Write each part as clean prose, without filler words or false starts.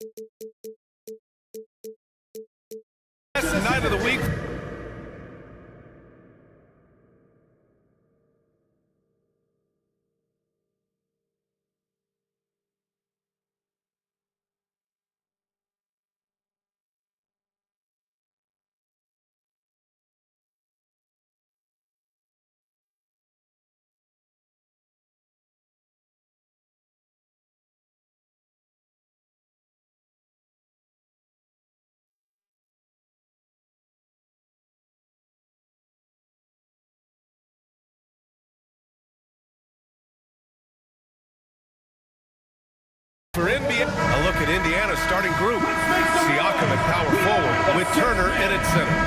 Night of the week. For NBA, a look at Indiana's starting group. Siakam at power forward with Turner in at center.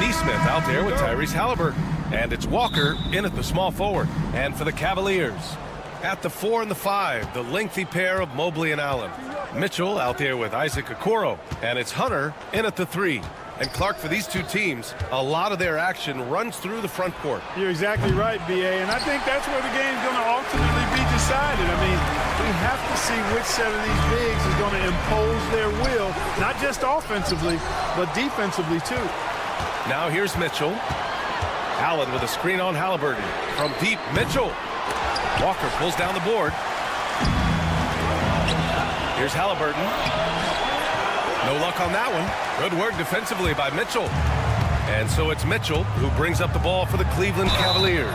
Neesmith out there with Tyrese Halliburton. And it's Walker in at the small forward. And for the Cavaliers, at the 4 and the 5, the lengthy pair of Mobley and Allen. Mitchell out there with Isaac Okoro. And it's Hunter in at the 3. And Clark, for these two teams, a lot of their action runs through the front court. You're exactly right, B.A., and I think that's where the game's going to ultimately be decided. I mean, we have to see which set of these bigs is going to impose their will, not just offensively, but defensively, too. Now here's Mitchell. Allen with a screen on Halliburton. From deep, Mitchell. Walker pulls down the board. Here's Halliburton. No luck on that one. Good work defensively by Mitchell. And so it's Mitchell who brings up the ball for the Cleveland Cavaliers.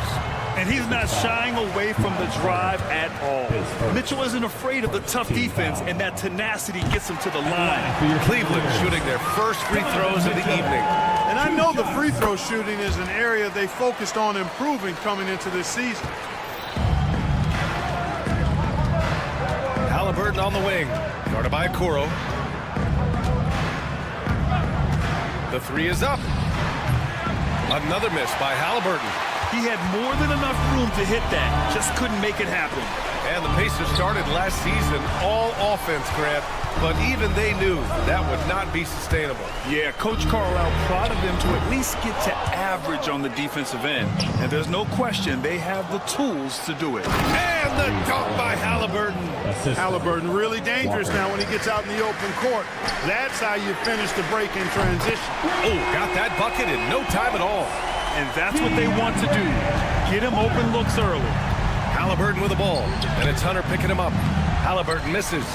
And he's not shying away from the drive at all. Mitchell isn't afraid of the tough defense, and that tenacity gets him to the line. Cleveland shooting their first free throws of the evening. And I know the free throw shooting is an area they focused on improving coming into this season. Halliburton on the wing. Guarded by Okoro. The 3 is up. Another miss by Halliburton. He had more than enough room to hit that. Just couldn't make it happen. And the Pacers started last season all offense, Grant. But even they knew that would not be sustainable. Yeah, Coach Carlisle prodded them to at least get to average on the defensive end. And there's no question they have the tools to do it. And the dunk by Halliburton. Halliburton really dangerous now when he gets out in the open court. That's how you finish the break in transition. Oh, got that bucket in no time at all. And that's what they want to do. Get him open looks early. Halliburton with the ball. And it's Hunter picking him up. Halliburton misses.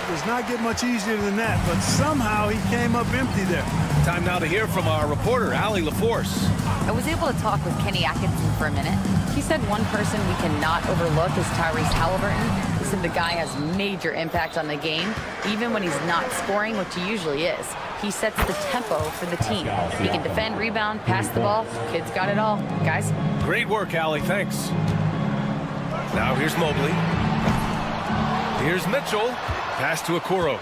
Does not get much easier than that, but somehow he came up empty there. Time now to hear from our reporter, Allie LaForce. I was able to talk with Kenny Atkinson for a minute. He said one person we cannot overlook is Tyrese Halliburton. He said the guy has major impact on the game, even when he's not scoring, which he usually is. He sets the tempo for the team. He can defend, rebound, pass the ball. Kid's got it all. Guys? Great work, Allie. Thanks. Now here's Mobley. Here's Mitchell. Pass to Okoro.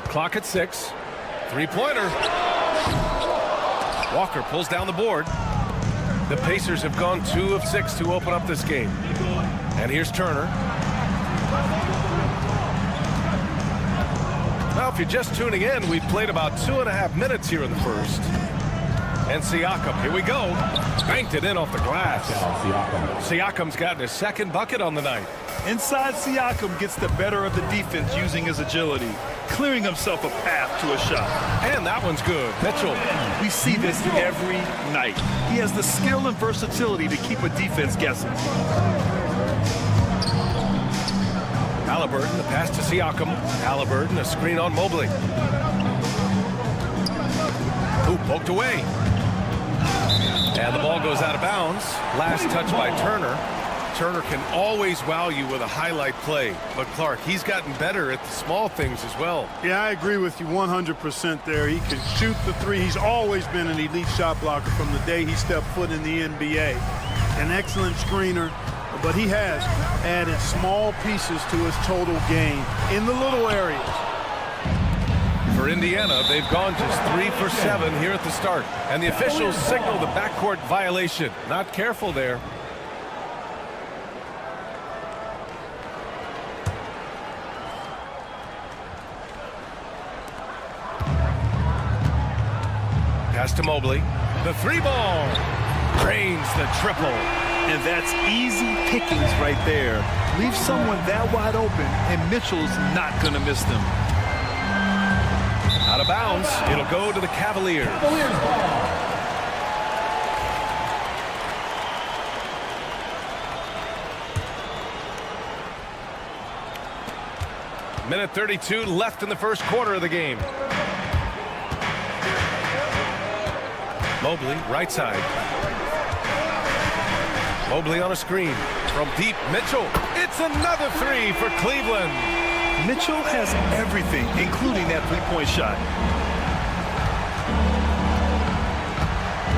Clock at 6. Three-pointer. Walker pulls down the board. The Pacers have gone 2 of 6 to open up this game. And here's Turner. Well, if you're just tuning in, we've played about 2.5 minutes here in the first. And Siakam, here we go. Banked it in off the glass. Siakam's gotten his second bucket on the night. Inside, Siakam gets the better of the defense using his agility, clearing himself a path to a shot. And that one's good. Mitchell. We see this every night. He has the skill and versatility to keep a defense guessing. Halliburton, the pass to Siakam. Halliburton, a screen on Mobley. Ooh, poked away. And the ball goes out of bounds. Last touch by Turner. Turner can always wow you with a highlight play. But Clark, he's gotten better at the small things as well. Yeah, I agree with you 100% there. He can shoot the 3. He's always been an elite shot blocker from the day he stepped foot in the NBA. An excellent screener, but he has added small pieces to his total game in the little areas. For Indiana, they've gone just 3 for 7 here at the start. And the officials signal the backcourt violation. Not careful there. Pass to Mobley. The 3 ball. Drains the triple. And that's easy pickings right there. Leave someone that wide open, and Mitchell's not going to miss them. Out of bounds. It'll go to the Cavaliers. Minute 32 left in the first quarter of the game. Mobley, right side. Mobley on a screen. From deep, Mitchell. It's another three for Cleveland. Mitchell has everything, including that three-point shot.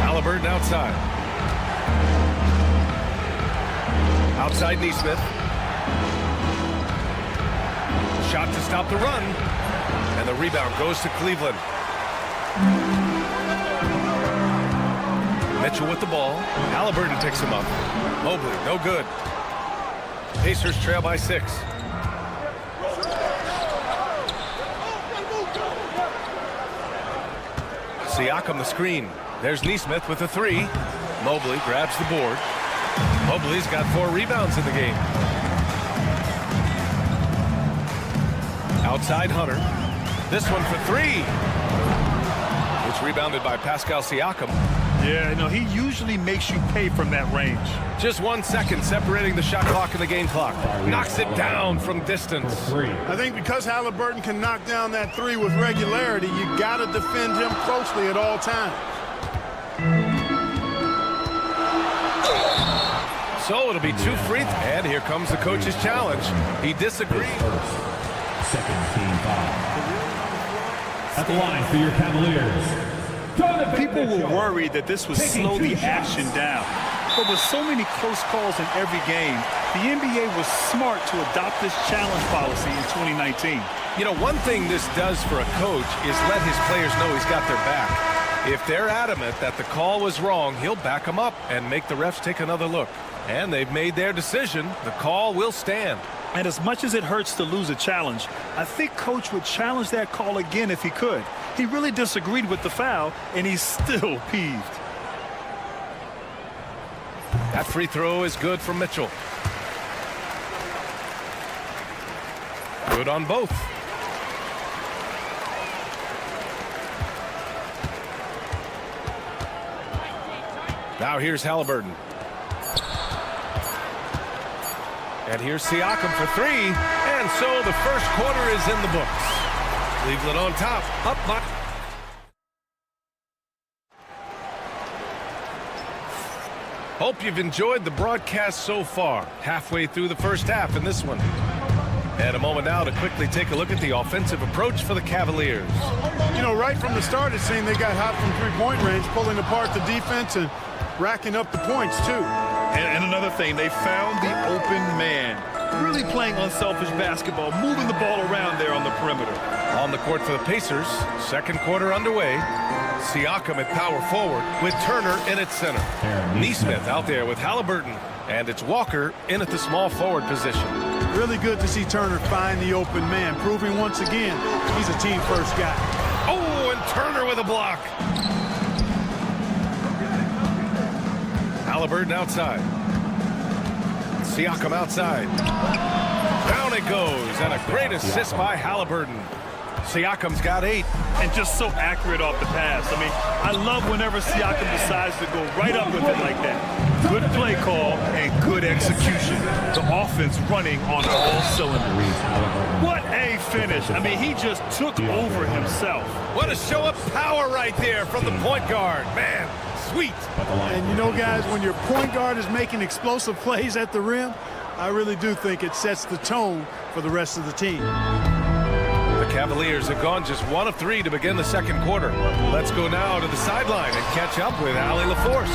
Halliburton outside. Outside Neesmith. Shot to stop the run. And the rebound goes to Cleveland. Mitchell with the ball. Halliburton picks him up. Mobley, no good. Pacers trail by 6. Siakam the screen. There's Neesmith with a 3. Mobley grabs the board. Mobley's got 4 rebounds in the game. Outside Hunter. This one for 3. It's rebounded by Pascal Siakam. Yeah, no, he usually makes you pay from that range. Just 1 second separating the shot clock and the game clock. Knocks it down from distance. I think because Halliburton can knock down that 3 with regularity, you got to defend him closely at all times. So it'll be 2 free. And here comes the coach's challenge. He disagrees. Second team foul. At the line for your Cavaliers. People were worried that this would slow the action down. But with so many close calls in every game, the NBA was smart to adopt this challenge policy in 2019. You know, one thing this does for a coach is let his players know he's got their back. If they're adamant that the call was wrong, he'll back them up and make the refs take another look. And they've made their decision. The call will stand. And as much as it hurts to lose a challenge, I think Coach would challenge that call again if he could. He really disagreed with the foul, and he's still peeved. That free throw is good from Mitchell. Good on both. Now here's Halliburton. And here's Siakam for 3. And so the first quarter is in the books. Cleveland on top. Up by. Hope you've enjoyed the broadcast so far. Halfway through the first half in this one. And a moment now to quickly take a look at the offensive approach for the Cavaliers. You know, right from the start, it seemed they got hot from three-point range, pulling apart the defense and racking up the points, too. And another thing, they found the open man. Really playing unselfish basketball, moving the ball around there on the perimeter. On the court for the Pacers, second quarter underway. Siakam at power forward with Turner in at center. Neesmith out there with Halliburton. And it's Walker in at the small forward position. Really good to see Turner find the open man, proving once again he's a team-first guy. Oh, and Turner with a block. Halliburton outside. Siakam outside. Down it goes, and a great assist by Halliburton. Siakam's got 8. And just so accurate off the pass. I mean, I love whenever Siakam decides to go right up with it like that. Good play call and good execution. The offense running on all cylinders. What a finish. I mean, he just took over himself. What a show of power right there from the point guard. Man, sweet. And you know, guys, when your point guard is making explosive plays at the rim, I really do think it sets the tone for the rest of the team. The Cavaliers have gone just 1 of 3 to begin the second quarter. Let's go now to the sideline and catch up with Allie LaForce.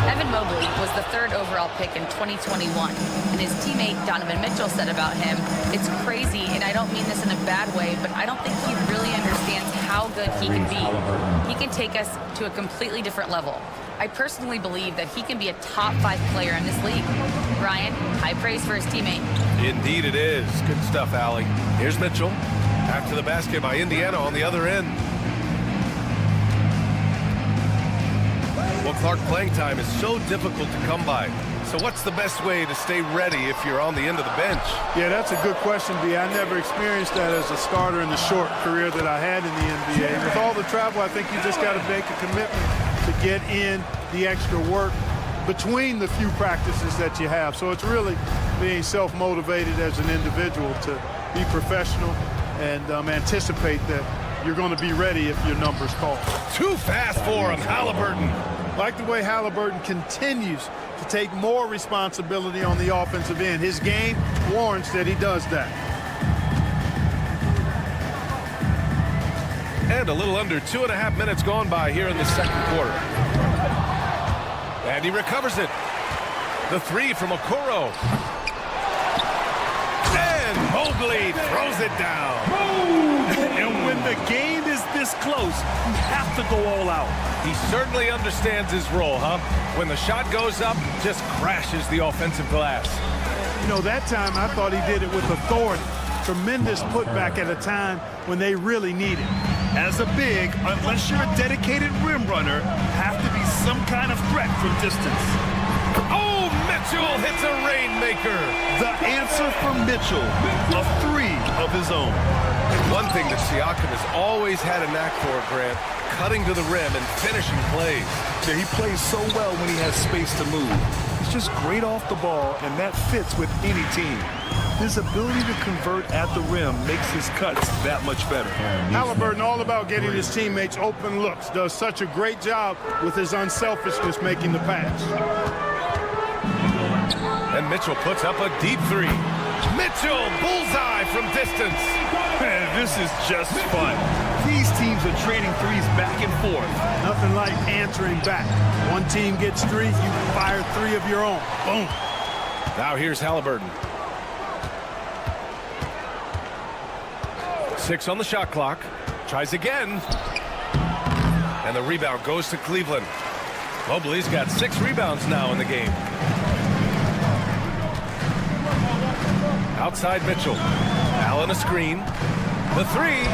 Evan Mobley was the 3rd overall pick in 2021, and his teammate Donovan Mitchell said about him, "It's crazy, and I don't mean this in a bad way, but I don't think he really understands how good he can be. He can take us to a completely different level. I personally believe that he can be a top 5 player in this league." Ryan, high praise for his teammate. Indeed it is. Good stuff, Allie. Here's Mitchell. Back to the basket by Indiana on the other end. Well, Clark, playing time is so difficult to come by. So what's the best way to stay ready if you're on the end of the bench? Yeah, that's a good question, B. I never experienced that as a starter in the short career that I had in the NBA. With all the travel, I think you just got to make a commitment to get in the extra work between the few practices that you have. So it's really being self-motivated as an individual to be professional and anticipate that you're going to be ready if your number's called. Too fast for him, Halliburton. Like the way Halliburton continues to take more responsibility on the offensive end. His game warrants that he does that. And a little under 2.5 minutes gone by here in the second quarter. And he recovers it. The three from Okoro. And Mobley throws it down. And when the game is this close, you have to go all out. He certainly understands his role, huh? When the shot goes up, just crashes the offensive glass. You know, that time I thought he did it with authority. Tremendous putback at a time when they really need it. As a big, unless you're a dedicated rim runner, have to be some kind of threat from distance. Oh, Mitchell hits a rainmaker. The answer from Mitchell, a three of his own. One thing that Siakam has always had a knack for, Grant, cutting to the rim and finishing plays. Yeah, he plays so well when he has space to move. He's just great off the ball, and that fits with any team. His ability to convert at the rim makes his cuts that much better. Halliburton, all about getting his teammates open looks, does such a great job with his unselfishness making the pass. And Mitchell puts up a deep three. Mitchell, bullseye from distance. Man, this is just fun. These teams are trading threes back and forth. Nothing like answering back. One team gets three, you fire three of your own. Boom. Now here's Halliburton. 6 on the shot clock. Tries again. And the rebound goes to Cleveland. Mobley's got 6 rebounds now in the game. Outside Mitchell. Allen a screen. The three.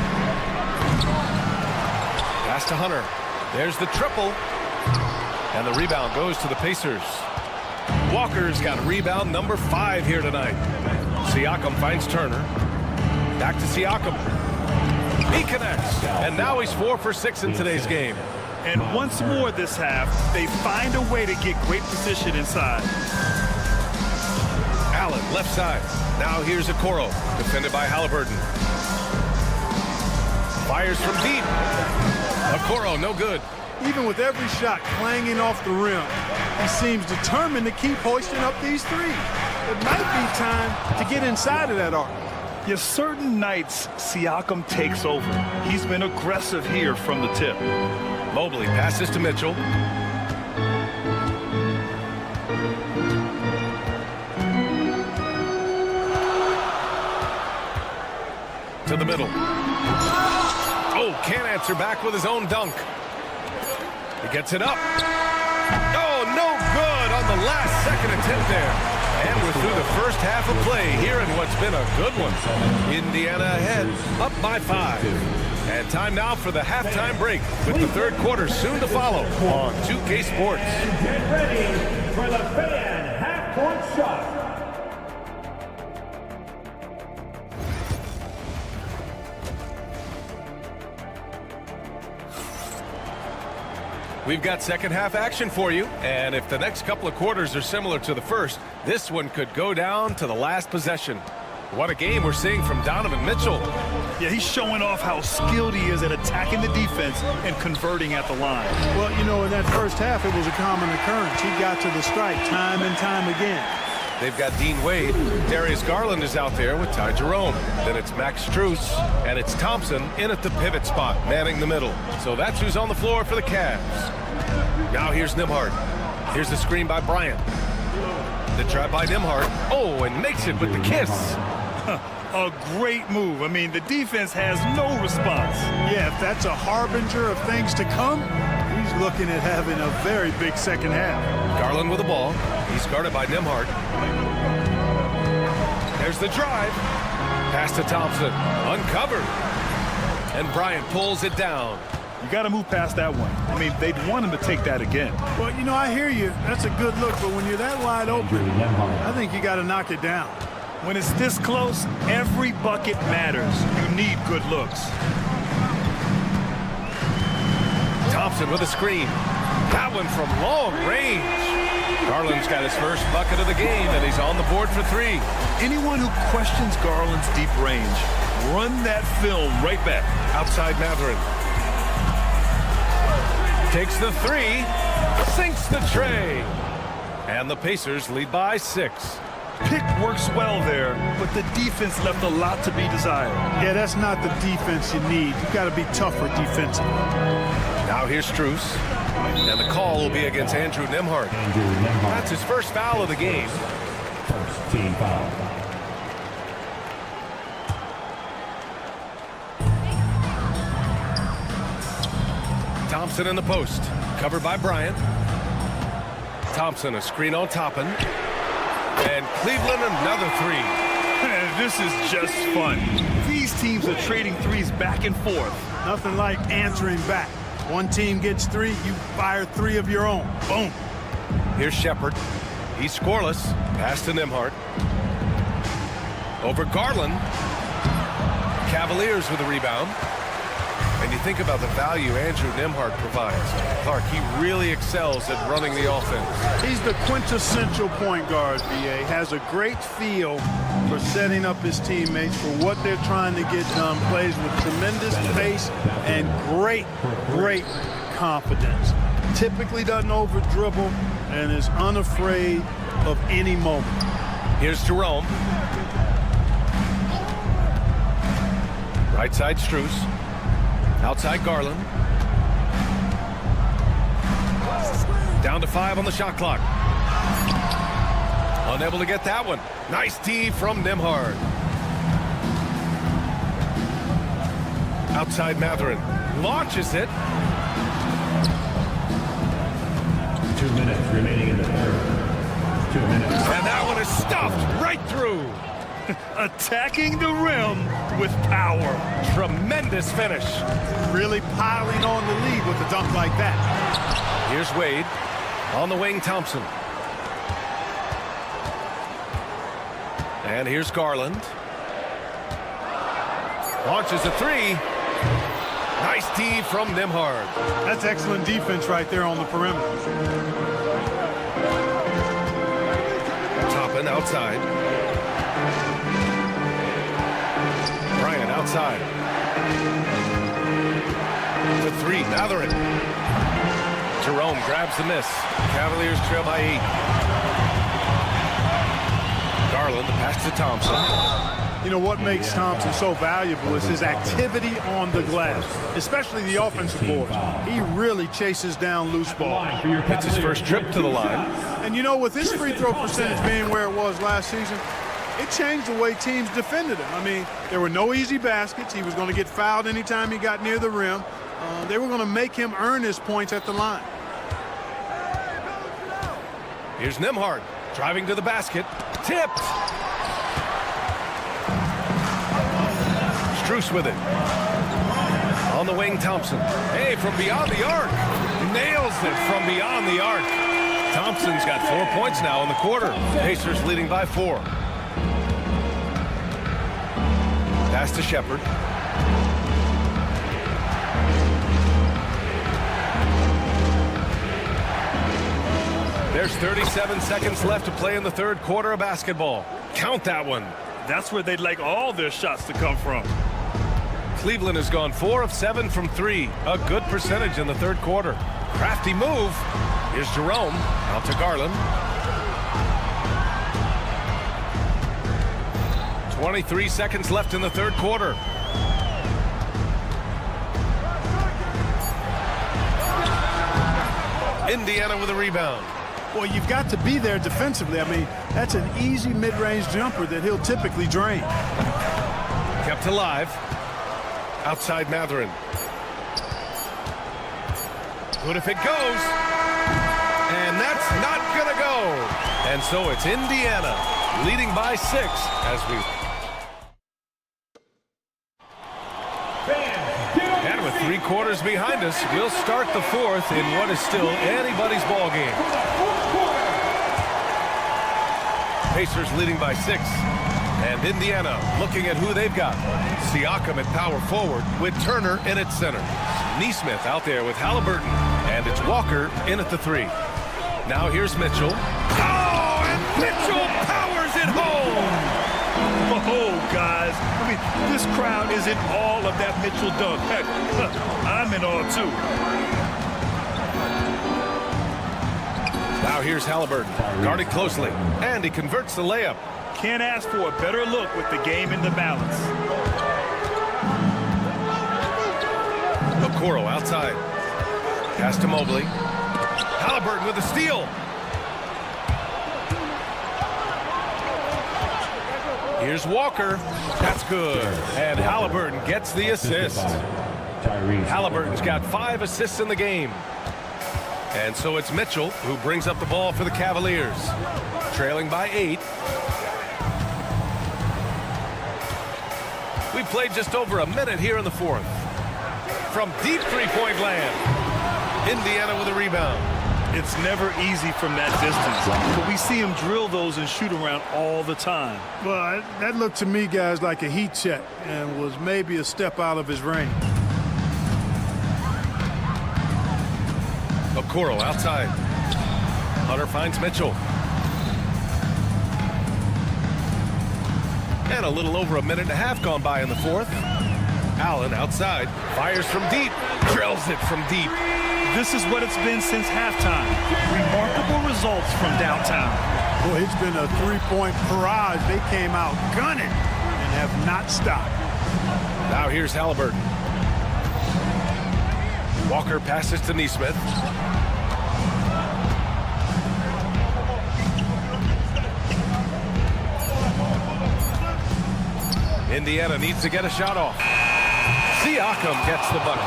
Pass to Hunter. There's the triple. And the rebound goes to the Pacers. Walker's got rebound number 5 here tonight. Siakam finds Turner. Back to Siakam. He connects. And now he's 4 for 6 in today's game. And once more this half, they find a way to get great position inside. Allen, left side. Now here's Okoro, defended by Halliburton. Fires from deep. Okoro, no good. Even with every shot clanging off the rim, he seems determined to keep hoisting up these threes. It might be time to get inside of that arc. Yeah, certain nights, Siakam takes over. He's been aggressive here from the tip. Mobley passes to Mitchell. To the middle. Oh, can't answer back with his own dunk. He gets it up. Oh, no good on the last second attempt there. And we're through the first half of play here in what's been a good one. Indiana ahead, up by 5. And time now for the halftime break with the third quarter soon to follow on 2K Sports. Get ready for the fan half-court shot. We've got second half action for you, and if the next couple of quarters are similar to the first, this one could go down to the last possession. What a game we're seeing from Donovan Mitchell. Yeah, he's showing off how skilled he is at attacking the defense and converting at the line. Well, you know, in that first half, it was a common occurrence. He got to the strike time and time again. They've got Dean Wade. Darius Garland is out there with Ty Jerome. Then it's Max Strus, and it's Thompson in at the pivot spot, manning the middle. So that's who's on the floor for the Cavs. Now here's Nembhard. Here's the screen by Bryant. The trap by Nembhard. Oh, and makes it with the kiss. A great move. I mean, the defense has no response. Yeah, if that's a harbinger of things to come, he's looking at having a very big second half. Garland with the ball. He's guarded by Nembhard. There's the drive. Pass to Thompson. Uncovered. And Bryant pulls it down. You got to move past that one. I mean, they'd want him to take that again. Well, you know, I hear you. That's a good look, but when you're that wide open, I think you got to knock it down. When it's this close, every bucket matters. You need good looks. Thompson with a screen. That one from long range. Garland's got his first bucket of the game, and he's on the board for 3. Anyone who questions Garland's deep range, run that film right back. Outside Matherin. Takes the 3. Sinks the tray. And the Pacers lead by 6. Pick works well there, but the defense left a lot to be desired. Yeah, that's not the defense you need. You got to be tougher defensively. Now here's Strus. And the call will be against Andrew Nembhard. That's his first foul of the game. First team foul. Thompson in the post. Covered by Bryant. Thompson, a screen on Toppin. And Cleveland another 3. Man, this is just fun. These teams are trading threes back and forth. Nothing like answering back. One team gets 3, you fire 3 of your own. Boom. Here's Shepard. He's scoreless. Pass to Nembhard. Over Garland. Cavaliers with a rebound. And you think about the value Andrew Nembhard provides. Clark, he really excels at running the offense. He's the quintessential point guard, VA. Has a great feel for setting up his teammates for what they're trying to get done. Plays with tremendous pace and great confidence. Typically doesn't over dribble and is unafraid of any moment. Here's Jerome. Right side Strus. Outside Garland. Down to 5 on the shot clock. Unable to get that one. Nice D from Nembhard. Outside Matherin. Launches it. 2 minutes remaining in the third. 2 minutes. And that one is stuffed right through. Attacking the rim with power. Tremendous finish. Really piling on the lead with a dunk like that. Here's Wade. On the wing, Thompson. And here's Garland. Launches a 3. Nice D from Nembhard. That's excellent defense right there on the perimeter. Toppin outside. Bryant outside. The 3, Matherin. Jerome grabs the miss. Cavaliers trail by 8. Garland, the pass to Thompson. You know what makes Thompson so valuable is his activity on the glass, especially the offensive boards. He really chases down loose ball. It's his first trip to the line. And you know, with his free throw percentage being where it was last season, it changed the way teams defended him. I mean, there were no easy baskets. He was going to get fouled anytime he got near the rim. They were going to make him earn his points at the line. Here's Nembhard driving to the basket. Tipped. Strus with it. On the wing, Thompson. Hey, from beyond the arc. Nails it from beyond the arc. Thompson's got 4 points now in the quarter. Pacers leading by 4. Pass to Shepard. There's 37 seconds left to play in the third quarter of basketball. Count that one. That's where they'd like all their shots to come from. Cleveland has gone 4 of 7 from 3. A good percentage in the third quarter. Crafty move. Here's Jerome. Out to Garland. 23 seconds left in the third quarter. Indiana with a rebound. Well, you've got to be there defensively. I mean, that's an easy mid-range jumper that he'll typically drain. Kept alive. Outside Matherin. Good if it goes. And that's not going to go. And so it's Indiana leading by 6 as we... And with 3 quarters behind us. We'll start the fourth in what is still anybody's ball game. Pacers leading by 6. And Indiana looking at who they've got. Siakam at power forward with Turner in at center. Neesmith out there with Halliburton. And it's Walker in at the 3. Now here's Mitchell. Oh, and Mitchell powers it home! Oh, guys, I mean, this crowd is in awe of that Mitchell dunk. Heck, I'm in awe, too. Now here's Halliburton, guarded closely, and he converts the layup. Can't ask for a better look with the game in the balance. Okoro outside. Pass to Mobley. Halliburton with a steal. Here's Walker. That's good. And Halliburton gets the assist. Halliburton's got 5 assists in the game. And so it's Mitchell who brings up the ball for the Cavaliers. Trailing by 8. We played just over a minute here in the fourth. From deep three-point land. Indiana with a rebound. It's never easy from that distance, but we see him drill those and shoot around all the time. Well, that looked to me, guys, like a heat check and was maybe a step out of his range. Okoro outside. Hunter finds Mitchell. And a little over a minute and a half gone by in the fourth. Allen outside. Fires from deep. Drills it from deep. This is what it's been since halftime. Remarkable results from downtown. Boy, it's been a three-point barrage. They came out gunning and have not stopped. Now here's Halliburton. Walker passes to Neesmith. Indiana needs to get a shot off. Siakam gets the bucket.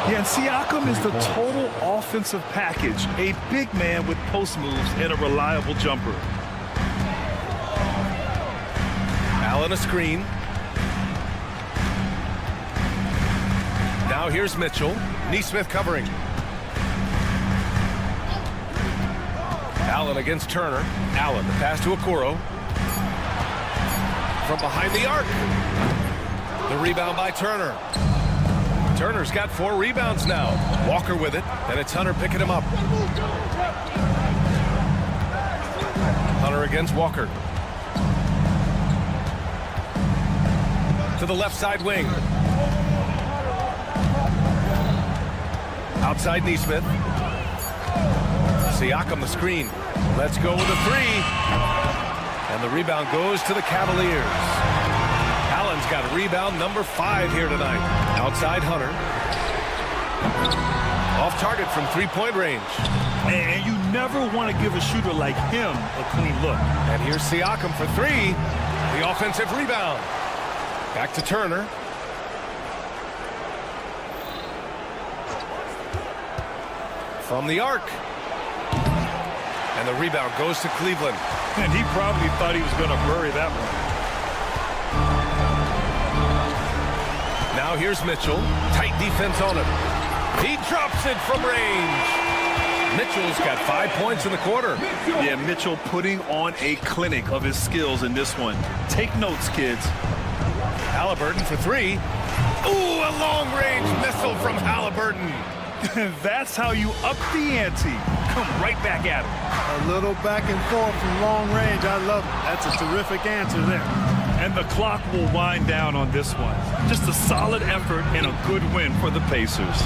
Yeah, and Siakam is the total offensive package. A big man with post moves and a reliable jumper. Allen a screen. Now here's Mitchell. Neesmith covering. Allen against Turner. Allen, the pass to Okoro. From behind the arc. The rebound by Turner. Turner's got 4 rebounds now. Walker with it, and it's Hunter picking him up. Hunter against Walker. To the left side wing. Outside Neesmith. Siakam the screen. Let's go with a 3. And the rebound goes to the Cavaliers. Allen's got rebound number 5 here tonight. Outside Hunter. Off target from three-point range. And you never want to give a shooter like him a clean look. And here's Siakam for 3. The offensive rebound. Back to Turner. From the arc. And the rebound goes to Cleveland. And he probably thought he was going to bury that one. Now here's Mitchell. Tight defense on him. He drops it from range. Mitchell's got 5 points in the quarter. Yeah, Mitchell putting on a clinic of his skills in this one. Take notes, kids. Halliburton for 3. Ooh, a long-range missile from Halliburton. That's how you up the ante. Come right back at him. A little back and forth from long range. I love it. That's a terrific answer there. And the clock will wind down on this one. Just a solid effort and a good win for the Pacers.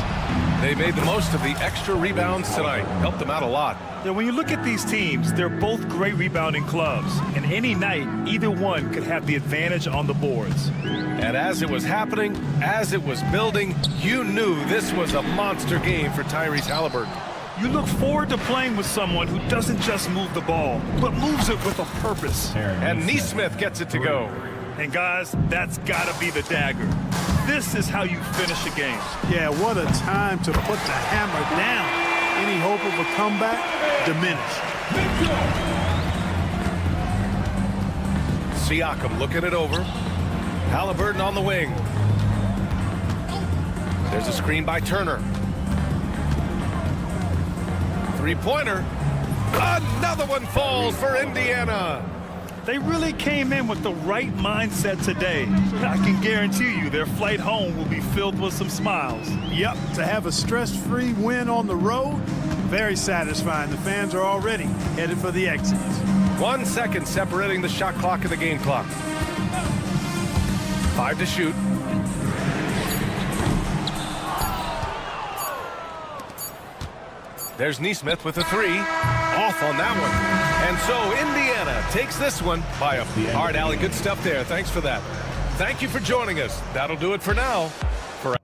They made the most of the extra rebounds tonight. Helped them out a lot. Yeah, when you look at these teams, they're both great rebounding clubs. And any night, either one could have the advantage on the boards. And as it was happening, as it was building, you knew this was a monster game for Tyrese Halliburton. You look forward to playing with someone who doesn't just move the ball, but moves it with a purpose. And Neesmith gets it to go. And guys, that's got to be the dagger. This is how you finish a game. Yeah, what a time to put the hammer down. Any hope of a comeback diminished. Siakam looking it over. Halliburton on the wing. There's a screen by Turner. Three-pointer. Another one falls for Indiana. They really came in with the right mindset today. I can guarantee you their flight home will be filled with some smiles. Yep, to have a stress-free win on the road, very satisfying. The fans are already headed for the exits. 1 second separating the shot clock and the game clock. 5 to shoot. There's Neesmith with a three. Off on that one. And so Indiana takes this one by a hard alley. Good stuff there. Thanks for that. Thank you for joining us. That'll do it for now. For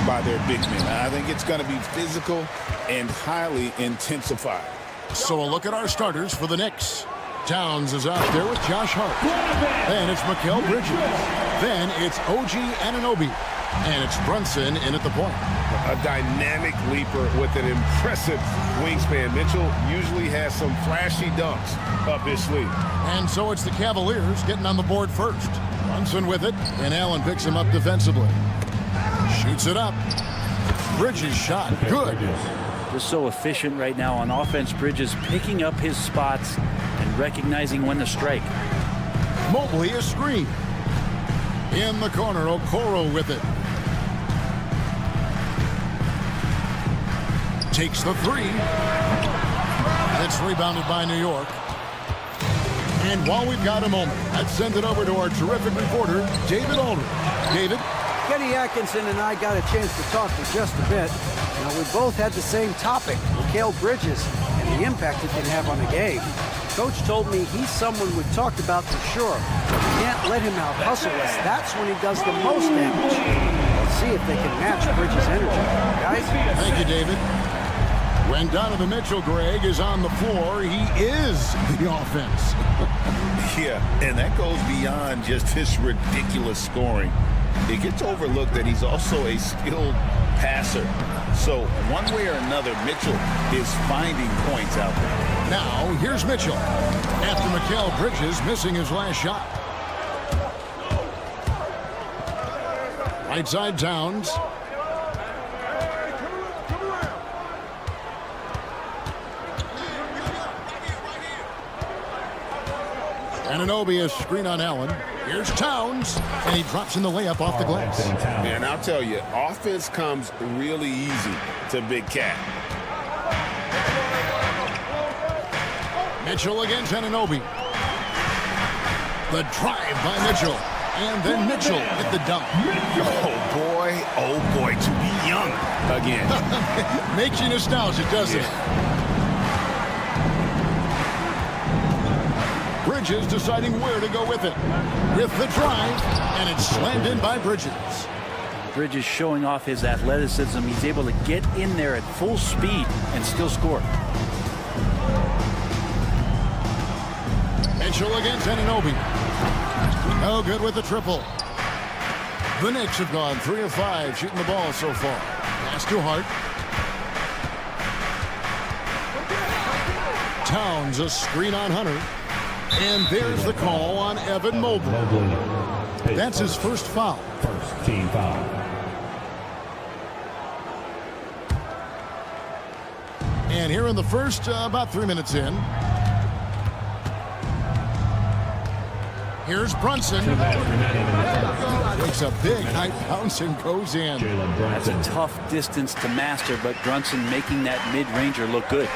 By their big men. I think it's going to be physical and highly intensified. So a look at our starters for the Knicks. Towns is out there with Josh Hart. Then it's Mikal Bridges. Then it's OG Anunoby. And it's Brunson in at the point. A dynamic leaper with an impressive wingspan. Mitchell usually has some flashy dunks up his sleeve. And so it's the Cavaliers getting on the board first. Brunson with it, and Allen picks him up defensively. Shoots it up. Bridges shot. Good. Just so efficient right now on offense. Bridges picking up his spots and recognizing when to strike. Mobley a screen. In the corner, Okoro with it. Takes the three. It's rebounded by New York. And while we've got a moment, let's send it over to our terrific reporter, David Aldridge. David? Kenny Atkinson and I got a chance to talk for just a bit. Now, we both had the same topic, Mikal Bridges, and the impact it can have on the game. Coach told me he's someone we've talked about for sure. We can't let him out-hustle us. That's when he does the most damage. Let's see if they can match Bridges' energy. Guys? Thank you, David. When Donovan Mitchell, Greg, is on the floor, he is the offense. Yeah, and that goes beyond just his ridiculous scoring. It gets overlooked that he's also a skilled passer. So one way or another, Mitchell is finding points out there. Now, here's Mitchell. After Mikal Bridges missing his last shot. Right side Towns. Anunoby a screen on Allen. Here's Towns, and he drops in the layup off the glass. And I'll tell you, offense comes really easy to Big Cat. Mitchell against Anunoby. The drive by Mitchell. And then Mitchell hit the dunk. Oh boy, to be young again. Makes you nostalgic, doesn't it? Bridges deciding where to go with it. With the drive, and it's slammed in by Bridges. Bridges showing off his athleticism. He's able to get in there at full speed and still score. Mitchell against Anunoby. No good with the triple. The Knicks have gone 3 of 5 shooting the ball so far. Pass to Hart. Towns a screen on Hunter. And there's the call on Evan Mobley. That's his first foul. First team foul. And here in the first, about 3 minutes in. Here's Brunson. Takes a big high bounce and goes in. That's a tough distance to master, but Brunson making that mid-ranger look good.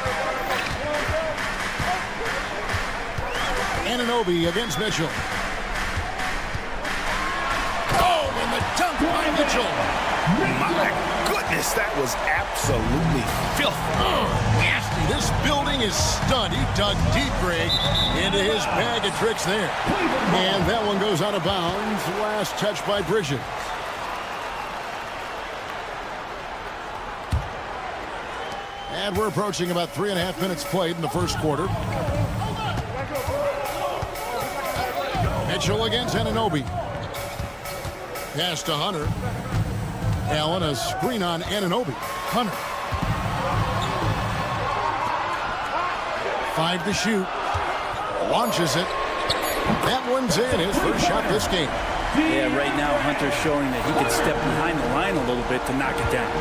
Anunoby against Mitchell. Oh, and the dunk by Mitchell. My goodness, that was absolutely filthy. Nasty. This building is stunned. He dug deep, Greg, into his bag of tricks there. And that one goes out of bounds. Last touch by Bridges. And we're approaching about 3.5 minutes played in the first quarter. Mitchell against Anunoby. Pass to Hunter. Allen, a screen on Anunoby. Hunter. 5 to shoot. Launches it. That one's in. His first shot this game. Yeah, right now Hunter's showing that he can step behind the line a little bit to knock it down.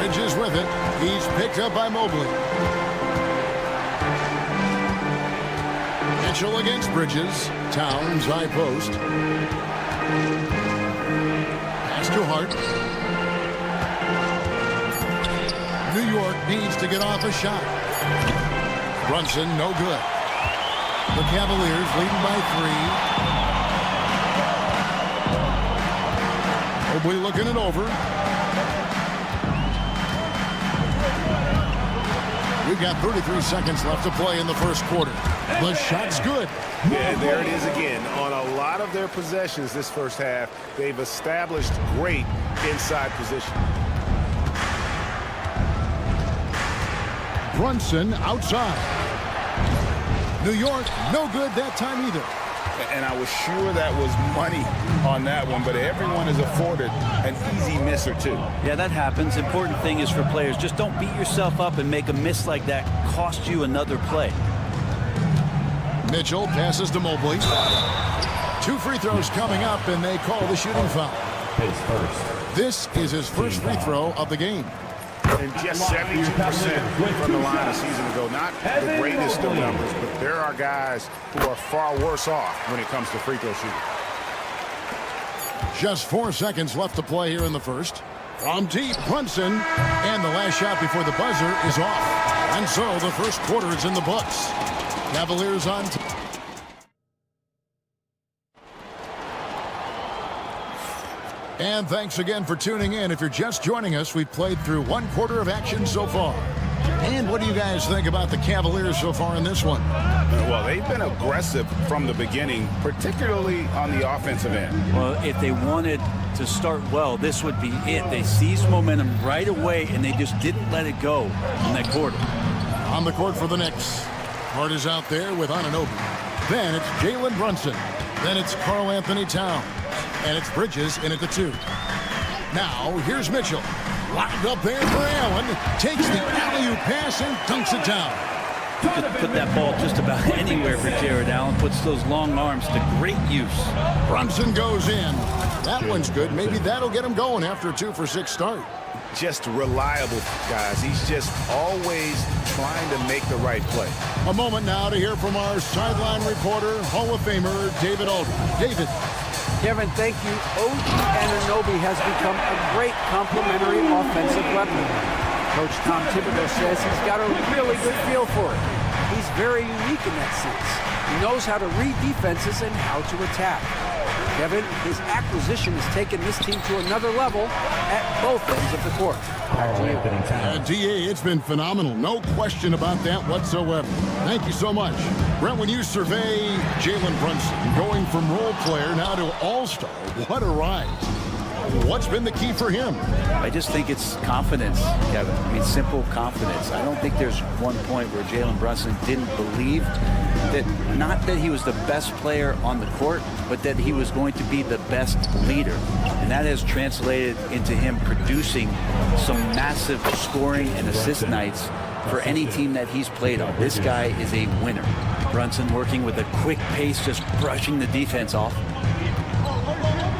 Bridges with it. He's picked up by Mobley. Mitchell against Bridges. Towns, high post. Pass to Hart. New York needs to get off a shot. Brunson, no good. The Cavaliers leading by 3. Mobley looking it over. We've got 33 seconds left to play in the first quarter. The shot's good. Yeah, and there it is again. On a lot of their possessions this first half, they've established great inside position. Brunson outside. New York, no good that time either. And I was sure that was money on that one, but everyone is afforded an easy miss or two. Yeah, that happens. Important thing is for players, just don't beat yourself up and make a miss like that cost you another play. Mitchell passes to Mobley. 2 free throws coming up, and they call the shooting foul. His first. This is his first free throw of the game. And just 72% from the line a season ago. Not the greatest of numbers, but there are guys who are far worse off when it comes to free throw shooting. Just 4 seconds left to play here in the first. From deep, Brunson, and the last shot before the buzzer is off. And so the first quarter is in the books. Cavaliers on top. And thanks again for tuning in. If you're just joining us, we've played through 1 quarter of action so far. And what do you guys think about the Cavaliers so far in this one? Well, they've been aggressive from the beginning, particularly on the offensive end. Well, if they wanted to start well, this would be it. They seized momentum right away, and they just didn't let it go in that quarter. On the court for the Knicks. Hart is out there with Anunoby. Then it's Jalen Brunson. Then it's Karl Anthony Towns. And it's Bridges in at the 2. Now, here's Mitchell. Locked up there for Allen. Takes the alley-oop pass and dunks it down. You could put that ball just about anywhere for Jared Allen. Puts those long arms to great use. Brunson goes in. That one's good. Maybe that'll get him going after a 2-for-6 start. Just reliable, guys. He's just always trying to make the right play. A moment now to hear from our sideline reporter, Hall of Famer David Aldridge. David. Kevin, thank you. OG Anunoby has become a great complementary offensive weapon. Coach Tom Thibodeau says he's got a really good feel for it. He's very unique in that sense. He knows how to read defenses and how to attack. Kevin, his acquisition has taken this team to another level at both ends of the court. Back to you. DA, it's been phenomenal. No question about that whatsoever. Thank you so much. Brent, when you survey Jalen Brunson going from role player now to all-star, what a rise. What's been the key for him? I just think it's confidence, Kevin. I mean, simple confidence. I don't think there's one point where Jalen Brunson didn't believe that, not that he was the best player on the court, but that he was going to be the best leader. And that has translated into him producing some massive scoring and assist nights for any team that he's played on. This guy is a winner. Brunson working with a quick pace, just brushing the defense off.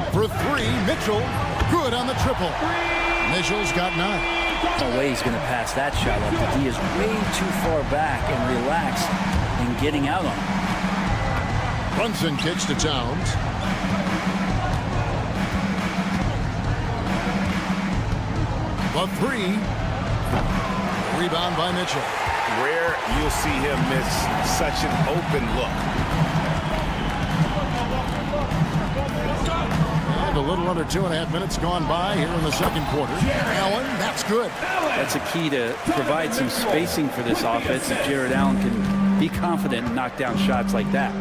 For three, Mitchell, good on the triple. Mitchell's got 9. No way he's going to pass that shot up. The D is way too far back and relaxed in getting out on him. Brunson kicks to Towns. The 3. Rebound by Mitchell. Rare you'll see him miss such an open look. And a little under 2.5 minutes gone by here in the second quarter. Allen, that's good. That's a key to provide some spacing for this offense if Jared Allen can be confident and knock down shots like that.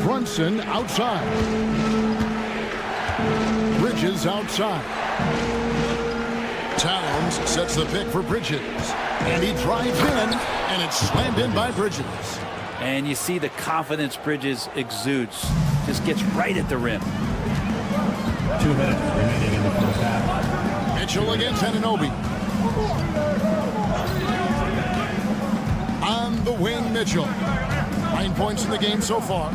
Brunson outside. Bridges outside. Towns sets the pick for Bridges. And he drives in, and it's slammed in by Bridges. And you see the confidence Bridges exudes. Just gets right at the rim. 2 minutes remaining in the first half. Mitchell against Anunoby. On the wing, Mitchell. 9 points in the game so far.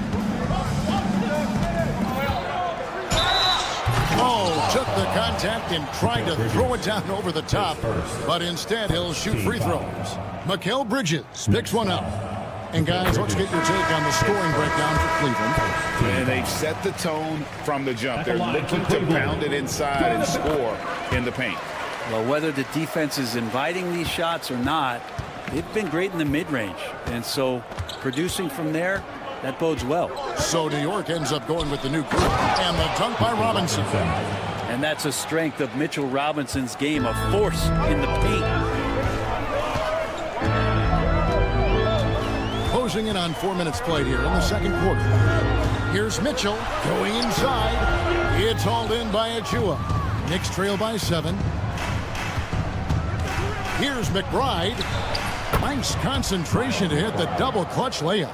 Oh, took the contact and tried to throw it down over the top. But instead, he'll shoot free throws. Mikal Bridges picks one up. And guys, let's get your take on the scoring breakdown for Cleveland. And they've set the tone from the jump. They're looking to pound it inside and score in the paint. Well, whether the defense is inviting these shots or not, they've been great in the mid-range. And so producing from there, that bodes well. So New York ends up going with the new group. And the dunk by Robinson. And that's a strength of Mitchell Robinson's game, a force in the paint. Closing in on 4 minutes played here in the second quarter. Here's Mitchell going inside. It's hauled in by Achua. Knicks trail by 7. Here's McBride. Nice concentration to hit the double clutch layup.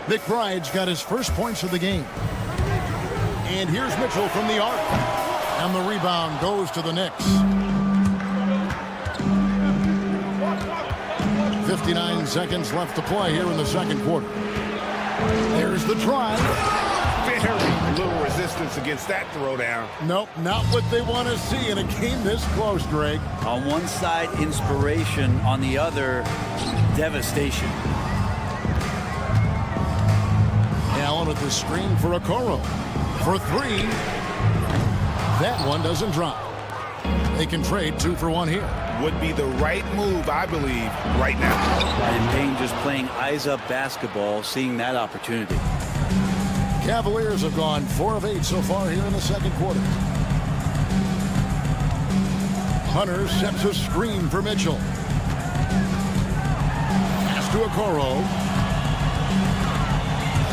McBride's got his first points of the game. And here's Mitchell from the arc. And the rebound goes to the Knicks. 59 seconds left to play here in the second quarter. There's the try. Very little resistance against that throwdown. Nope, not what they want to see in a game this close, Greg. On one side, inspiration. On the other, devastation. Allen with the screen for Okoro. For 3. That one doesn't drop. They can trade 2 for 1 here. Would be the right move, I believe, right now. And Payne just playing eyes-up basketball, seeing that opportunity. Cavaliers have gone 4 of 8 so far here in the second quarter. Hunter sets a screen for Mitchell. Pass to Okoro.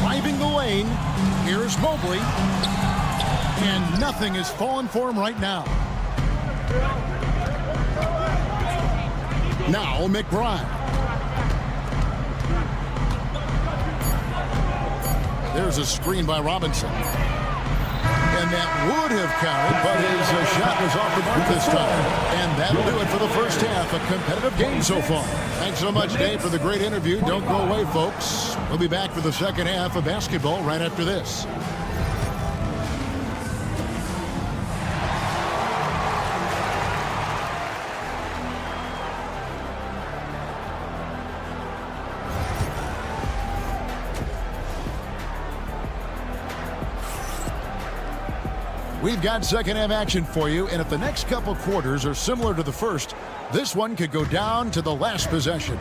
Driving the lane. Here's Mobley. And nothing is falling for him right now. Now McBride. There's a screen by Robinson. And that would have counted, but his shot was off the mark this time. And that'll do it for the first half. A competitive game so far. Thanks so much, Dave, for the great interview. Don't go away, folks. We'll be back for the second half of basketball right after this. We've got second half action for you, and if the next couple quarters are similar to the first, this one could go down to the last possession.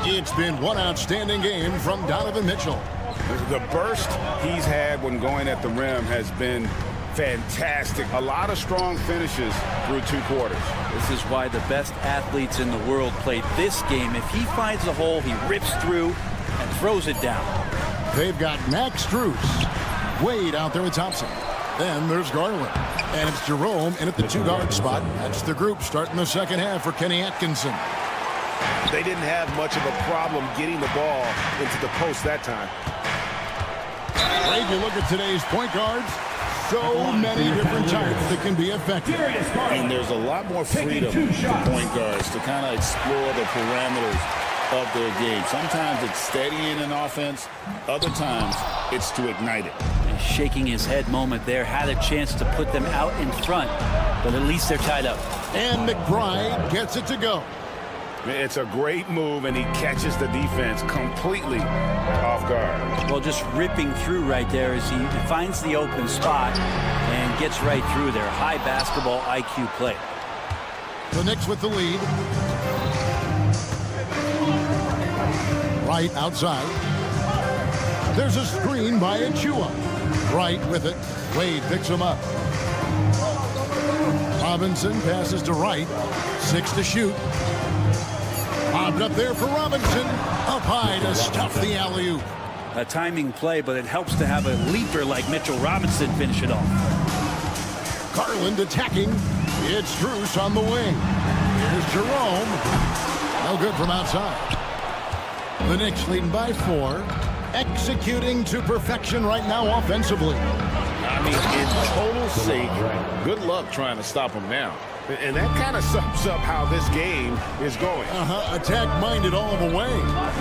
It's been one outstanding game from Donovan Mitchell. The burst he's had when going at the rim has been fantastic. A lot of strong finishes through 2 quarters. This is why the best athletes in the world play this game. If he finds a hole, he rips through and throws it down. They've got Max Strus. Wade out there with Thompson. Then there's Garland. And it's Jerome in at the 2-guard spot. That's the group starting the second half for Kenny Atkinson. They didn't have much of a problem getting the ball into the post that time. If you look at today's point guards, so many different types that can be effective. And there's a lot more freedom for point guards to kind of explore the parameters of their game. Sometimes it's steadying an offense. Other times it's to ignite it. And shaking his head moment there, had a chance to put them out in front, but at least they're tied up. And McBride gets it to go. It's a great move, and he catches the defense completely off guard. Well, just ripping through right there as he finds the open spot and gets right through there. High basketball IQ play. The Knicks with the lead. Right outside. There's a screen by Achua. Right with it. Wade picks him up. Robinson passes to Wright. 6 to shoot. Bobbed up there for Robinson. Up high to stuff the alley-oop. A timing play, but it helps to have a leaper like Mitchell Robinson finish it off. Garland attacking. It's Strus on the wing. Here's Jerome. No good from outside. The Knicks leading by 4. Executing to perfection right now offensively. I mean, in total sake, good luck trying to stop him now. And that kind of sums up how this game is going. Attack-minded all the way.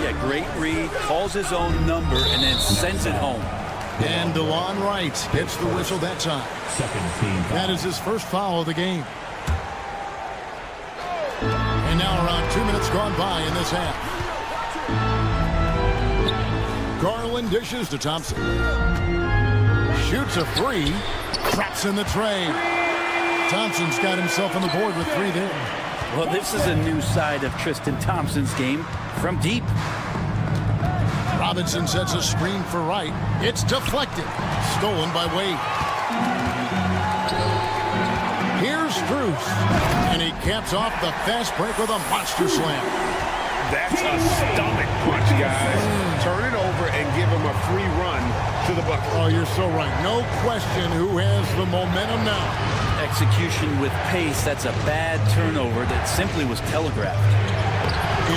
Yeah, great read, calls his own number, and then sends it home. And DeLon Wright gets the whistle that time. That is his first foul of the game. And now around 2 minutes gone by in this half. Garland dishes to Thompson. Shoots a 3. Traps in the tray. Thompson's got himself on the board with 3 there. Well, this is a new side of Tristan Thompson's game from deep. Robinson sets a screen for Wright. It's deflected. Stolen by Wade. Here's Strus. And he caps off the fast break with a monster slam. That's a stomach punch, guys. Turn it over and give him a free run to the bucket. Oh, you're so right. No question who has the momentum now. Execution with pace. That's a bad turnover that simply was telegraphed.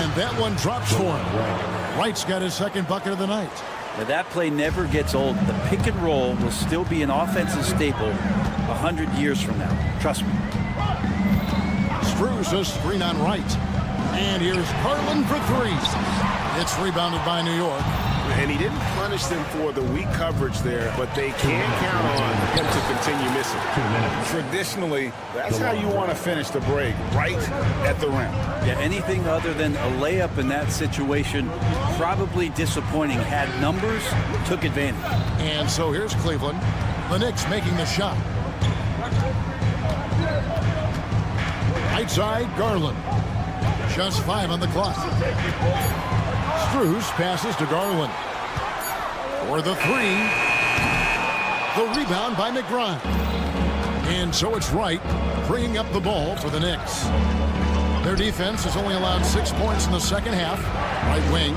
And that one drops for him. Wright's got his second bucket of the night. Now, that play never gets old. The pick and roll will still be an offensive staple 100 years from now. Trust me. Strus a screen on Wright. And here's Garland for 3. It's rebounded by New York. And he didn't punish them for the weak coverage there, but they can count on him to continue missing. Traditionally, that's how you want to finish the break, right at the rim. Yeah, anything other than a layup in that situation, probably disappointing. Had numbers, took advantage. And so here's Cleveland. The Knicks making the shot. Right side, Garland. Just 5 on the clock. Strus passes to Garland. For the 3. The rebound by McBride. And so it's Wright bringing up the ball for the Knicks. Their defense has only allowed 6 points in the second half. Right wing.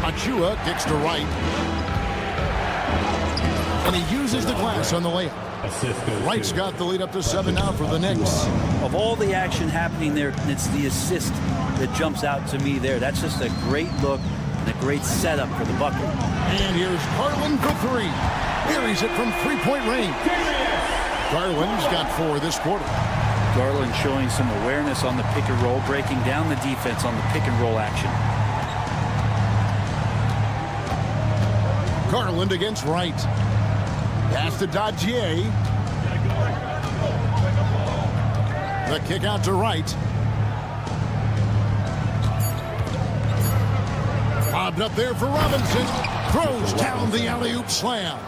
Achua kicks to Wright. And he uses the glass on the layup. Wright's got the lead up to 7 now for the Knicks. Of all the action happening there, it's the assist that jumps out to me there. That's just a great look and a great setup for the bucket. And here's Garland for 3. Buries it from 3-point range. Garland's got 4 this quarter. Garland showing some awareness on the pick and roll, breaking down the defense on the pick and roll action. Garland against Wright. Pass to Dodgier. The kick out to Wright. Bobbed up there for Robinson. Throws down the alley-oop slam.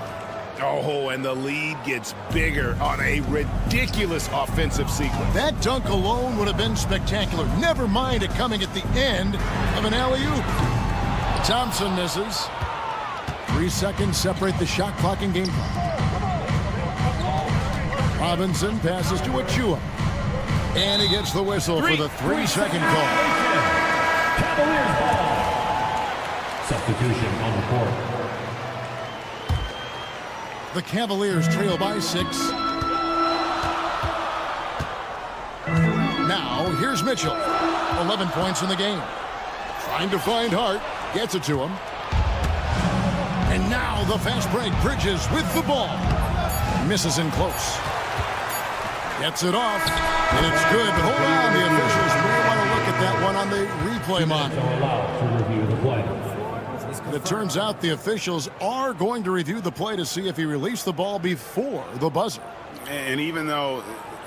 Oh, and the lead gets bigger on a ridiculous offensive sequence. That dunk alone would have been spectacular. Never mind it coming at the end of an alley-oop. Thompson misses. 3 seconds separate the shot clock and game clock. Robinson passes to Achua. And he gets the whistle for the 3-second call. Cavaliers ball. Substitution on the court. The Cavaliers trail by 6. Now, here's Mitchell. 11 points in the game. Trying to find Hart. Gets it to him. And now the fast break. Bridges with the ball. Misses in close. Gets it off. And it's good. But hold on. The officials may want to look at that one on the replay monitor. Allowed to review the play. It turns out the officials are going to review the play to see if he released the ball before the buzzer. And even though,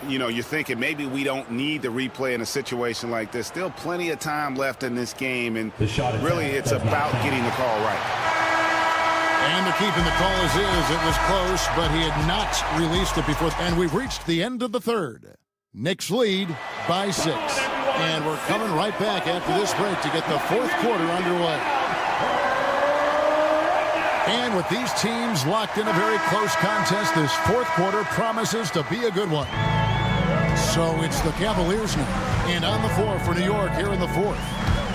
you know, you're thinking maybe we don't need the replay in a situation like this, still plenty of time left in this game, and really it's about getting the call right. And the keeping the call as is. It was close, but he had not released it before. And we've reached the end of the third. Knicks lead by 6. And we're coming right back after this break to get the fourth quarter underway. And with these teams locked in a very close contest, this fourth quarter promises to be a good one. So it's the Cavaliers now. And on the floor for New York here in the fourth.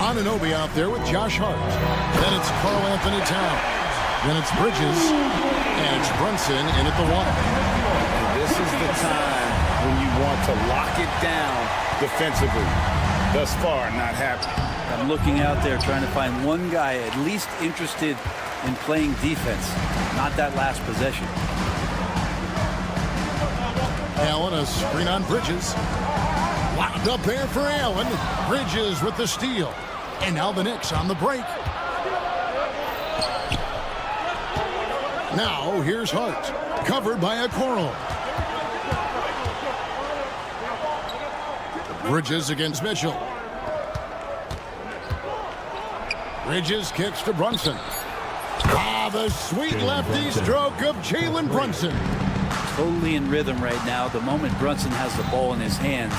Anunoby out there with Josh Hart. Then it's Karl Anthony Towns. Then it's Bridges. And it's Brunson in at the 1. And this is the time when you want to lock it down defensively. Thus far, not happening. I'm looking out there trying to find one guy at least interested in playing defense, not that last possession. Allen, a screen on Bridges. Wound up there for Allen. Bridges with the steal. And now the Knicks on the break. Now here's Hart. Covered by Okoro. Bridges against Mitchell. Bridges kicks to Brunson. Ah, the sweet lefty stroke of Jalen Brunson. Totally in rhythm right now. The moment Brunson has the ball in his hands,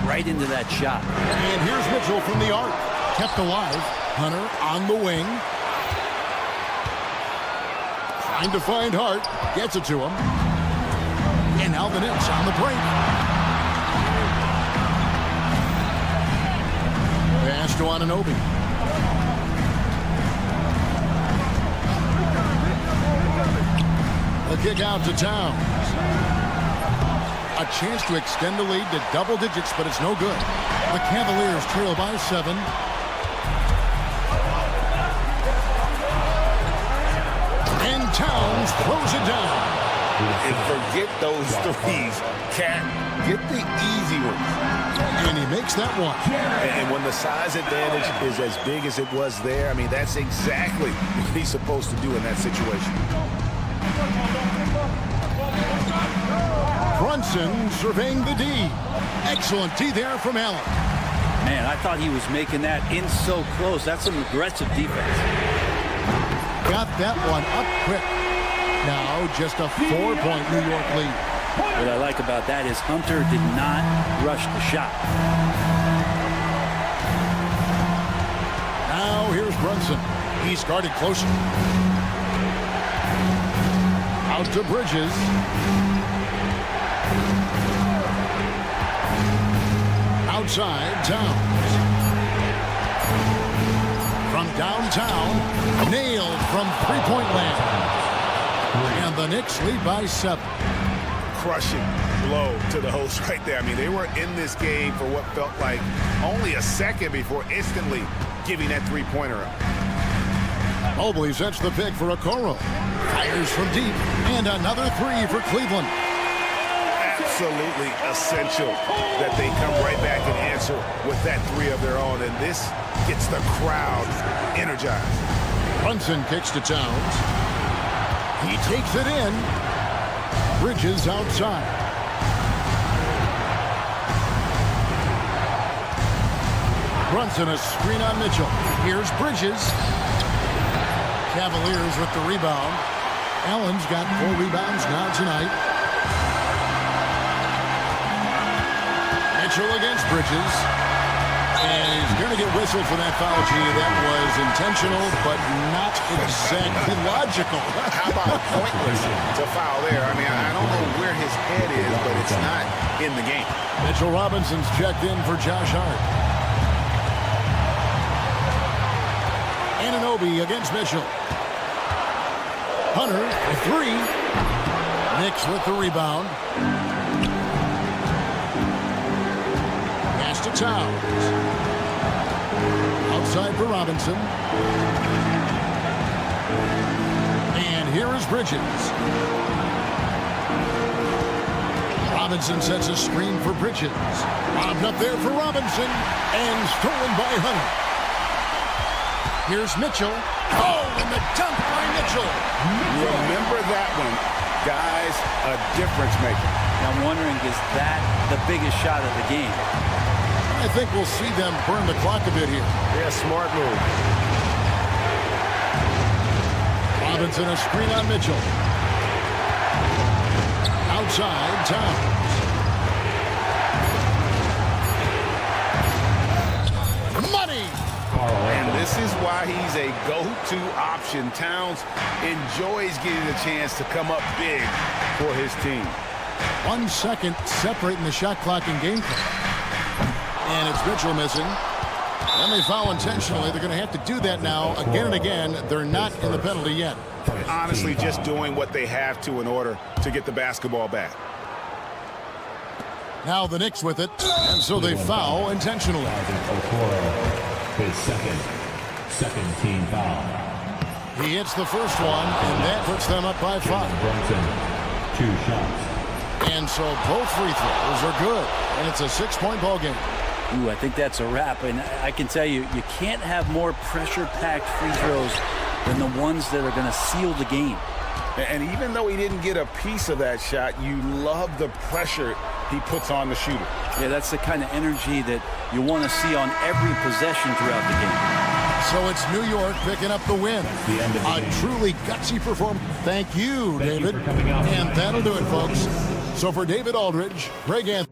right into that shot. And here's Mitchell from the arc. Kept alive. Hunter on the wing. Trying to find Hart. Gets it to him. And now the Knicks on the break. Pass to Anunoby. The kick out to Towns. A chance to extend the lead to double digits, but it's no good. The Cavaliers trail by 7. And Towns throws it down. And forget those threes. Cat, get the easy ones. And he makes that one. And when the size advantage is as big as it was there, I mean, that's exactly what he's supposed to do in that situation. Brunson surveying the D. Excellent D there from Allen. Man, I thought he was making that in so close. That's some aggressive defense. Got that one up quick. Now just a 4-point New York lead. What I like about that is Hunter did not rush the shot. Now here's Brunson. He's guarded closer. Out to Bridges. Outside, Towns. From downtown, nailed from three-point land. And the Knicks lead by 7. Crushing blow to the host right there. I mean, they were in this game for what felt like only a second before instantly giving that three-pointer up. Mobley sets the pick for Okoro. Fires from deep. And another 3 for Cleveland. Absolutely essential that they come right back and answer with that 3 of their own. And this gets the crowd energized. Brunson kicks to Towns. He takes it in. Bridges outside. Brunson a screen on Mitchell. Here's Bridges. Cavaliers with the rebound. Allen's got 4 rebounds now tonight. Mitchell against Bridges. And he's going to get whistled for that foul, G. That was intentional, but not exactly logical. How about pointless to foul there? I mean, I don't know where his head is, but it's not in the game. Mitchell Robinson's checked in for Josh Hart. Anunoby against Mitchell. Hunter, a three. Knicks with the rebound. Pass to Towns. Outside for Robinson. And here is Bridges. Robinson sets a screen for Bridges. Lobbed up there for Robinson. And stolen by Hunter. Here's Mitchell. Oh, and the dunk by Mitchell. Remember that one. Guys, a difference maker. Now I'm wondering, is that the biggest shot of the game? I think we'll see them burn the clock a bit here. Yeah, smart move. Robinson a screen on Mitchell. Outside, Towns. Money! And this is why he's a go-to option. Towns enjoys getting a chance to come up big for his team. 1 second separating the shot clock and game clock. And it's Mitchell missing. And they foul intentionally. They're going to have to do that now again and again. They're not in the penalty yet. Honestly, just doing what they have to in order to get the basketball back. Now the Knicks with it. And so they foul intentionally. His second team foul. He hits the first one, and that puts them up by 5. Brunson, 2 shots. And so both free throws are good, and it's a 6-point ball game. Ooh, I think that's a wrap. And I can tell you, you can't have more pressure-packed free throws than the ones that are going to seal the game. And even though he didn't get a piece of that shot, you love the pressure he puts on the shooter. Yeah, that's the kind of energy that you want to see on every possession throughout the game. So it's New York picking up the win. A truly gutsy performance. Thank you, David. And that'll do it, folks. So for David Aldridge, Greg Anthony.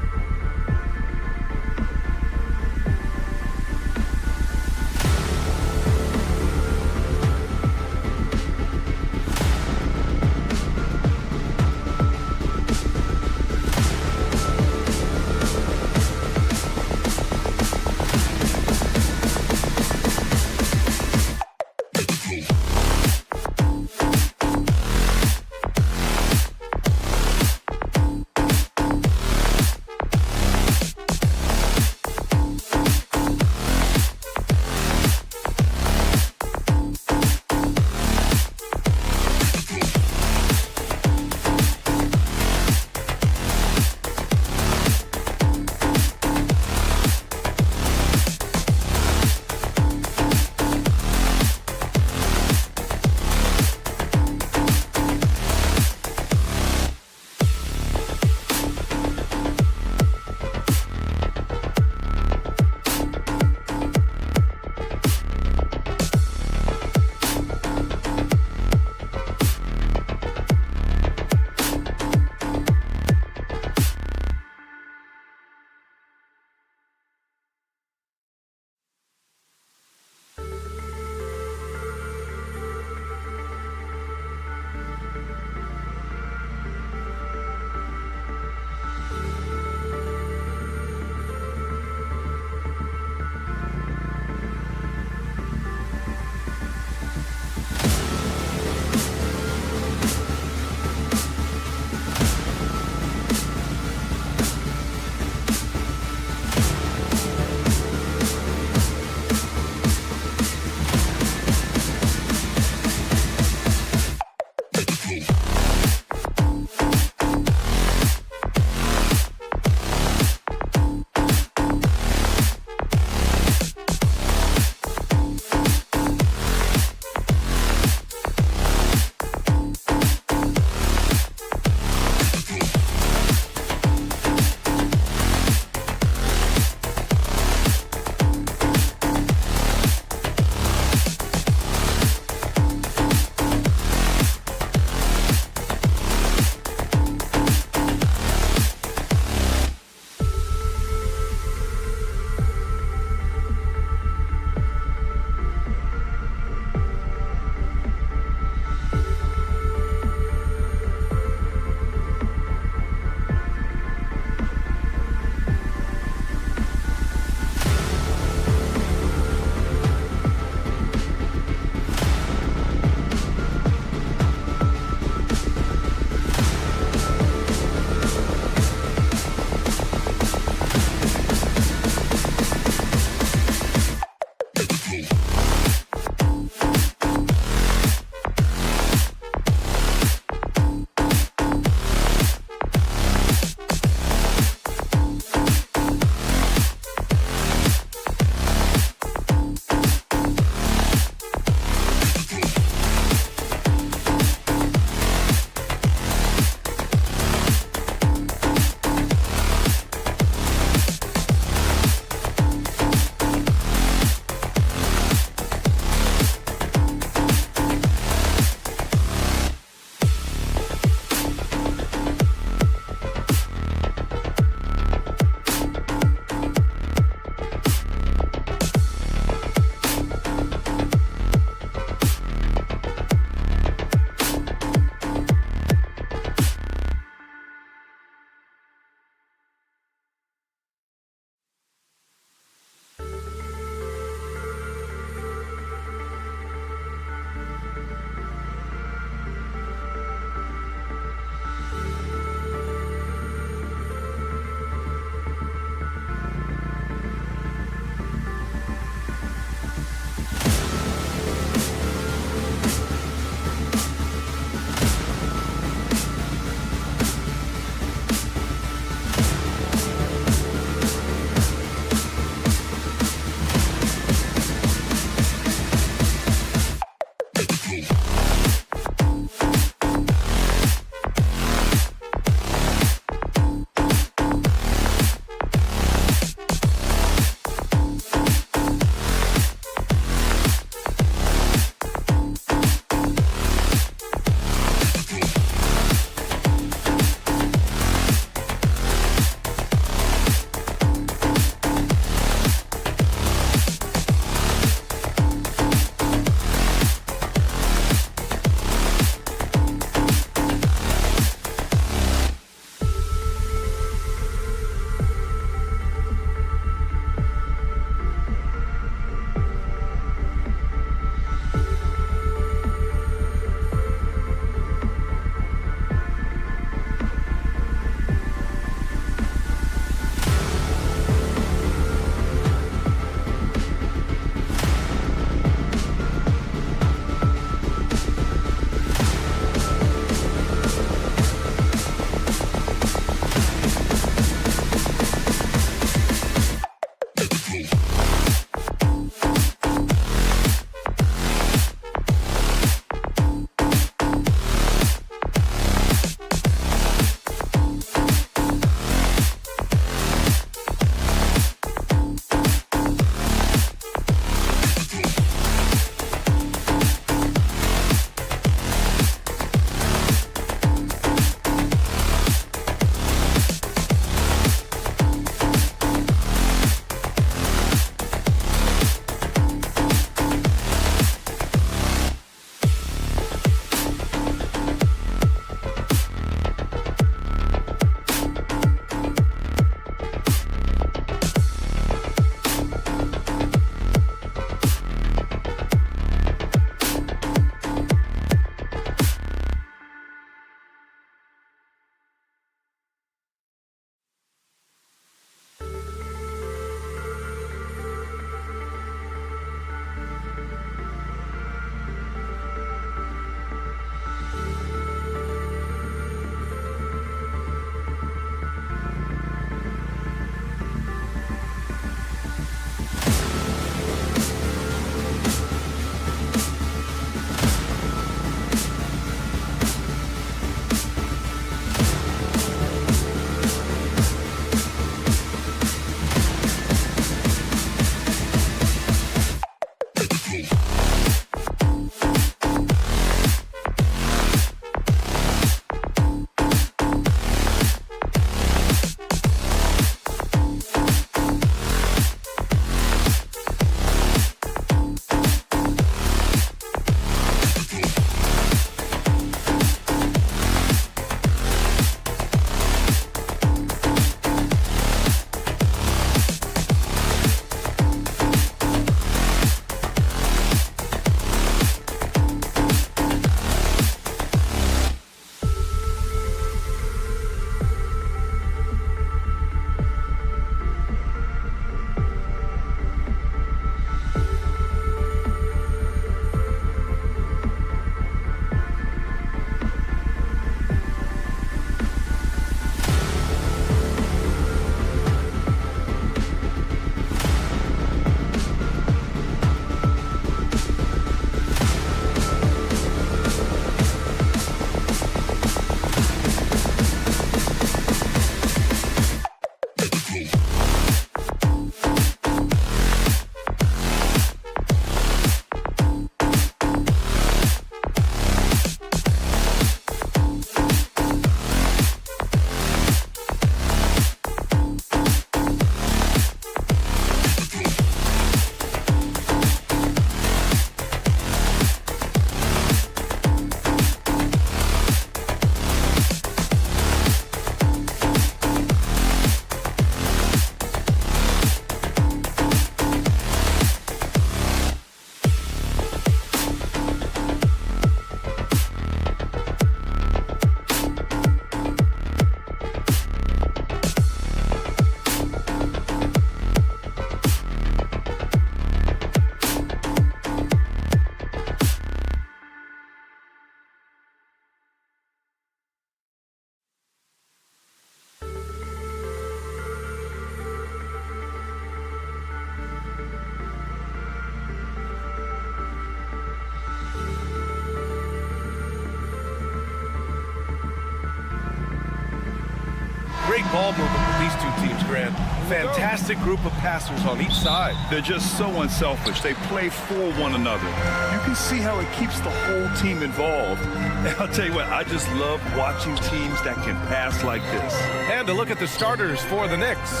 ball movement with these two teams, Grant. Fantastic group of passers on each side. They're just so unselfish. They play for one another. You can see how it keeps the whole team involved. And I'll tell you what, I just love watching teams that can pass like this. And to look at the starters for the Knicks.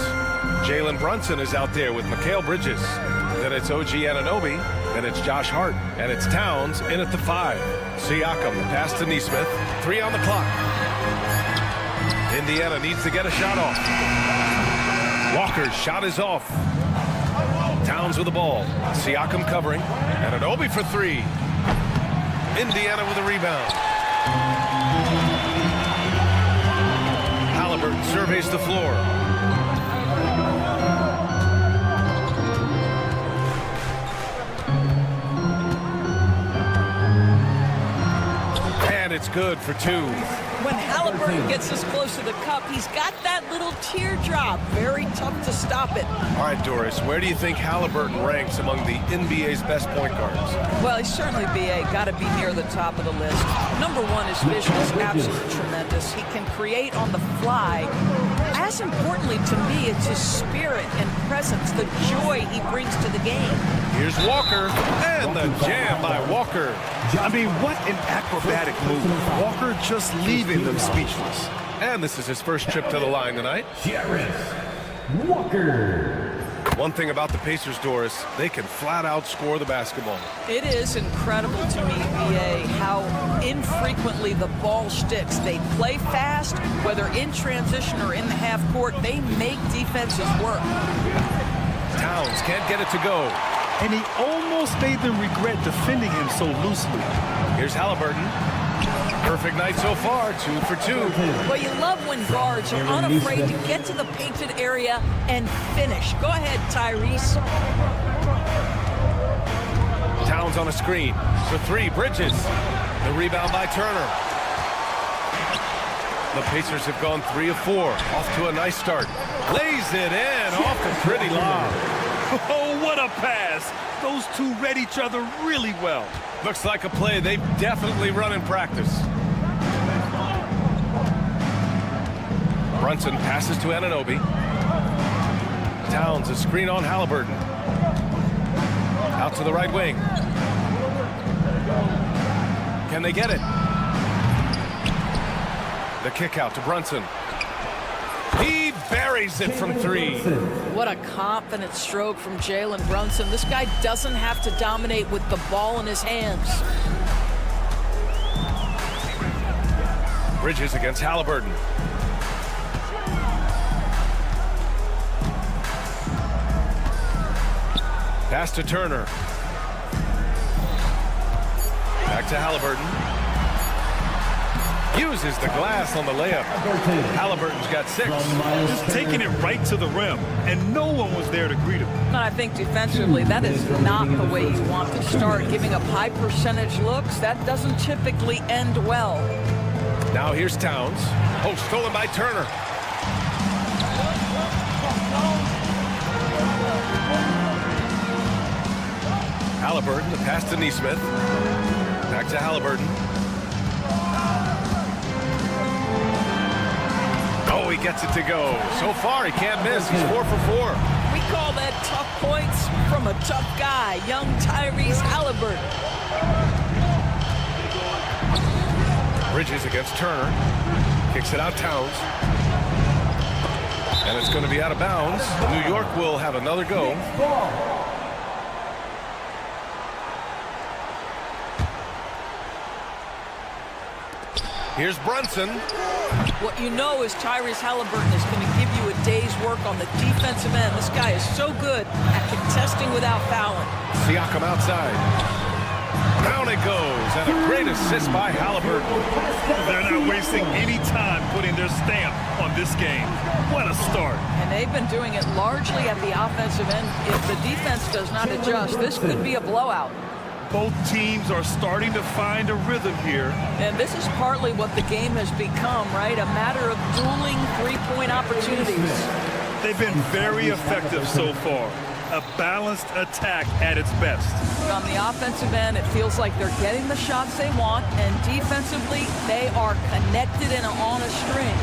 Jalen Brunson is out there with Mikal Bridges. Then it's OG Anunoby. Then it's Josh Hart. And it's Towns in at the 5. Siakam, the pass to Nesmith. 3 on the clock. Indiana needs to get a shot off. Walker's shot is off. Towns with the ball. Siakam covering. Anunoby for 3. Indiana with a rebound. Halliburton surveys the floor. And it's good for 2. When Halliburton gets this close to the cup, he's got that little teardrop. Very tough to stop it. All right, Doris, where do you think Halliburton ranks among the NBA's best point guards? Well, he's certainly, B.A., got to be near the top of the list. Number one, his vision is absolutely tremendous. He can create on the fly. As importantly to me, it's his spirit and presence, the joy he brings to the game. Here's Walker, and the jam by Walker. I mean, what an acrobatic move. Walker just leaving them speechless. And this is his first trip to the line tonight. Walker. One thing about the Pacers, Doris, they can flat out score the basketball. It is incredible to me, B.A., how infrequently the ball sticks. They play fast, whether in transition or in the half court. They make defenses work. Towns can't get it to go. And he almost made them regret defending him so loosely. Here's Halliburton. Perfect night so far, 2 for 2. Well, you love when guards are unafraid to get to the painted area and finish. Go ahead, Tyrese. Towns on a screen for 3. Bridges. The rebound by Turner. The Pacers have gone 3 of 4. Off to a nice start. Lays it in off the pretty lob. Oh, what a pass. Those two read each other really well. Looks like a play they've definitely run in practice. Brunson passes to Anunoby. Towns a screen on Halliburton. Out to the right wing. Can they get it? The kick out to Brunson. He buries it from 3. What a confident stroke from Jalen Brunson. This guy doesn't have to dominate with the ball in his hands. Bridges against Halliburton. Pass to Turner. Back to Halliburton. Uses the glass on the layup. Halliburton's got 6. Just taking it right to the rim, and no one was there to greet him. And I think defensively, that is not the way you want to start. Giving up high percentage looks, that doesn't typically end well. Now here's Towns. Oh, stolen by Turner. Halliburton, the pass to Nesmith. Back to Halliburton. Oh, he gets it to go. So far, he can't miss. He's 4 for 4. We call that tough points from a tough guy, young Tyrese Halliburton. Bridges against Turner. Kicks it out, Towns. And it's going to be out of bounds. New York will have another go. Here's Brunson. What you know is Tyrese Halliburton is going to give you a day's work on the defensive end. This guy is so good at contesting without fouling. Siakam outside. Down it goes, and a great assist by Halliburton. They're not wasting any time putting their stamp on this game. What a start. And they've been doing it largely at the offensive end. If the defense does not adjust, this could be a blowout. Both teams are starting to find a rhythm here. And this is partly what the game has become, right? A matter of dueling three-point opportunities. They've been very effective so far. A balanced attack at its best. On the offensive end, it feels like they're getting the shots they want, and defensively, they are connected and on a string.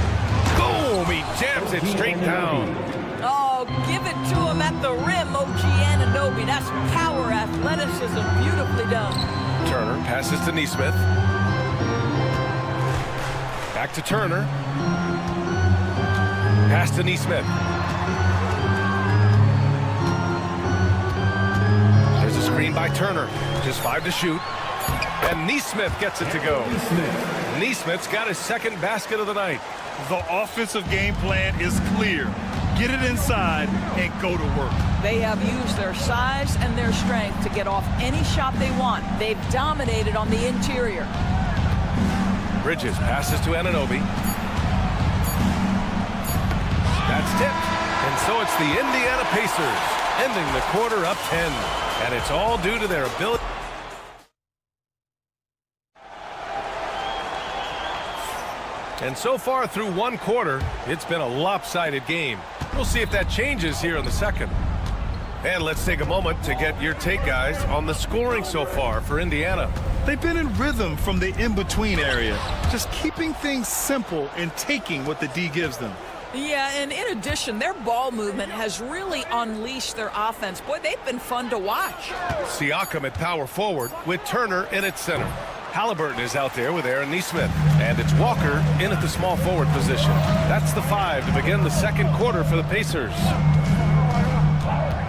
Boom! He jams it straight down. Oh, give it to him at the rim, OG Anunoby. That's power, athleticism, beautifully done. Turner passes to Neesmith. Back to Turner. Pass to Neesmith. There's a screen by Turner. Just 5 to shoot. And Neesmith gets it to go. Neesmith's got his second basket of the night. The offensive game plan is clear. Get it inside and go to work. They have used their size and their strength to get off any shot they want. They've dominated on the interior. Bridges passes to Anunoby. That's tipped. And so it's the Indiana Pacers ending the quarter up 10. And it's all due to their ability. And so far through one quarter, it's been a lopsided game. We'll see if that changes here in the second. And let's take a moment to get your take, guys, on the scoring so far for Indiana. They've been in rhythm from the in-between area, just keeping things simple and taking what the D gives them. Yeah, and in addition, their ball movement has really unleashed their offense. Boy, they've been fun to watch. Siakam at power forward with Turner in at center. Halliburton is out there with Aaron Neesmith. And it's Walker in at the small forward position. That's the 5 to begin the second quarter for the Pacers.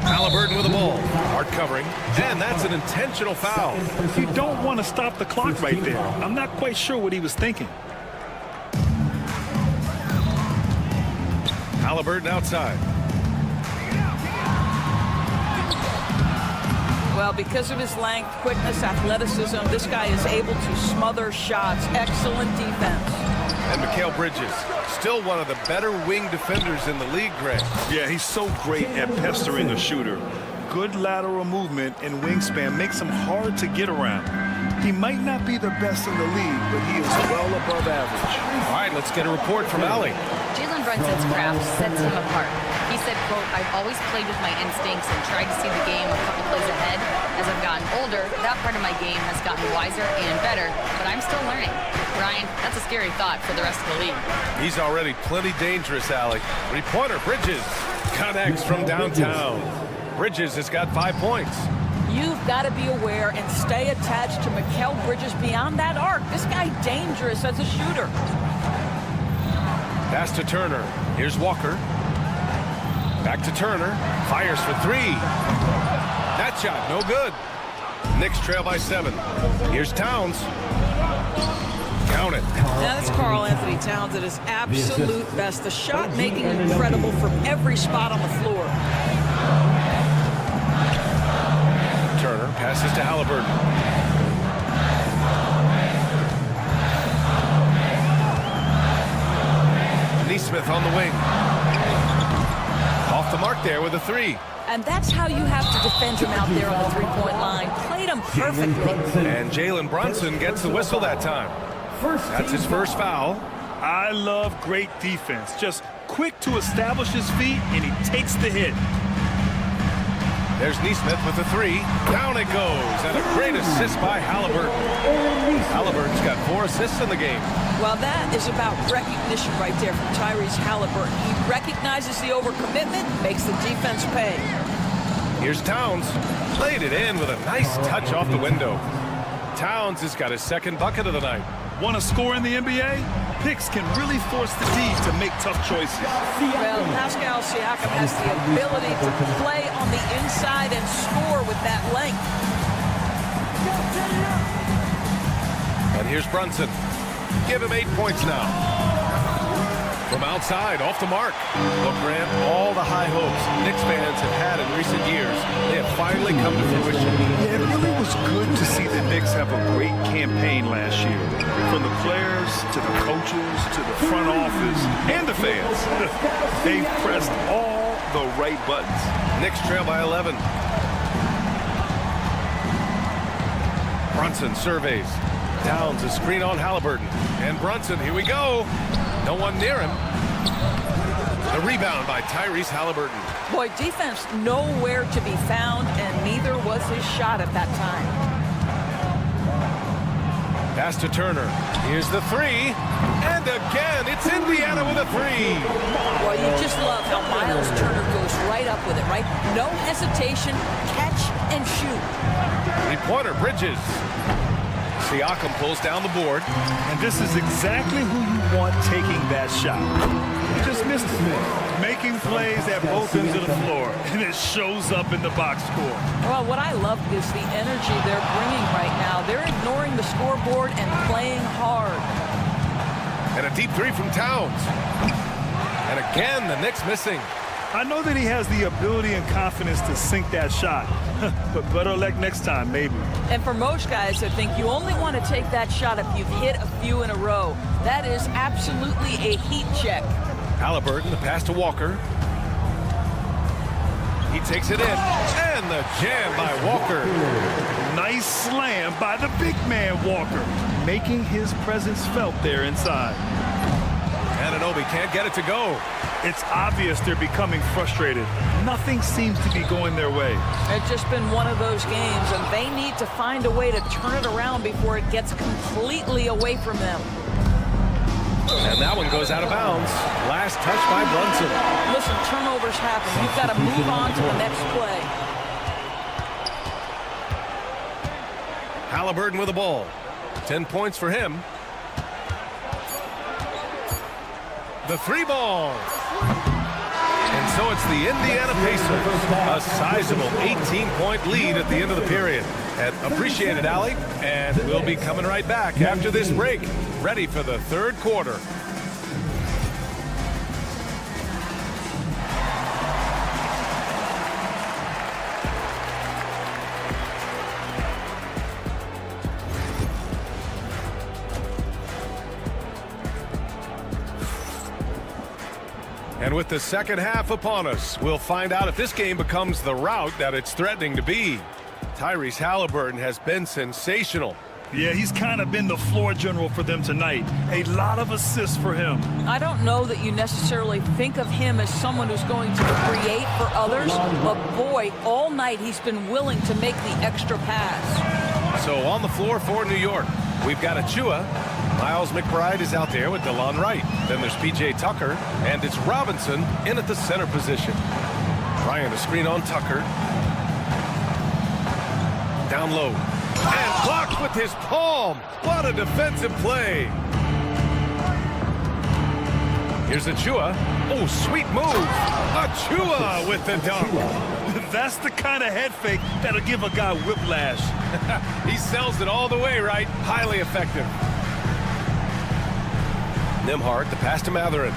Halliburton with the ball. Hard covering. And that's an intentional foul. You don't want to stop the clock right there. I'm not quite sure what he was thinking. Halliburton outside. Well, because of his length, quickness, athleticism, this guy is able to smother shots. Excellent defense. And Mikal Bridges, still one of the better wing defenders in the league, Greg. Yeah, he's so great at pestering a shooter. Good lateral movement and wingspan makes him hard to get around. He might not be the best in the league, but he is well above average. All right, let's get a report from Allie. Jalen Brunson's craft sets him apart. He said, quote, "I've always played with my instincts and tried to see the game a couple plays ahead. As I've gotten older, that part of my game has gotten wiser and better, but I'm still learning." Ryan, that's a scary thought for the rest of the league. He's already plenty dangerous, Allie. Three-pointer, Bridges connects from downtown. Bridges has got 5 points. You've got to be aware and stay attached to Mikal Bridges beyond that arc. This guy dangerous as a shooter. Pass to Turner. Here's Walker. Back to Turner. Fires for 3. That shot, no good. Knicks trail by 7. Here's Towns. Count it. Now that's Karl Anthony Towns at his absolute best. The shot making incredible from every spot on the floor. Turner passes to Halliburton. Neesmith on the wing. Off the mark there with a 3. And that's how you have to defend him out there on the three-point line. Played him perfectly. And Jalen Brunson gets the whistle that time. That's his first foul. I love great defense. Just quick to establish his feet, and he takes the hit. There's Neesmith with a 3. Down it goes. And a great assist by Halliburton. Halliburton's got 4 assists in the game. Well, that is about recognition right there from Tyrese Halliburton. He recognizes the overcommitment, makes the defense pay. Here's Towns. Played it in with a nice touch off the window. Towns has got his second bucket of the night. Want to score in the NBA? Picks can really force the D to make tough choices. Well, Pascal Siakam has the ability to play on the inside and score with that length. And here's Brunson. Give him 8 points now. From outside, off the mark. Well, Grant, all the high hopes Knicks fans have had in recent years, they have finally come to fruition. Yeah, it really was good to see the Knicks have a great campaign last year. From the players, to the coaches, to the front office, and the fans. They've pressed all the right buttons. Knicks trail by 11. Brunson surveys. Towns a screen on Halliburton. And Brunson, here we go. No one near him. The rebound by Tyrese Halliburton. Boy, defense nowhere to be found, and neither was his shot at that time. Pass to Turner. Here's the three. And again, it's Indiana with a three. Well, you just love how Miles Turner goes right up with it, right? No hesitation, catch and shoot. Three-pointer, Bridges. Siakam pulls down the board. And this is exactly who you want taking that shot. He just missed it. Making plays at both ends of the floor, and it shows up in the box score. Well, what I love is the energy they're bringing right now. They're ignoring the scoreboard and playing hard. And a deep three from Towns. And again, the Knicks missing. I know that he has the ability and confidence to sink that shot, but better luck next time, maybe. And for most guys, I think you only want to take that shot if you've hit a few in a row. That is absolutely a heat check. Halliburton, the pass to Walker. He takes it in, and the jam by Walker. Nice slam by the big man, Walker, making his presence felt there inside. Anunoby can't get it to go. It's obvious they're becoming frustrated. Nothing seems to be going their way. It's just been one of those games, and they need to find a way to turn it around before it gets completely away from them. And that one goes out of bounds. Last touch by Brunson. Listen, turnovers happen. You've got to move on to the next play. Halliburton with the ball. 10 points for him. The three ball. And so it's the Indiana Pacers. A sizable 18-point lead at the end of the period. And appreciate it, Allie. And we'll be coming right back after this break. Ready for the third quarter. And with the second half upon us, we'll find out if this game becomes the rout that it's threatening to be. Tyrese Halliburton has been sensational. Yeah, he's kind of been the floor general for them tonight. A lot of assists for him. I don't know that you necessarily think of him as someone who's going to create for others, but boy, all night he's been willing to make the extra pass. So on the floor for New York, we've got Achua. Miles McBride is out there with DeLon Wright. Then there's P.J. Tucker, and it's Robinson in at the center position. Ryan, a screen on Tucker. Down low. And blocked with his palm. What a defensive play. Here's Achua. Oh, sweet move. Achua with the dunk. That's the kind of head fake that'll give a guy whiplash. He sells it all the way, right? Highly effective. Nembhard, the pass to Matherin.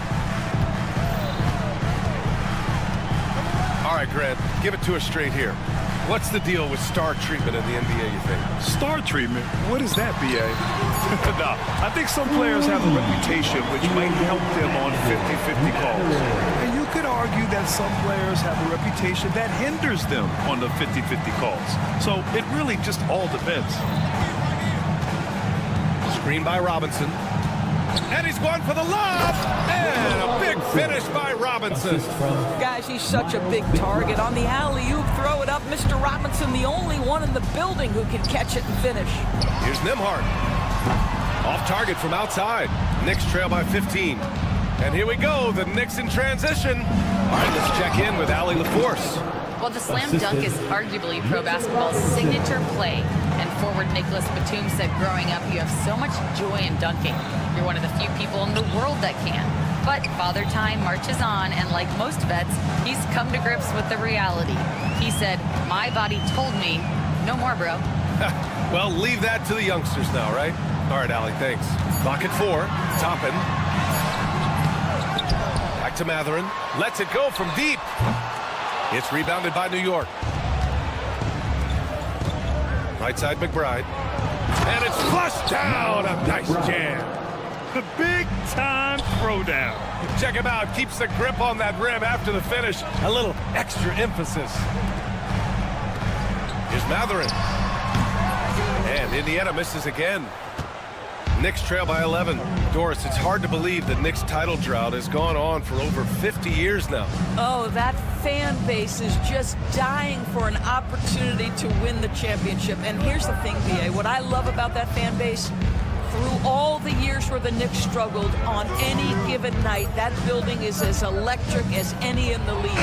All right, Grant, give it to us straight here. What's the deal with star treatment in the NBA, you think? Star treatment? What is that, B.A.? Nah, I think some players have a reputation which might help them on 50-50 calls. And you could argue that some players have a reputation that hinders them on the 50-50 calls. So it really just all depends. Screen by Robinson. And he's going for the lob. And a big finish by Robinson. Guys, he's such a big target. On the alley-oop, throw it up. Mr. Robinson, the only one in the building who can catch it and finish. Here's Nembhard. Off target from outside. Knicks trail by 15. And here we go, the Knicks in transition. All right, let's check in with Allie LaForce. Well, the slam dunk is arguably pro basketball's signature play. And forward Nicholas Batum said growing up, you have so much joy in dunking. You're one of the few people in the world that can. But Father Time marches on, and like most vets, he's come to grips with the reality. He said, my body told me, no more, bro. Well, leave that to the youngsters now, right? All right, Allie, thanks. Clock at 4. Toppin. Back to Matherin. Lets it go from deep. It's rebounded by New York. Right side, McBride. And it's flushed down. A nice jam. The big-time throwdown. Check him out. Keeps the grip on that rim after the finish. A little extra emphasis. Here's Matherin. And Indiana misses again. Knicks trail by 11. Doris, it's hard to believe the Knicks title drought has gone on for over 50 years now. Oh, that fan base is just dying for an opportunity to win the championship. And here's the thing, B.A. What I love about that fan base, through all the years where the Knicks struggled, on any given night, that building is as electric as any in the league.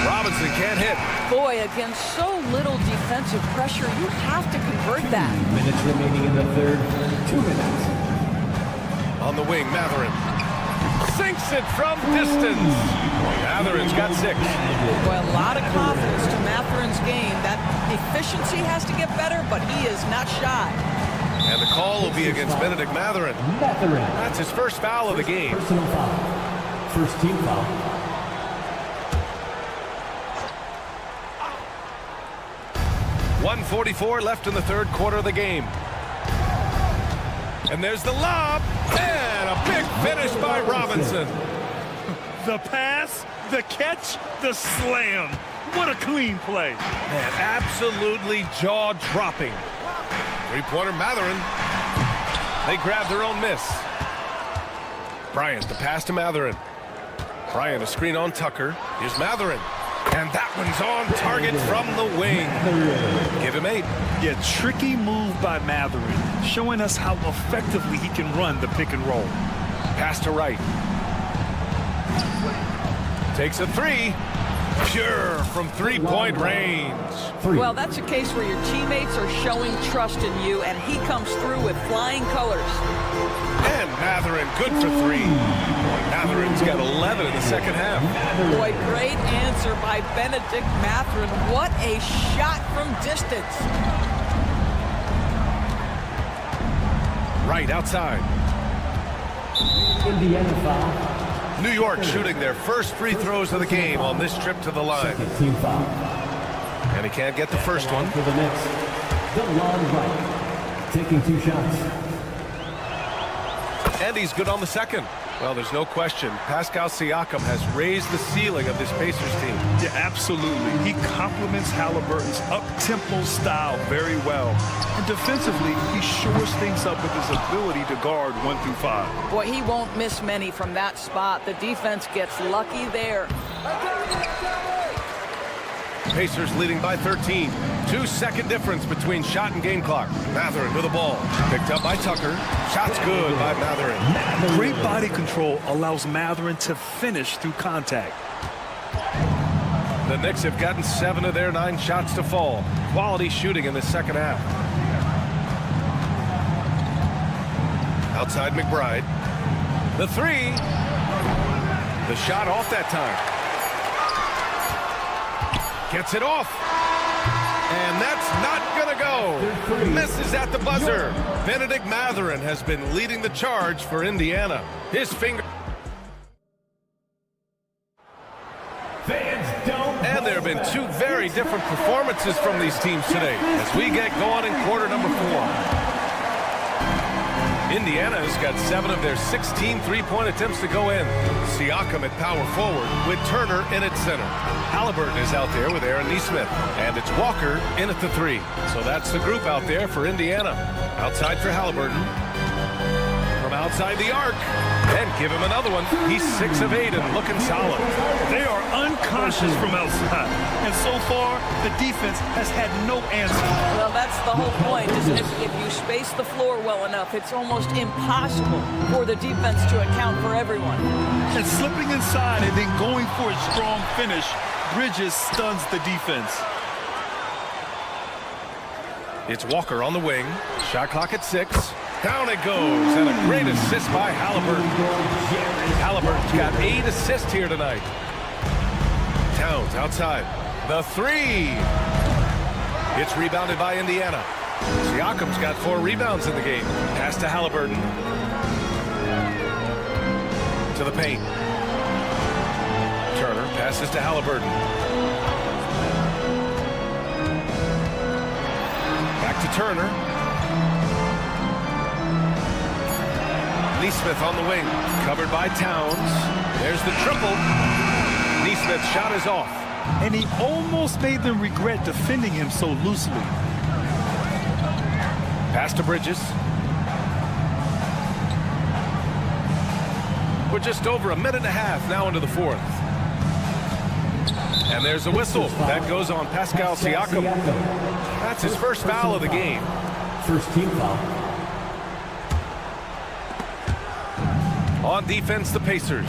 Robinson can't hit. Boy, against so little defensive pressure, you have to convert that. Minutes remaining in the third. 2 minutes. On the wing, Matherin sinks it from distance. Matherin's got 6. Boy, a lot of confidence to Matherin's game. That efficiency has to get better, but he is not shy. And the call will be against Benedict Matherin. That's his first foul of the game. Personal foul. First team foul. .144 left in the third quarter of the game. And there's the lob, and a big finish by Robinson. The pass, the catch, the slam. What a clean play. Man, absolutely jaw-dropping. Three-pointer Matherin. They grab their own miss. Bryant, the pass to Matherin. Bryant, a screen on Tucker. Here's Matherin. And that one's on target from the wing. Give him 8. Yeah, tricky move by Matherin, showing us how effectively he can run the pick and roll. Pass to Wright. Takes a 3. Pure from three-point range. Well, that's a case where your teammates are showing trust in you, and he comes through with flying colors. And Matherin, good for 3. Matherin's got 11 in the second half. Boy, great answer by Benedict Matherin. What a shot from distance. Right outside. Indiana foul. New York shooting their first free throws of the game on this trip to the line. Second team foul. And he can't get the first one. For the Knicks, DeLon Wright taking 2 shots. And he's good on the second. Well, there's no question. Pascal Siakam has raised the ceiling of this Pacers team. Yeah, absolutely. He complements Halliburton's up-tempo style very well. And defensively, he shores things up with his ability to guard 1 through 5. Boy, he won't miss many from that spot. The defense gets lucky there. Pacers leading by 13. 2-second difference between shot and game clock. Matherin with the ball. Picked up by Tucker. Shot's good by Matherin. Great body control allows Matherin to finish through contact. The Knicks have gotten 7 of their 9 shots to fall. Quality shooting in the second half. Outside McBride. The 3. The shot off that time. Gets it off. And that's not going to go. Misses at the buzzer. Benedict Matherin has been leading the charge for Indiana. His finger. And there have been 2 very different performances from these teams today as we get going in quarter number 4. Indiana has got 7 of their 16 three-point attempts to go in. Siakam at power forward with Turner in at center. Halliburton is out there with Aaron Nesmith. And it's Walker in at the 3. So that's the group out there for Indiana. Outside for Halliburton. From outside the arc. And give him another one. He's 6 of 8 and looking solid. They are unconscious from outside. And so far, the defense has had no answer. Well, that's the whole point, isn't it? If you space the floor well enough, it's almost impossible for the defense to account for everyone. And slipping inside and then going for a strong finish, Bridges stuns the defense. It's Walker on the wing. Shot clock at 6. Down it goes, and a great assist by Halliburton. Halliburton's got 8 assists here tonight. Towns outside. The 3. It's rebounded by Indiana. Siakam's got 4 rebounds in the game. Pass to Halliburton. To the paint. Turner passes to Halliburton. Back to Turner. Nesmith on the wing, covered by Towns. There's the triple. Nesmith's shot is off. And he almost made them regret defending him so loosely. Pass to Bridges. We're just over a minute and a half now into the 4th. And there's a whistle. That goes on Pascal Siakam. That's his first foul of the game. First team foul. On defense, the Pacers.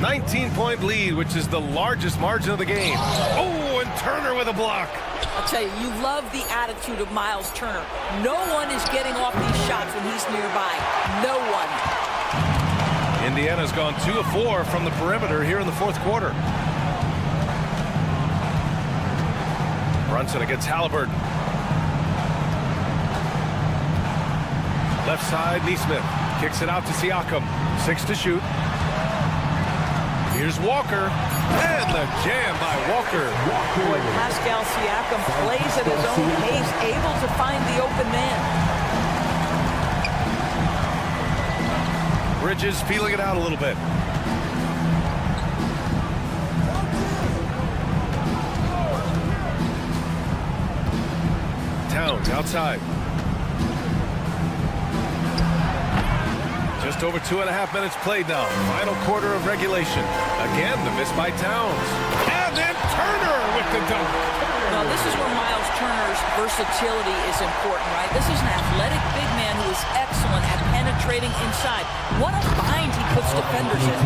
19-point lead, which is the largest margin of the game. Oh, and Turner with a block. I'll tell you, you love the attitude of Miles Turner. No one is getting off these shots when he's nearby. No one. Indiana's gone 2 of 4 from the perimeter here in the fourth quarter. Brunson against Halliburton. Left side, Neesmith kicks it out to Siakam. 6 to shoot. Here's Walker, and the jam by Walker. Boy, Pascal Siakam plays at his own pace, able to find the open man. Bridges feeling it out a little bit. Towns outside. Just over 2.5 minutes played now. Final quarter of regulation. Again, the miss by Towns. And then Turner with the dunk. Now, this is where Miles Turner's versatility is important, right? This is an athletic big man who is excellent at penetrating inside. What a bind he puts defenders in.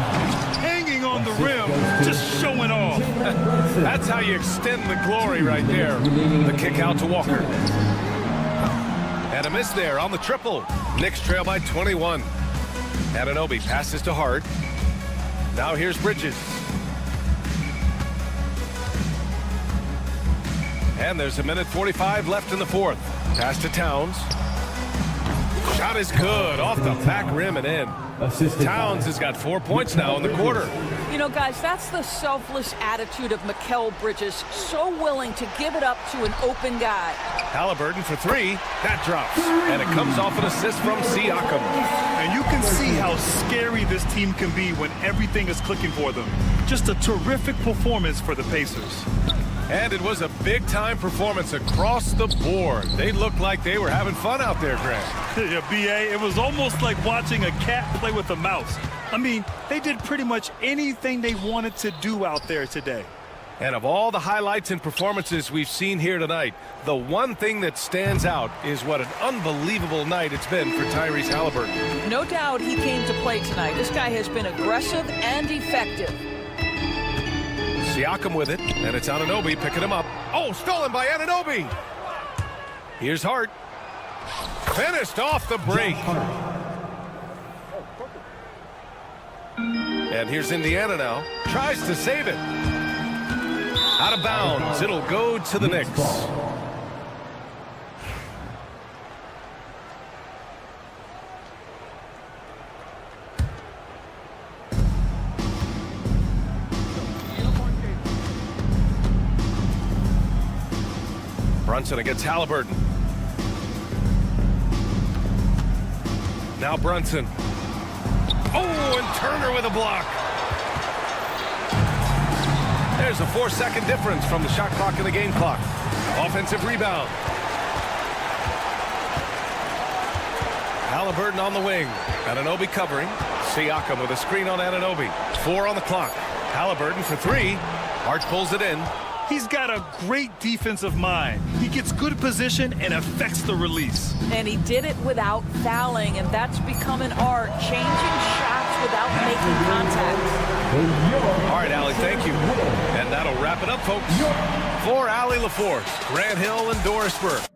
Hanging on the rim, just showing off. That's how you extend the glory right there. The kick out to Walker. And a miss there on the triple. Knicks trail by 21. Anunoby passes to Hart. Now here's Bridges. And there's 1:45 left in the fourth. Pass to Towns. Shot is good. Off the back rim and in. Towns has got 4 points now in the quarter. You know, guys, that's the selfless attitude of Mikal Bridges. So willing to give it up to an open guy. Halliburton for 3. That drops. And it comes off an assist from Siakam. And you can see how scary this team can be when everything is clicking for them. Just a terrific performance for the Pacers. And it was a big-time performance across the board. They looked like they were having fun out there, Grant. Yeah, B.A., it was almost like watching a cat play with a mouse. I mean, they did pretty much anything they wanted to do out there today. And of all the highlights and performances we've seen here tonight, the one thing that stands out is what an unbelievable night it's been for Tyrese Halliburton. No doubt he came to play tonight. This guy has been aggressive and effective. Siakam with it, and it's Anunoby picking him up. Oh, stolen by Anunoby. Here's Hart. Finished off the break. And here's Indiana now. Tries to save it. Out of bounds. It'll go to the Knicks. Brunson against Halliburton. Now Brunson. Oh, and Turner with a block. There's a 4-second difference from the shot clock and the game clock. Offensive rebound. Halliburton on the wing. Anunoby covering. Siakam with a screen on Anunoby. 4 on the clock. Halliburton for 3. Hart pulls it in. He's got a great defensive mind. He gets good position and affects the release. And he did it without fouling, and that's become an art, changing shots without making contact. All right, Allie, thank you. And that'll wrap it up, folks. For Allie LaForce, Grant Hill, and Doris Burke.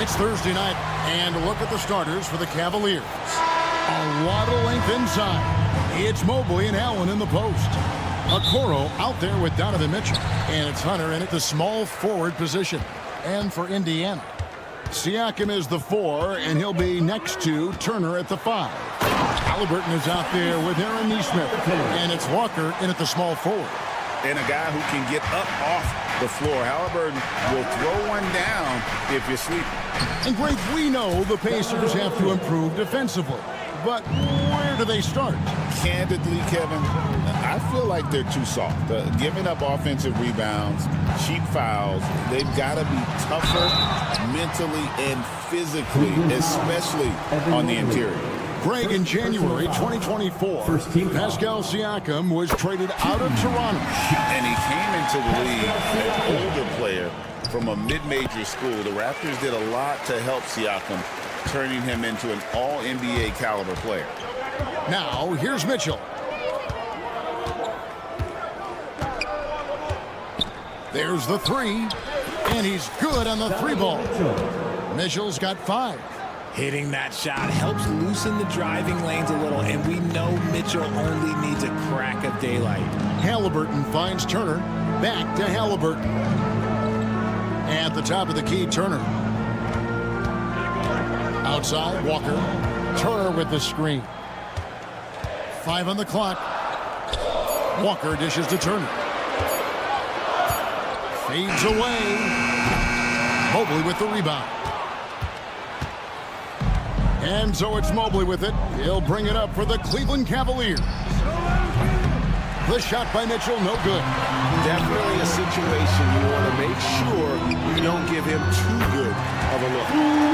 It's Thursday night, and look at the starters for the Cavaliers. A lot of length inside. It's Mobley and Allen in the post. Okoro out there with Donovan Mitchell. And it's Hunter in at the small forward position. And for Indiana, Siakam is the 4, and he'll be next to Turner at the 5. Halliburton is out there with Aaron Nesmith. And it's Walker in at the small forward. And a guy who can get up off the floor. Halliburton will throw one down if you're sleeping. And Greg, we know the Pacers have to improve defensively. But where do they start? Candidly, Kevin, I feel like they're too soft. Giving up offensive rebounds, cheap fouls. They've got to be tougher mentally and physically, especially on the interior. Greg, in January 2024, Pascal Siakam was traded out of Toronto. And he came into the league an older player from a mid-major school. The Raptors did a lot to help Siakam, turning him into an all-NBA caliber player. Now, here's Mitchell. There's the 3, and he's good on the 3 ball. Mitchell's got 5. Hitting that shot helps loosen the driving lanes a little, and we know Mitchell only needs a crack of daylight. Halliburton finds Turner. Back to Halliburton. At the top of the key, Turner. Outside, Walker. Turner with the screen. 5 on the clock. Walker dishes to Turner. Fades away. Mobley with the rebound. And so it's Mobley with it. He'll bring it up for the Cleveland Cavaliers. The shot by Mitchell, no good. Definitely a situation you want to make sure you don't give him too good of a look.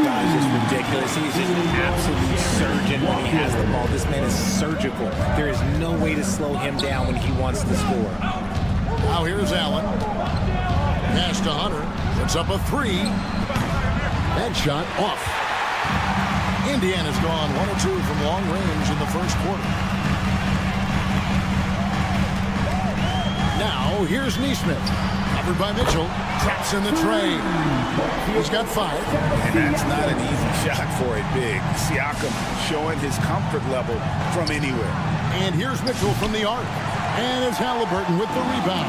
Guys, just ridiculous. He's just an absolute surgeon when he has the ball. This man is surgical. There is no way to slow him down when he wants to score. Now here's Allen. Pass to Hunter. Puts up a 3. That shot off. Indiana's gone 1 or 2 from long range in the first quarter. Now, here's Nesmith. Covered by Mitchell. Traps in the tray. He's got 5. And that's not an easy shot for a big. Siakam showing his comfort level from anywhere. And here's Mitchell from the arc. And it's Halliburton with the rebound.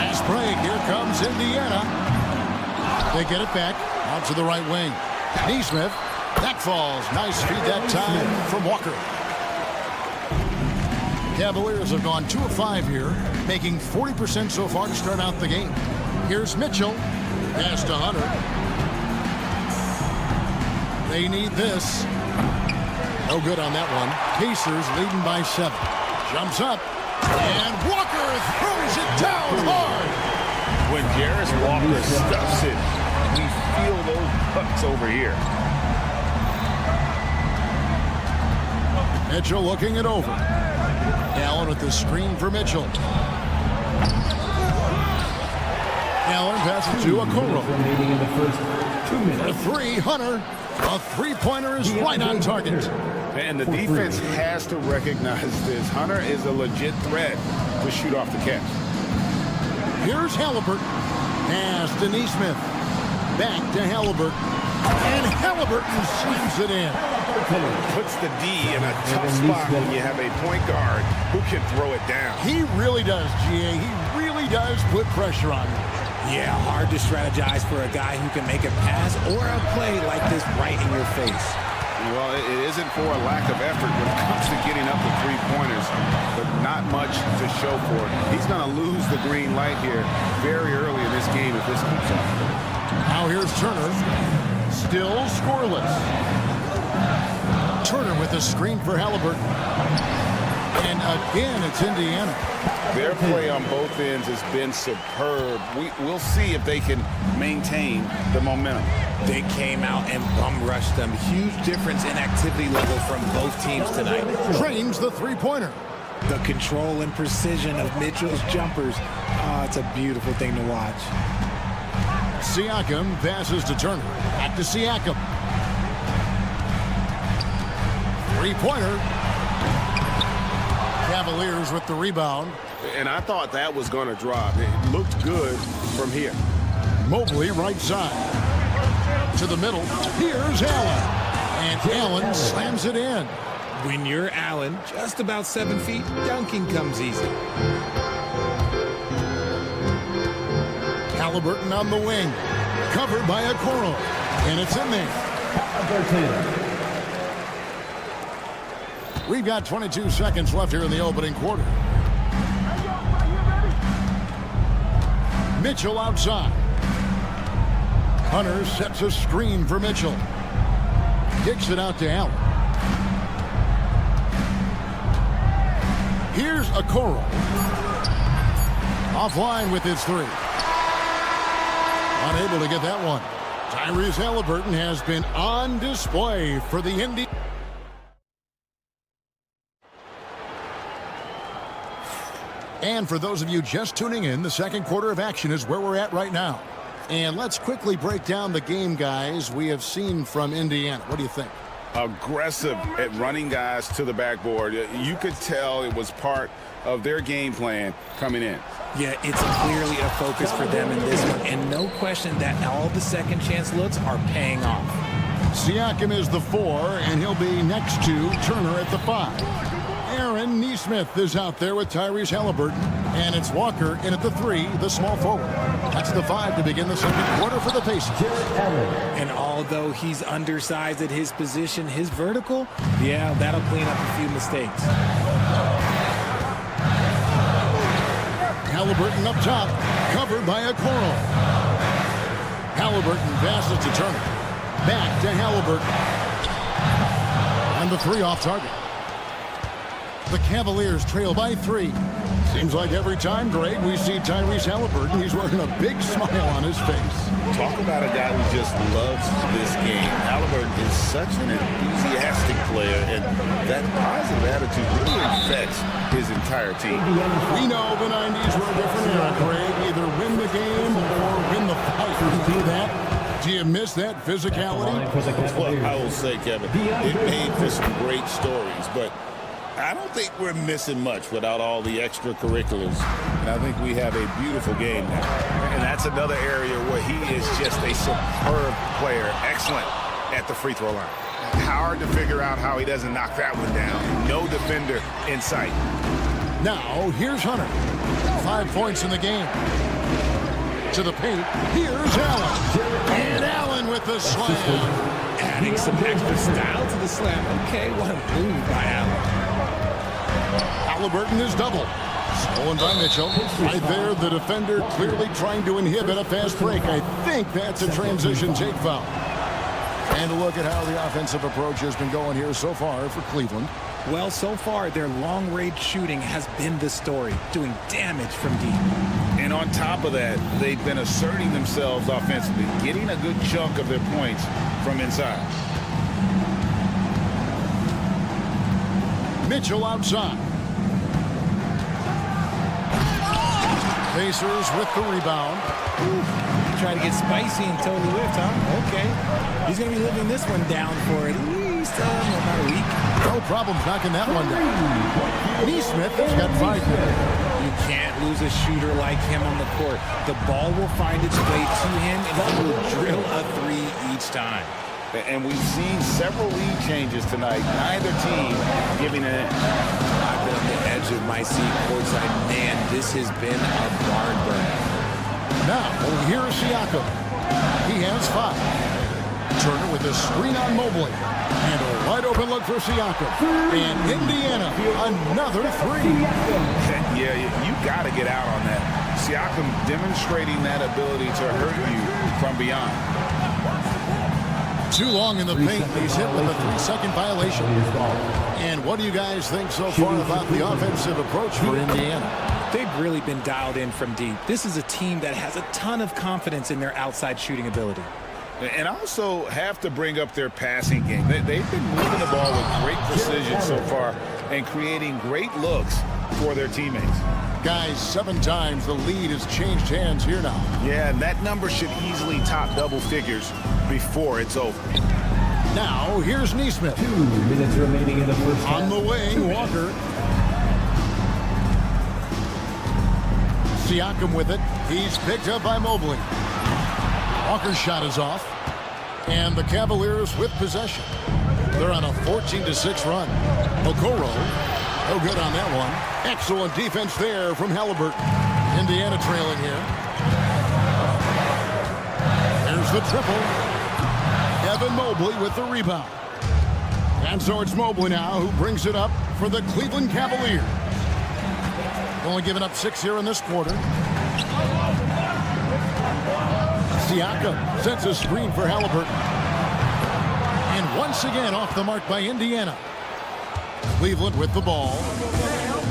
Fast break. Here comes Indiana. They get it back. Out to the right wing. Nesmith. That falls. Nice feed that time from Walker. Cavaliers have gone 2 of 5 here, making 40% so far to start out the game. Here's Mitchell. Pass to Hunter. They need this. No good on that one. Pacers leading by 7. Jumps up. And Walker throws it down hard. When Jarris Walker stuffs it, we feel those bucks over here. Mitchell looking it over. Allen with the screen for Mitchell. Allen passes to Okoro. For 3, Hunter. A 3-pointer is right on target. And the defense has to recognize this. Hunter is a legit threat to shoot off the catch. Here's Halliburton. Pass to Nesmith. Back to Halliburton. And Halliburton slams it in. Puts the D in a tough spot when you have a point guard who can throw it down. He really does, GA. He really does put pressure on you. Yeah, hard to strategize for a guy who can make a pass or a play like this right in your face. Well, it isn't for a lack of effort when it comes to getting up the 3-pointers, but not much to show for it. He's going to lose the green light here very early in this game if this keeps up. Now here's Turner. Still scoreless. Turner with a screen for Halliburton. And And again, it's Indiana. Their play on both ends has been superb. We'll see if they can maintain the momentum. They came out and bum rushed them. Huge difference in activity level from both teams tonight. Drains the three-pointer. The control and precision of Mitchell's jumpers. Oh, it's a beautiful thing to watch. Siakam passes to Turner. Back to Siakam. Three-pointer. Cavaliers with the rebound. And I thought that was going to drop. It looked good from here. Mobley right side. To the middle. Here's Allen. And Allen slams it in. When you're Allen, just about 7 feet, dunking comes easy. Halliburton on the wing. Covered by Okoro. And it's in there. We've got 22 seconds left here in the opening quarter. Mitchell outside. Hunter sets a screen for Mitchell. Kicks it out to Allen. Here's Okoro. Offline with his three. Unable to get that one. Tyrese Halliburton has been on display for the Indians. And for those of you just tuning in, the second quarter of action is where we're at right now. And let's quickly break down the game, guys, we have seen from Indiana. What do you think? Aggressive at running guys to the backboard. You could tell it was part of their game plan coming in. Yeah, it's clearly a focus for them in this one. And no question that all the second chance looks are paying off. Siakam is the 4, and he'll be next to Turner at the 5. Aaron Nesmith is out there with Tyrese Halliburton, and it's Walker in at the 3, the small forward. That's the 5 to begin the second quarter for the Pacers. And although he's undersized at his position, his vertical, yeah, that'll clean up a few mistakes. Halliburton up top, covered by Okoro. Halliburton passes to Turner. Back to Halliburton. And the 3 off target. The Cavaliers trail by 3. Seems like every time, Greg, we see Tyrese Halliburton, he's wearing a big smile on his face. Talk about a guy who just loves this game. Halliburton is such an enthusiastic player, and that positive attitude really affects his entire team. We know the 90s were a different era, Greg. Either win the game or win the fight. Do that? Do you miss that physicality? Well, I will say, Kevin, it made for some great stories, but I don't think we're missing much without all the extracurriculars. And I think we have a beautiful game now. And that's another area where he is just a superb player. Excellent at the free throw line. Hard to figure out how he doesn't knock that one down. No defender in sight. Now, here's Hunter. 5 points in the game. To the paint. Here's Allen. And Allen with the slam. Adding some extra style to the slam. Okay, what a move by Allen. Halliburton is double. Stolen by Mitchell. Right there, the defender clearly trying to inhibit a fast break. I think that's a transition take foul. And a look at how the offensive approach has been going here so far for Cleveland. Well, so far, their long-range shooting has been the story, doing damage from deep. And on top of that, they've been asserting themselves offensively, getting a good chunk of their points from inside. Mitchell outside. Pacers with the rebound. Trying to get spicy and totally whipped, huh? Okay. He's going to be living this one down for at least about a week. No problem knocking that one down. Nesmith has got 5 there. You can't lose a shooter like him on the court. The ball will find its way to him, and he will drill a 3 each time. And we've seen several lead changes tonight. Neither team giving it in. I've been on the edge of my seat courtside. Man, this has been a barn burner. Now, here's Siakam. He has 5. Turner with a screen on Mobley. And a wide open look for Siakam. And Indiana, another 3. Yeah, you got to get out on that. Siakam demonstrating that ability to hurt you from beyond. Too long in the paint. He's hit with a 3-second violation. And what do you guys think so far about the offensive approach for Indiana? They've really been dialed in from deep. This is a team that has a ton of confidence in their outside shooting ability. And also have to bring up their passing game. They've been moving the ball with great precision so far and creating great looks for their teammates. Guys, 7 times the lead has changed hands here now. Yeah, and that number should easily top double figures before it's over. Now, here's Neesmith. 2 minutes remaining in the first half. On the wing, Walker. Siakam with it. He's picked up by Mobley. Walker's shot is off. And the Cavaliers with possession. They're on a 14-6 run. Okoro, no good on that one. Excellent defense there from Halliburton. Indiana trailing here. There's the triple. Evan Mobley with the rebound. And so it's Mobley now who brings it up for the Cleveland Cavaliers. Only giving up 6 here in this quarter. Siakam sets a screen for Halliburton. And once again off the mark by Indiana. Cleveland with the ball.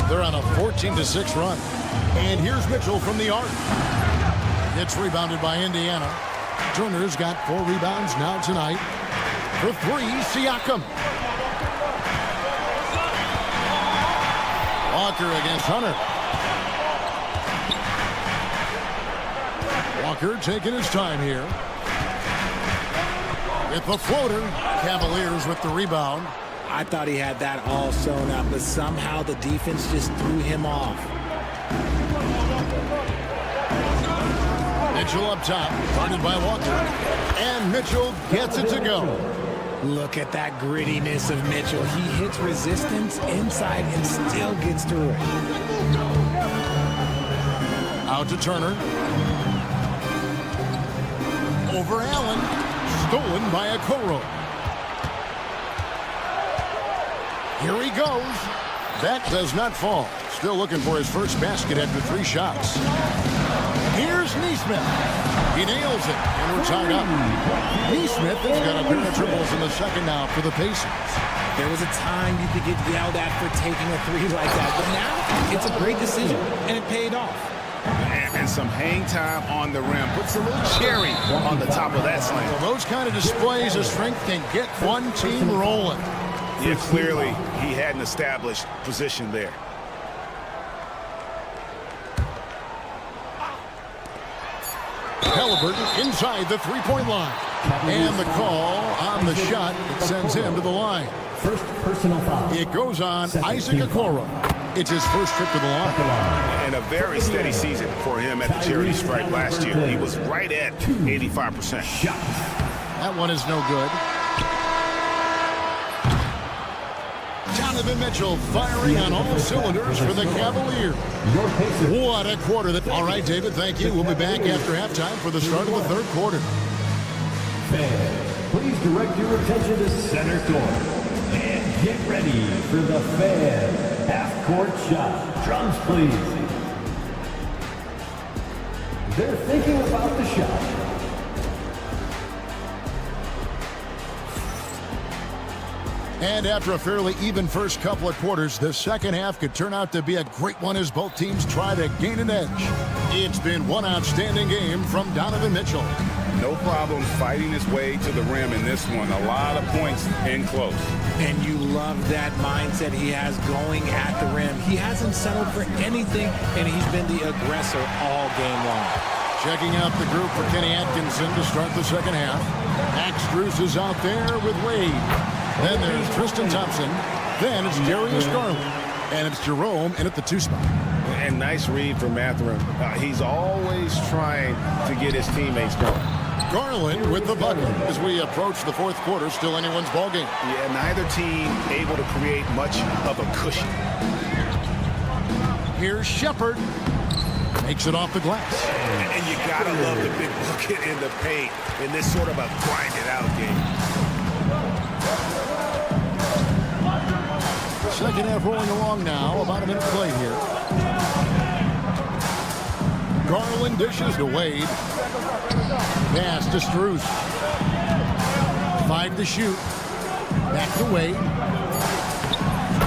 They're on a 14-6 run. And here's Mitchell from the arc. It's rebounded by Indiana. Turner's got 4 rebounds now tonight. For 3, Siakam. Walker against Hunter. Walker taking his time here. With the floater. Cavaliers with the rebound. I thought he had that all sewn up, but somehow the defense just threw him off. Mitchell up top, guarded by Walker. And Mitchell gets it to go. Look at that grittiness of Mitchell. He hits resistance inside and still gets through it. Out to Turner. Over Allen. Stolen by Okoro. Here he goes. That does not fall. Still looking for his first basket after 3 shots. Here's Neesmith. He nails it, and we're tied up. Neesmith has got a pair of triples in the second now for the Pacers. There was a time you could get yelled at for taking a 3 like that, but now it's a great decision, and it paid off. And some hang time on the rim. Puts a little cherry on the top of that slam. Well, those kind of displays of strength can get one team rolling. Yeah, clearly he had an established position there. Halliburton inside the 3-point line. And the call on the shot that sends him to the line. First personal foul. It goes on Isaac Okoro. It's his first trip to the line. And a very steady season for him at the charity stripe last year. He was right at 85%. That one is no good. Donovan Mitchell firing on all cylinders for the Cavaliers. What a quarter. All right, David, thank you. We'll be back after halftime for the start of the third quarter. Fans, please direct your attention to center court. And get ready for the fan half-court shot. Drums, please. They're thinking about the shot. And after a fairly even first couple of quarters, the second half could turn out to be a great one as both teams try to gain an edge. It's been one outstanding game from Donovan Mitchell. No problem fighting his way to the rim in this one. A lot of points in close. And you love that mindset he has going at the rim. He hasn't settled for anything, and he's been the aggressor all game long. Checking out the group for Kenny Atkinson to start the second half. Max Strus is out there with Wade. Then there's Tristan Thompson. Then it's Darius Garland. And it's Jerome in at the 2 spot. And nice read from Mathurin. He's always trying to get his teammates going. Garland with the bucket as we approach the fourth quarter. Still anyone's ballgame. Yeah, neither team able to create much of a cushion. Here's Shepard. Makes it off the glass. And you gotta love the big bucket in the paint in this sort of a grind-it-out game. Second half rolling along now. About a minute play here. Garland dishes to Wade. Pass to Strus. 5 to shoot. Back to Wade.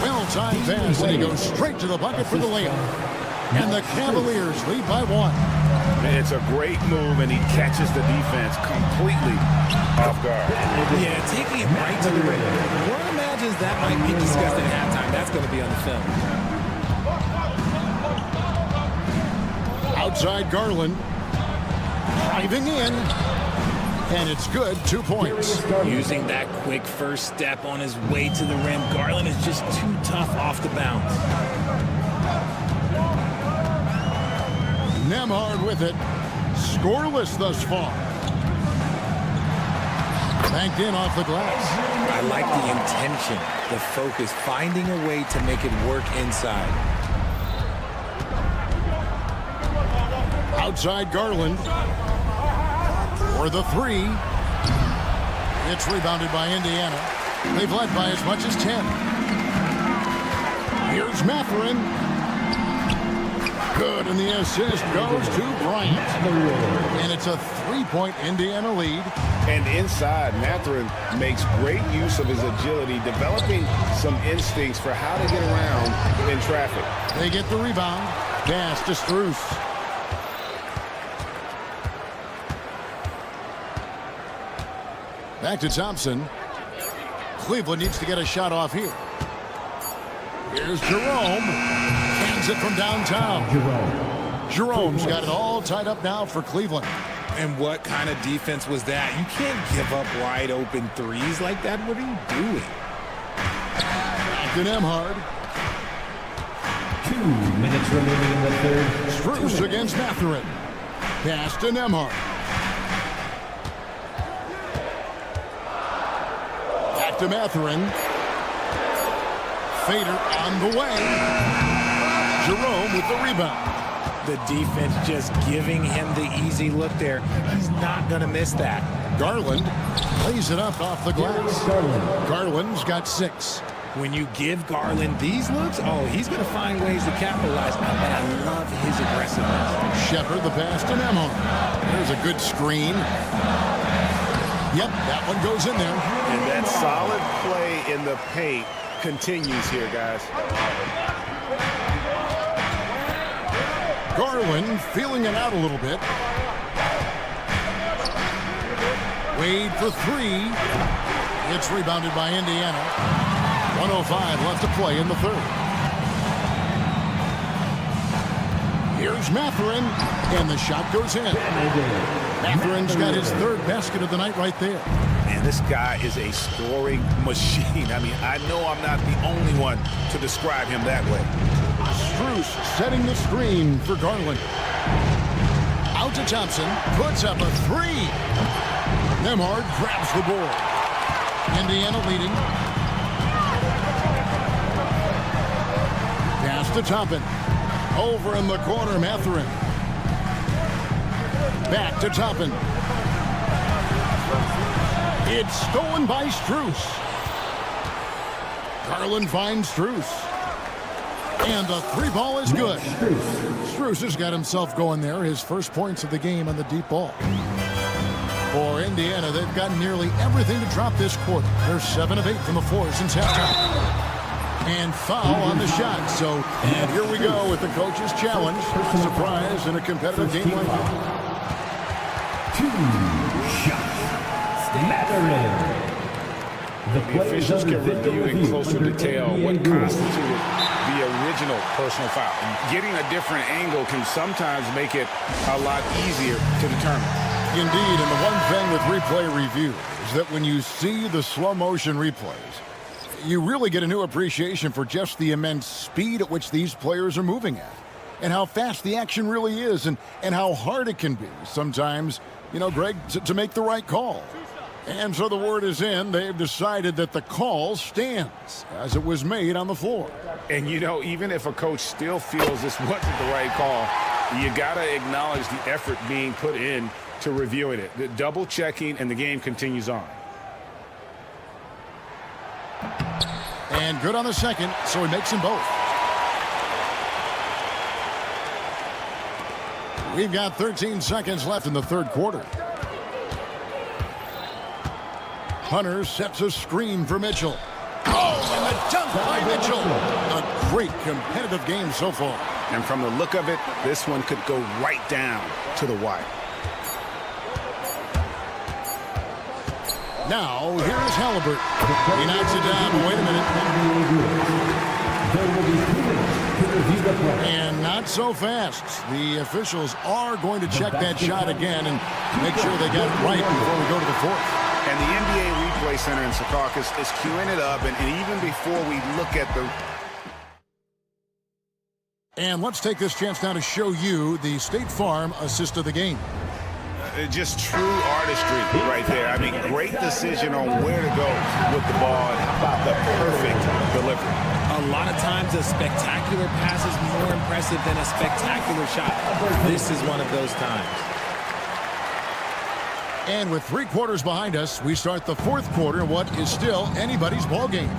Well-timed pass, and he goes straight to the bucket for the layup. And the Cavaliers lead by 1. It's a great move, and he catches the defense completely off guard. Yeah, taking it right to the rim. One imagines that might be discussed at halftime. That's going to be on the film. Outside Garland. Driving in. And it's good, 2 points. Using that quick first step on his way to the rim. Garland is just too tough off the bounce. Nembhard with it. Scoreless thus far. Banked in off the glass. I like the intention, the focus, finding a way to make it work inside. Outside Garland. For the 3. It's rebounded by Indiana. They've led by as much as 10. Here's Mathurin. Good, and the assist goes to Bryant. And it's a 3-point Indiana lead. And inside, Mathurin makes great use of his agility, developing some instincts for how to get around in traffic. They get the rebound. Pass to Strus. Back to Thompson. Cleveland needs to get a shot off here. Here's Jerome. Hands it from downtown. Jerome's got it all tied up now for Cleveland. And what kind of defense was that? You can't give up wide open threes like that. What are you doing? Back to Nembhard. 2 minutes remaining in the third. Strus against Mathurin. Pass to Nembhard. Back to Mathurin. Fader on the way. Jerome with the rebound. The defense just giving him the easy look there. He's not going to miss that. Garland lays it up off the glass. Garland's got 6. When you give Garland these looks, oh, he's going to find ways to capitalize. And I love his aggressiveness. Shepard the pass to Nembhard. There's a good screen. Yep, that one goes in there. And that solid play in the paint continues here, guys. Garland feeling it out a little bit. Wade for 3. It's rebounded by Indiana. 1:05 left to play in the third. Here's Mathurin, and the shot goes in. Mathurin's got his 3rd basket of the night right there. Man, this guy is a scoring machine. I mean, I know I'm not the only one to describe him that way. Strus setting the screen for Garland. Out to Thompson, puts up a 3. Nembhard grabs the board. Indiana leading. Pass to Toppin. Over in the corner, Mathurin. Back to Toppin. It's stolen by Strus. Garland finds Strus. And the 3 ball is good. Strus has got himself going there. His first points of the game on the deep ball. For Indiana, they've got nearly everything to drop this quarter. They're 7 of 8 from the floor since halftime. And foul on the shot. So here we go with the coach's challenge. Surprise in a competitive game like that. 2 shots. Mathurin. The officials can review in closer detail what constituted the original personal foul. Getting a different angle can sometimes make it a lot easier to determine. Indeed, and the one thing with replay review is that when you see the slow motion replays, you really get a new appreciation for just the immense speed at which these players are moving at, and how fast the action really is, and how hard it can be sometimes, you know, Greg, to make the right call. And so the word is in. They've decided that the call stands as it was made on the floor. And, you know, even if a coach still feels this wasn't the right call, you got to acknowledge the effort being put in to reviewing it. The double checking, and the game continues on. And good on the second, so he makes them both. We've got 13 seconds left in the third quarter. Hunter sets a screen for Mitchell. Oh, and the dunk by Mitchell. A great competitive game so far. And from the look of it, this one could go right down to the wire. Now, here's Halliburton. He knocks it down. Wait a minute. And not so fast. The officials are going to check that shot again and make sure they got it right before we go to the fourth. And the NBA Replay Center in Secaucus is queuing it up, and even before we look at the... And let's take this chance now to show you the State Farm assist of the game. Just true artistry right there. I mean, great decision on where to go with the ball and how about the perfect delivery. A lot of times a spectacular pass is more impressive than a spectacular shot. This is one of those times. And with 3 quarters behind us, we start the fourth quarter, what is still anybody's ball game.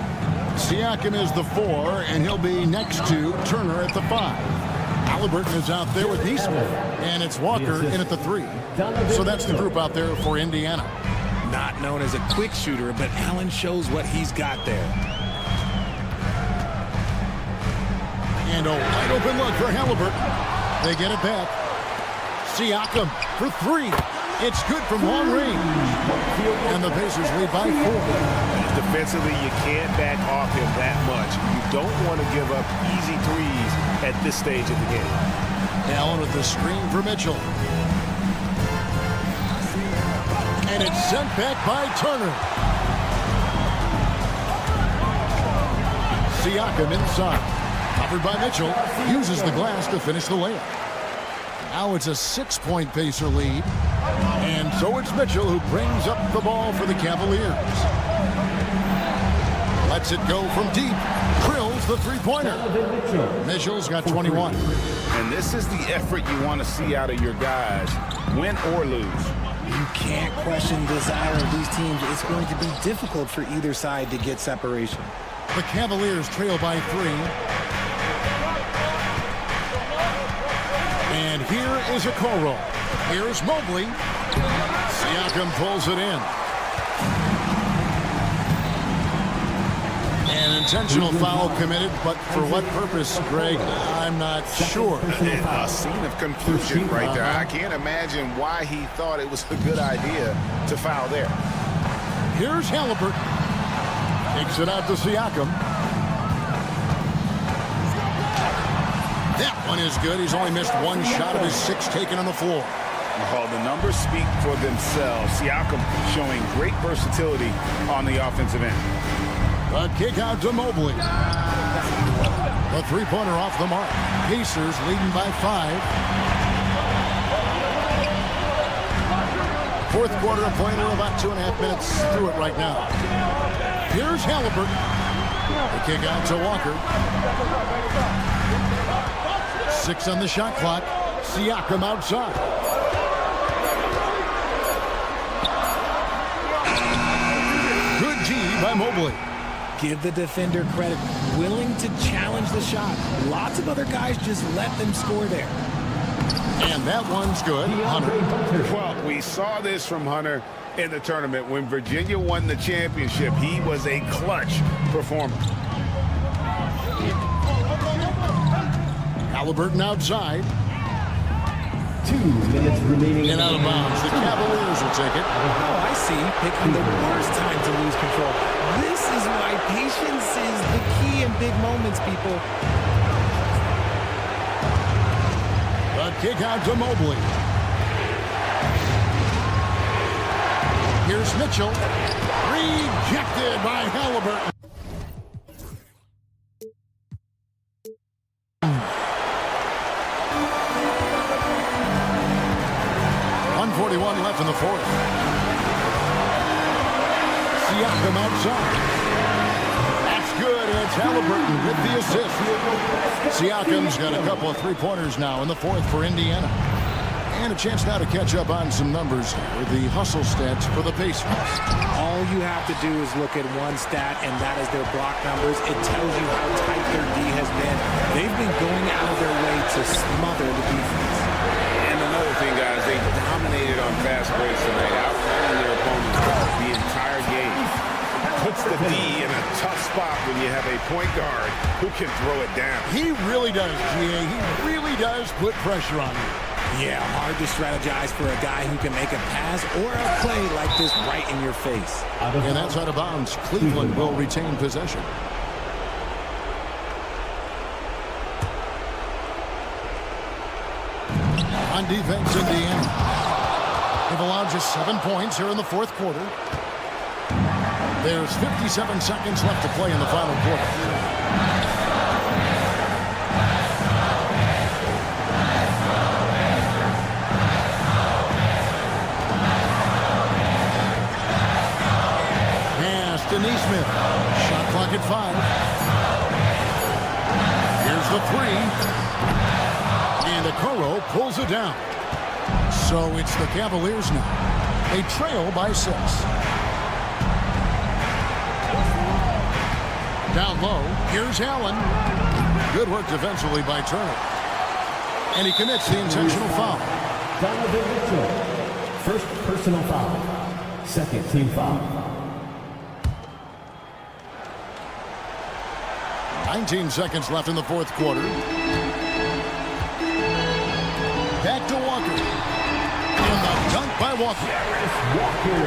Siakam is the 4, and he'll be next to Turner at the 5. Halliburton is out there with Neesmith, and it's Walker in at the 3. So that's the group out there for Indiana. Not known as a quick shooter, but Allen shows what he's got there. And a wide open look for Halliburton. They get it back. Siakam for 3. It's good from long range. And the Pacers lead by 4. Defensively, you can't back off him that much. You don't want to give up easy threes at this stage of the game. Allen with the screen for Mitchell. And it's sent back by Turner. Siakam inside. Covered by Mitchell. Uses the glass to finish the layup. Now it's a 6-point Pacer lead. And so it's Mitchell who brings up the ball for the Cavaliers. Lets it go from deep. Drills the three-pointer. Mitchell's got 21. And this is the effort you want to see out of your guys, win or lose. You can't question the desire of these teams. It's going to be difficult for either side to get separation. The Cavaliers trail by 3. And here is a Okoro. Here's Mobley. Siakam pulls it in. An intentional foul committed, but for what purpose, Greg? I'm not sure. A scene of confusion right there. I can't imagine why he thought it was a good idea to foul there. Here's Halliburton. Takes it out to Siakam. That one is good. He's only missed 1 shot of his 6 taken on the floor. Well, the numbers speak for themselves. Siakam showing great versatility on the offensive end. A kick out to Mobley. The three-pointer off the mark. Pacers leading by 5. Fourth quarter of play. We're about 2.5 minutes through it right now. Here's Halliburton. The kick out to Walker. 6 on the shot clock. Siakam outside. Good G by Mobley. Give the defender credit. Willing to challenge the shot. Lots of other guys just let them score there. And that one's good. Hunter. Well, we saw this from Hunter in the tournament. When Virginia won the championship, he was a clutch performer. Halliburton outside. 2 minutes remaining. And out of bounds. The Cavaliers will take it. Oh, I see. Picking the worst time to lose control. This is why patience is the key in big moments, people. A kick out to Mobley. Here's Mitchell. Rejected by Halliburton. Left in the fourth. Siakam outside. That's good, and it's Halliburton with the assist. Siakam's got a couple of three-pointers now in the fourth for Indiana. And a chance now to catch up on some numbers with the hustle stats for the Pacers. All you have to do is look at one stat, and that is their block numbers. It tells you how tight their D has been. They've been going out of their way to smother the defense. Another thing, guys, they dominated on fast breaks tonight, outrunning their opponents the entire game. point guard who can throw it down. He really does, GA. He really does put pressure on you. Yeah, hard to strategize for a guy who can make a pass or a play like this right in your face. And that's out of bounds. Cleveland will retain possession. On defense, Indiana. They've allowed just 7 points here in the fourth quarter. There's 57 seconds left to play in the final quarter. Pass to Neesmith. Shot clock at 5. Here's the 3. And Okoro pulls it down. So it's the Cavaliers now. They trail by 6. Down low, here's Allen. Good work defensively by Turner. And he commits the intentional foul. Donovan Mitchell. First personal foul. Second team foul. 19 seconds left in the fourth quarter. Back to Walker. And the dunk by Walker. Walker.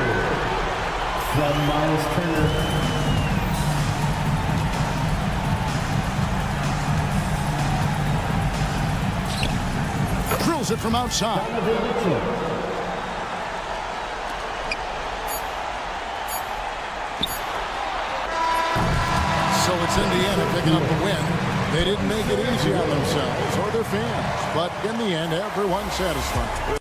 From Miles Turner. Drills it from outside. So it's Indiana picking up the win. They didn't make it easy on themselves or their fans, but in the end, everyone's satisfied.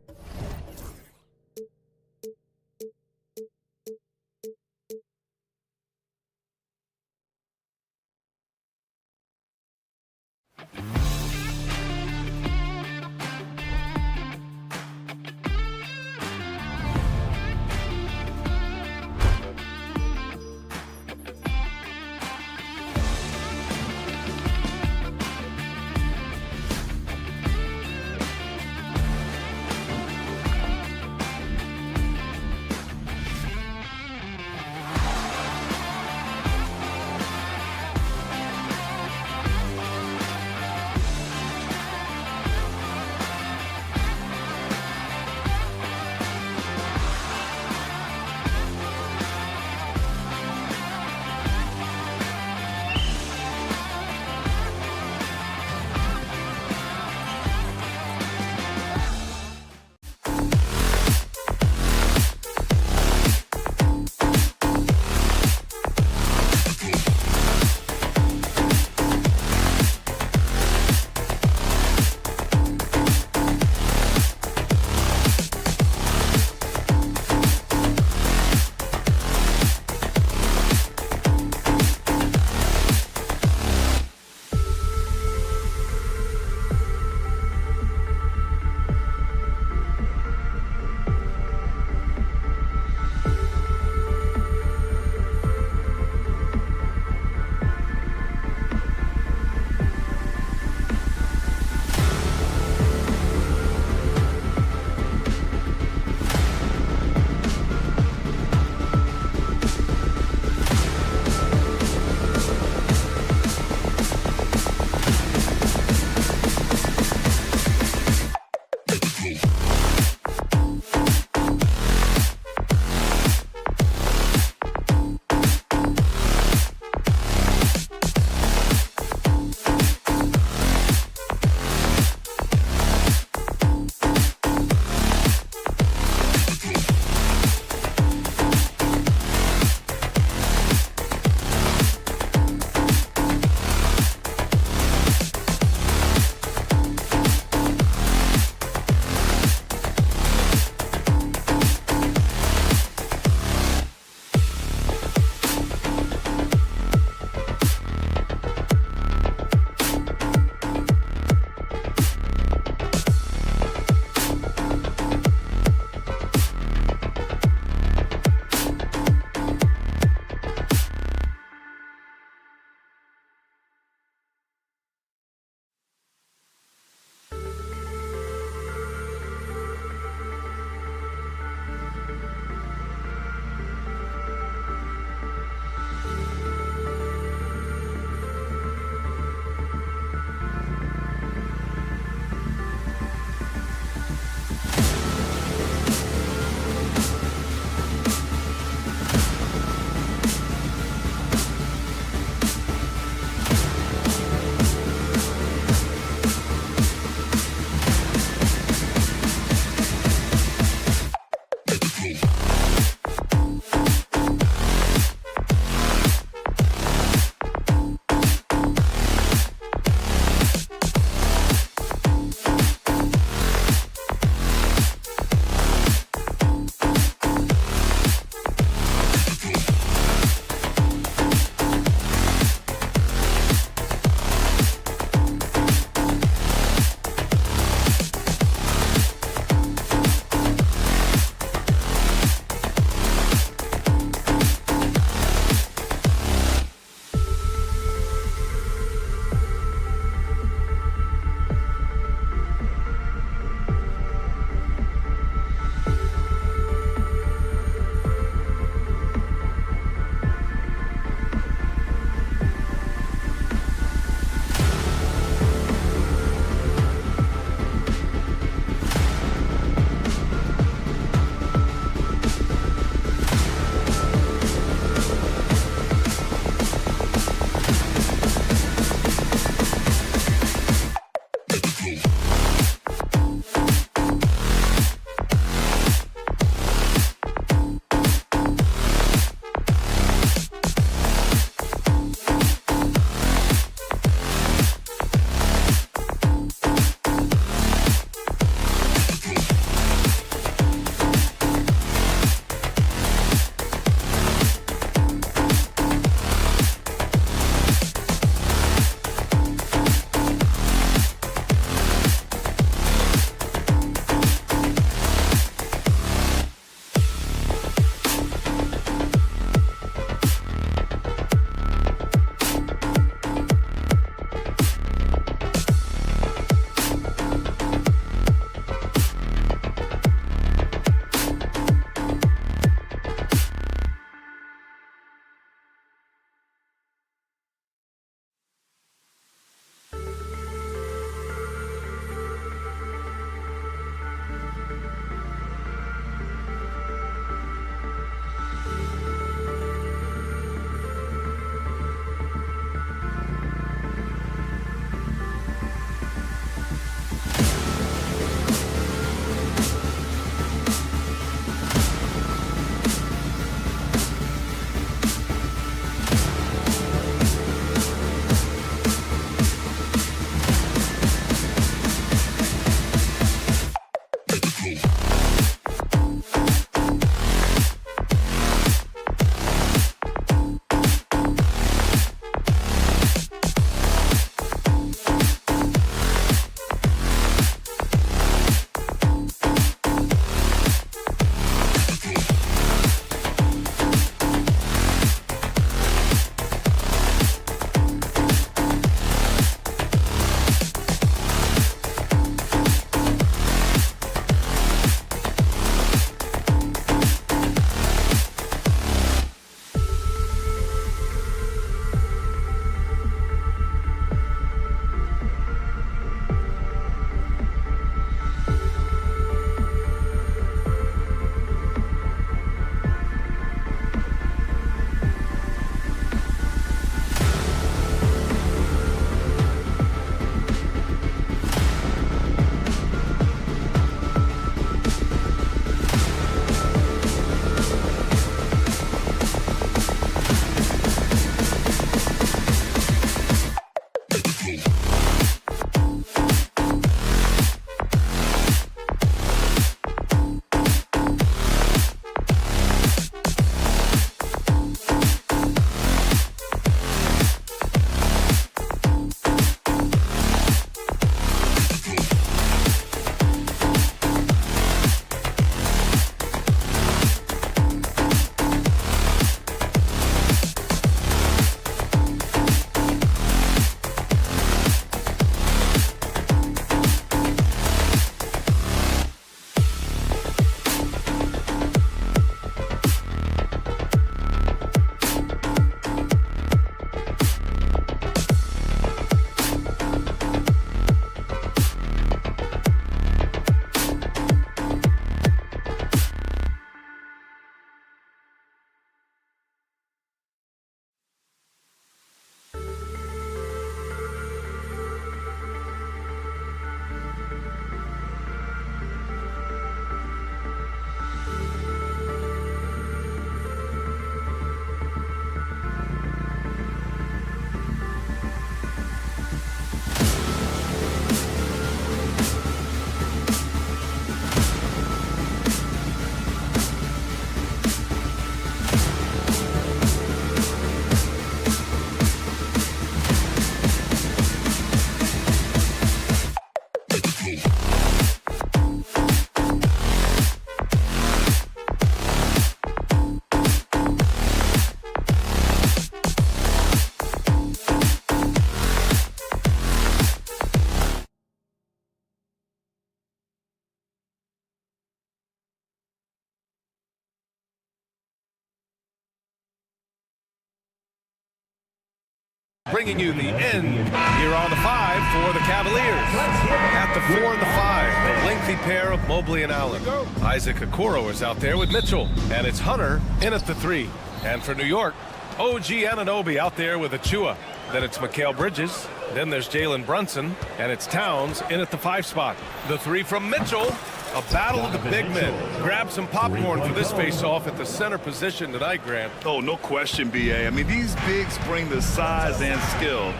Bringing you the end here on the 5 for the Cavaliers. At the 4 and the 5, a lengthy pair of Mobley and Allen. Isaac Okoro is out there with Mitchell, and it's Hunter in at the 3. And for New York, OG Anunoby out there with Achua. Then it's Mikal Bridges. Then there's Jalen Brunson, and it's Towns in at the 5 spot. The 3 from Mitchell. A battle of the big men. Grab some popcorn for this face-off at the center position tonight, Grant. Oh, no question, B.A. I mean, these bigs bring the size and skill.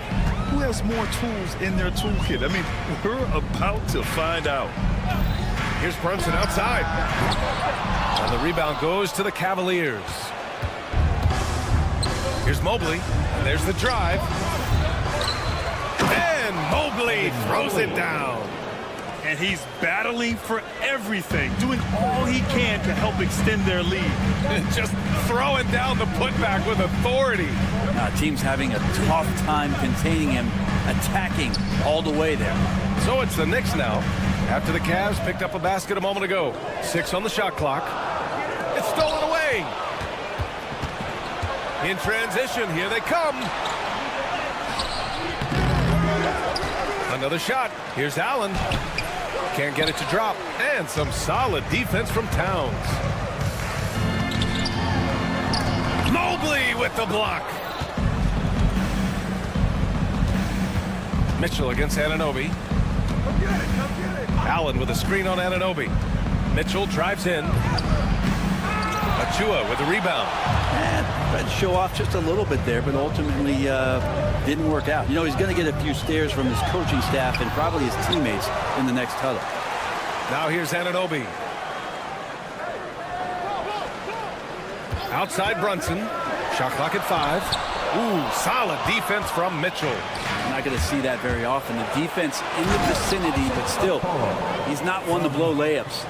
Who has more tools in their toolkit? I mean, we're about to find out. Here's Brunson outside. And the rebound goes to the Cavaliers. Here's Mobley. And there's the drive. And Mobley throws it down. And he's battling for everything, doing all he can to help extend their lead. Just throwing down the putback with authority. Team's having a tough time containing him, attacking all the way there. So it's the Knicks now. After the Cavs picked up a basket a moment ago. 6 on the shot clock. It's stolen away. In transition, here they come. Another shot. Here's Allen. Can't get it to drop. And some solid defense from Towns. Mobley with the block. Mitchell against Anunoby. Allen with a screen on Anunoby. Mitchell drives in. Achua with the rebound. And tried to show off just a little bit there, but ultimately didn't work out. You know, he's going to get a few stares from his coaching staff and probably his teammates in the next huddle. Now here's Anunoby. Outside Brunson. Shot clock at 5. Ooh, solid defense from Mitchell. Not going to see that very often. The defense in the vicinity, but still, he's not one to blow layups.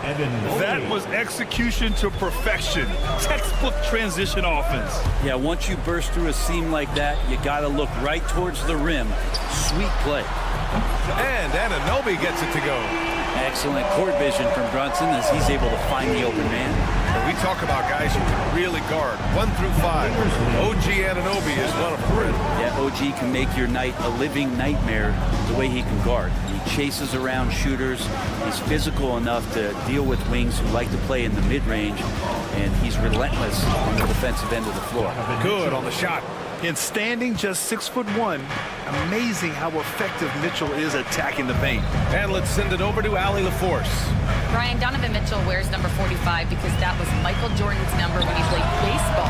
That was execution to perfection. Textbook transition offense. Yeah, once you burst through a seam like that, you got to look right towards the rim. Sweet play. And Anunoby gets it to go. Excellent court vision from Brunson as he's able to find the open man. We talk about guys who can really guard 1 through 5. OG Anunoby is one of them. Yeah, OG can make your night a living nightmare the way he can guard. He chases around shooters. He's physical enough to deal with wings who like to play in the mid-range, and he's relentless on the defensive end of the floor. Good on the shot. And standing just 6'1", amazing how effective Mitchell is attacking the paint. And let's send it over to Allie LaForce. Brian, Donovan Mitchell wears number 45 because that was Michael Jordan's number when he played baseball.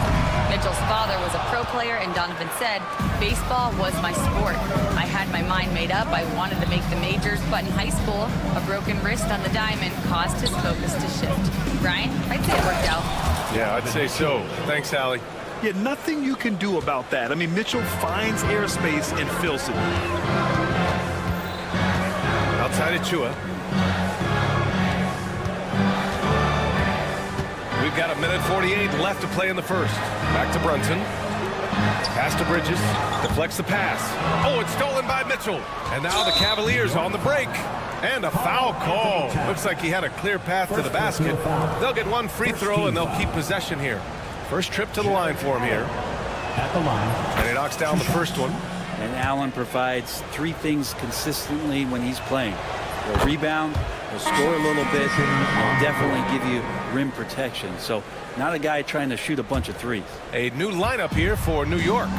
Mitchell's father was a pro player, and Donovan said, baseball was my sport. I had my mind made up. I wanted to make the majors, but in high school, a broken wrist on the diamond caused his focus to shift. Brian, I'd say it worked out. Yeah, I'd say so. Thanks, Allie. Yeah, nothing you can do about that. I mean, Mitchell finds airspace and fills it. Outside Achua. We've got 1:48 left to play in the first. Back to Brunson. Pass to Bridges. Deflects the pass. Oh, it's stolen by Mitchell. And now the Cavaliers on the break. And a foul call. Looks like he had a clear path to the basket. They'll get one free throw, and they'll keep possession here. First trip to the line for him here. At the line. And he knocks down the first one. And Allen provides 3 things consistently when he's playing. He'll rebound, he'll score a little bit, he'll definitely give you rim protection. So not a guy trying to shoot a bunch of threes. A new lineup here for New York.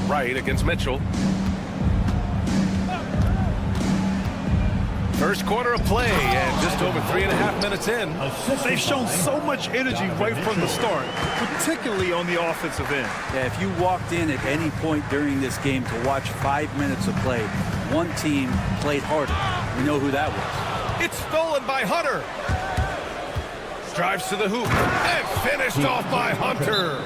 Wright against Mitchell. First quarter of play, and just over 3.5 minutes in. They've shown so much energy right from the start, particularly on the offensive end. Yeah, if you walked in at any point during this game to watch 5 minutes of play, one team played harder. We know who that was. It's stolen by Hunter. Drives to the hoop, and finished off by Hunter.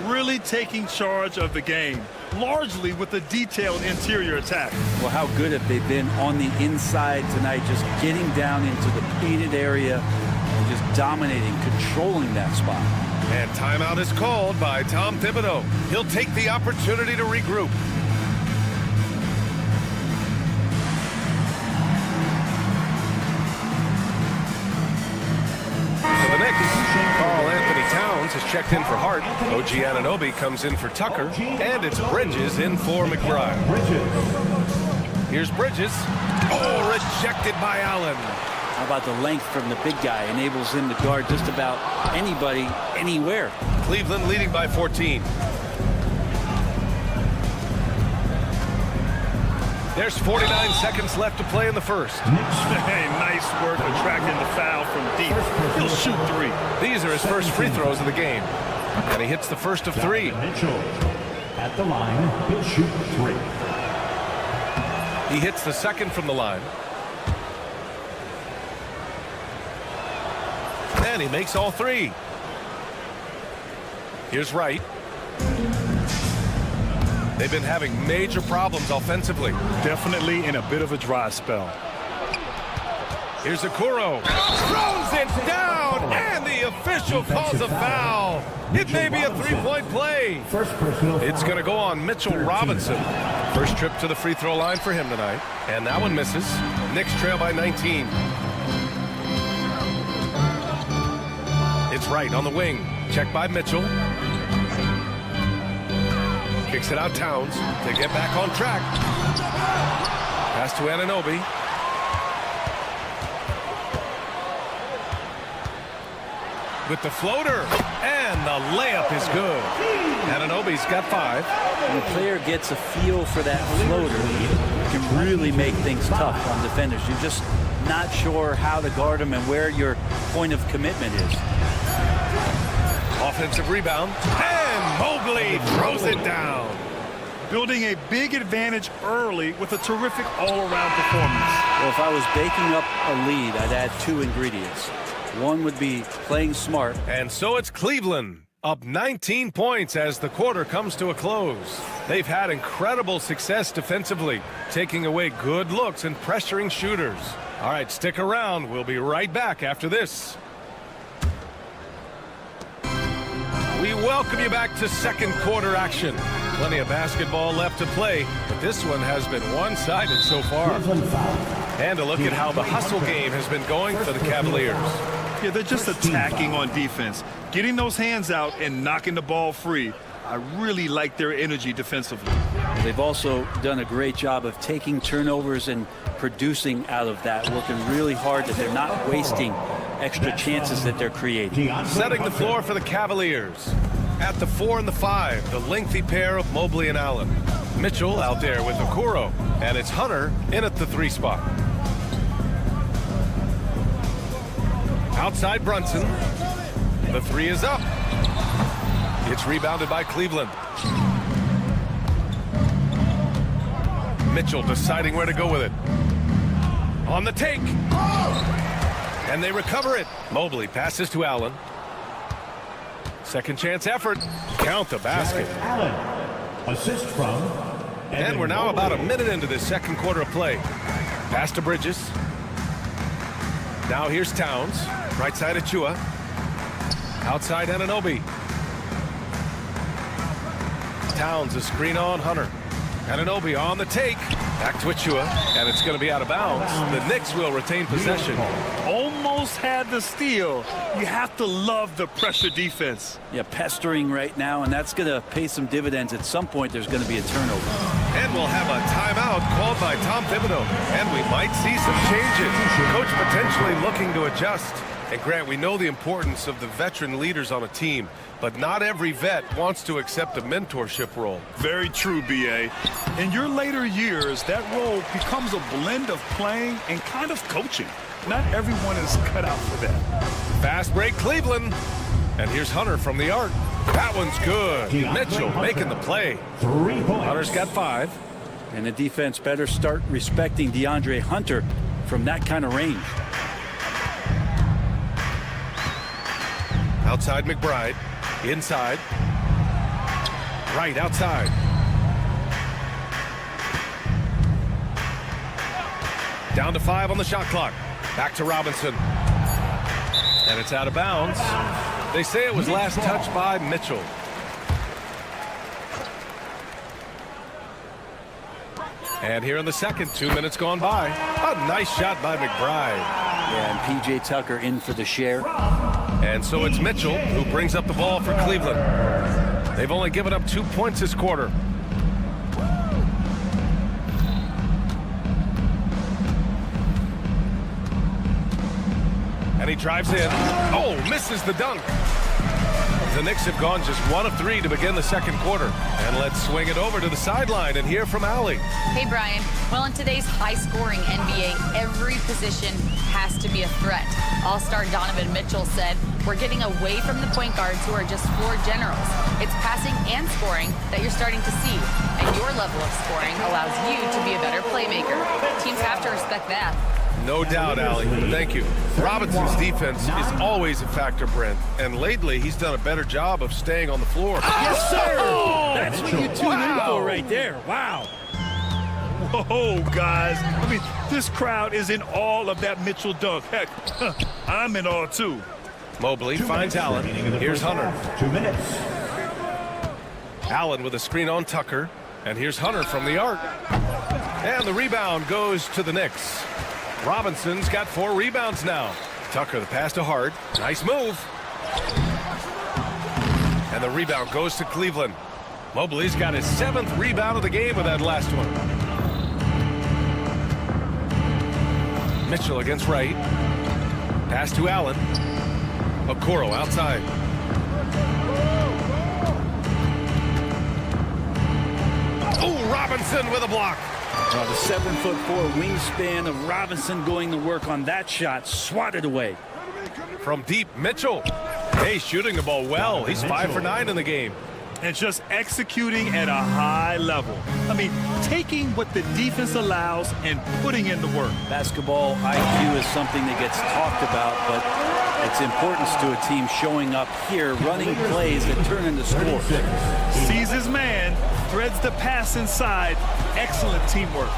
Really taking charge of the game, largely with a detailed interior attack. Well, how good have they been on the inside tonight, just getting down into the painted area and just dominating, controlling that spot. And timeout is called by Tom Thibodeau. He'll take the opportunity to regroup. For the Knicks, Karl-Anthony Towns has checked in for Hart. OG Anunoby comes in for Tucker. And it's Bridges in for McBride. Here's Bridges. Oh, rejected by Allen. How about the length from the big guy? Enables him to guard just about anybody, anywhere. Cleveland leading by 14. There's 49 seconds left to play in the first. Hey, nice work attracting the foul from deep. He'll shoot 3. These are his first free throws of the game. And he hits the first of 3. Mitchell at the line. He'll shoot 3. He hits the second from the line. And he makes all 3. Here's Wright. They've been having major problems offensively. Definitely in a bit of a dry spell. Here's Okoro. Throws it down, and the official calls a foul. It may be a 3-point play. It's going to go on Mitchell Robinson. First trip to the free throw line for him tonight. And that one misses. Knicks trail by 19. It's Wright on the wing. Checked by Mitchell. Kicks it out Towns to get back on track. Pass to Anunoby. With the floater, and the layup is good. Anunoby's got 5. When a player gets a feel for that floater, it can really make things tough on defenders. You're just not sure how to guard them and where your point of commitment is. Offensive rebound, and Mobley throws it down. Building a big advantage early with a terrific all-around performance. Well, if I was baking up a lead, I'd add 2 ingredients. One would be playing smart. And so it's Cleveland, up 19 points as the quarter comes to a close. They've had incredible success defensively, taking away good looks and pressuring shooters. All right, stick around. We'll be right back after this. We welcome you back to second quarter action. Plenty of basketball left to play, but this one has been one-sided so far. And a look at how the hustle game has been going for the Cavaliers. Yeah, they're just attacking on defense, getting those hands out and knocking the ball free. I really like their energy defensively. They've also done a great job of taking turnovers and producing out of that, working really hard that they're not wasting extra chances that they're creating. Setting the floor for the Cavaliers. At the 4 and the 5, the lengthy pair of Mobley and Allen. Mitchell out there with Okoro, and it's Hunter in at the 3 spot. Outside Brunson. The 3 is up. It's rebounded by Cleveland. Mitchell deciding where to go with it. On the take. And they recover it. Mobley passes to Allen. Second chance effort. Count the basket. Allen. Assist from. And we're now about a minute into this second quarter of play. Pass to Bridges. Now here's Towns. Right side of Chua. Outside Anunoby. Towns, a screen on Hunter. Anunoby on the take. Back to Chua, and it's going to be out of bounds. The Knicks will retain possession. Almost had the steal. You have to love the pressure defense. Yeah, pestering right now, and that's going to pay some dividends. At some point, there's going to be a turnover. And we'll have a timeout called by Tom Thibodeau. And we might see some changes. Coach potentially looking to adjust. And Grant, we know the importance of the veteran leaders on a team, but not every vet wants to accept a mentorship role. Very true, B.A. In your later years, that role becomes a blend of playing and kind of coaching. Not everyone is cut out for that. Fast break, Cleveland. And here's Hunter from the arc. That one's good. Mitchell making the play. 3 points. Hunter's got 5. And the defense better start respecting DeAndre Hunter from that kind of range. Outside McBride. Inside. Right outside. Down to 5 on the shot clock. Back to Robinson. And it's out of bounds. They say it was last touched by Mitchell. And here in the second, 2 minutes gone by. A nice shot by McBride. Yeah, and P.J. Tucker in for the share. And so it's Mitchell who brings up the ball for Cleveland. They've only given up 2 points this quarter. And he drives in. Oh, misses the dunk. The Knicks have gone just 1 of 3 to begin the second quarter. And let's swing it over to the sideline and hear from Allie. Hey, Brian. Well, in today's high-scoring NBA, every position has to be a threat. All-star Donovan Mitchell said, "We're getting away from the point guards who are just floor generals. It's passing and scoring that you're starting to see. And your level of scoring allows you to be a better playmaker. Teams have to respect that." No doubt, Allie. Thank you. Robinson's defense is always a factor, Brent. And lately, he's done a better job of staying on the floor. Yes, sir! That's what you tune in for right there. Wow. Whoa, guys. I mean, this crowd is in awe of that Mitchell dunk. Heck, I'm in awe, too. Mobley finds Allen. Here's Hunter. 2 minutes. Allen with a screen on Tucker. And here's Hunter from the arc. And the rebound goes to the Knicks. Robinson's got 4 rebounds now. Tucker the pass to Hart. Nice move. And the rebound goes to Cleveland. Mobley's got his 7th rebound of the game with that last one. Mitchell against Wright. Pass to Allen. Okoro outside. Oh, Robinson with a block. Well, the 7'4" wingspan of Robinson going to work on that shot, swatted away. From deep, Mitchell. Hey, shooting the ball well. He's 5 for 9 in the game. And just executing at a high level. I mean, taking what the defense allows and putting in the work. Basketball IQ is something that gets talked about, but its importance to a team showing up here, running plays that turn into scores. Sees his man, threads the pass inside. Excellent teamwork.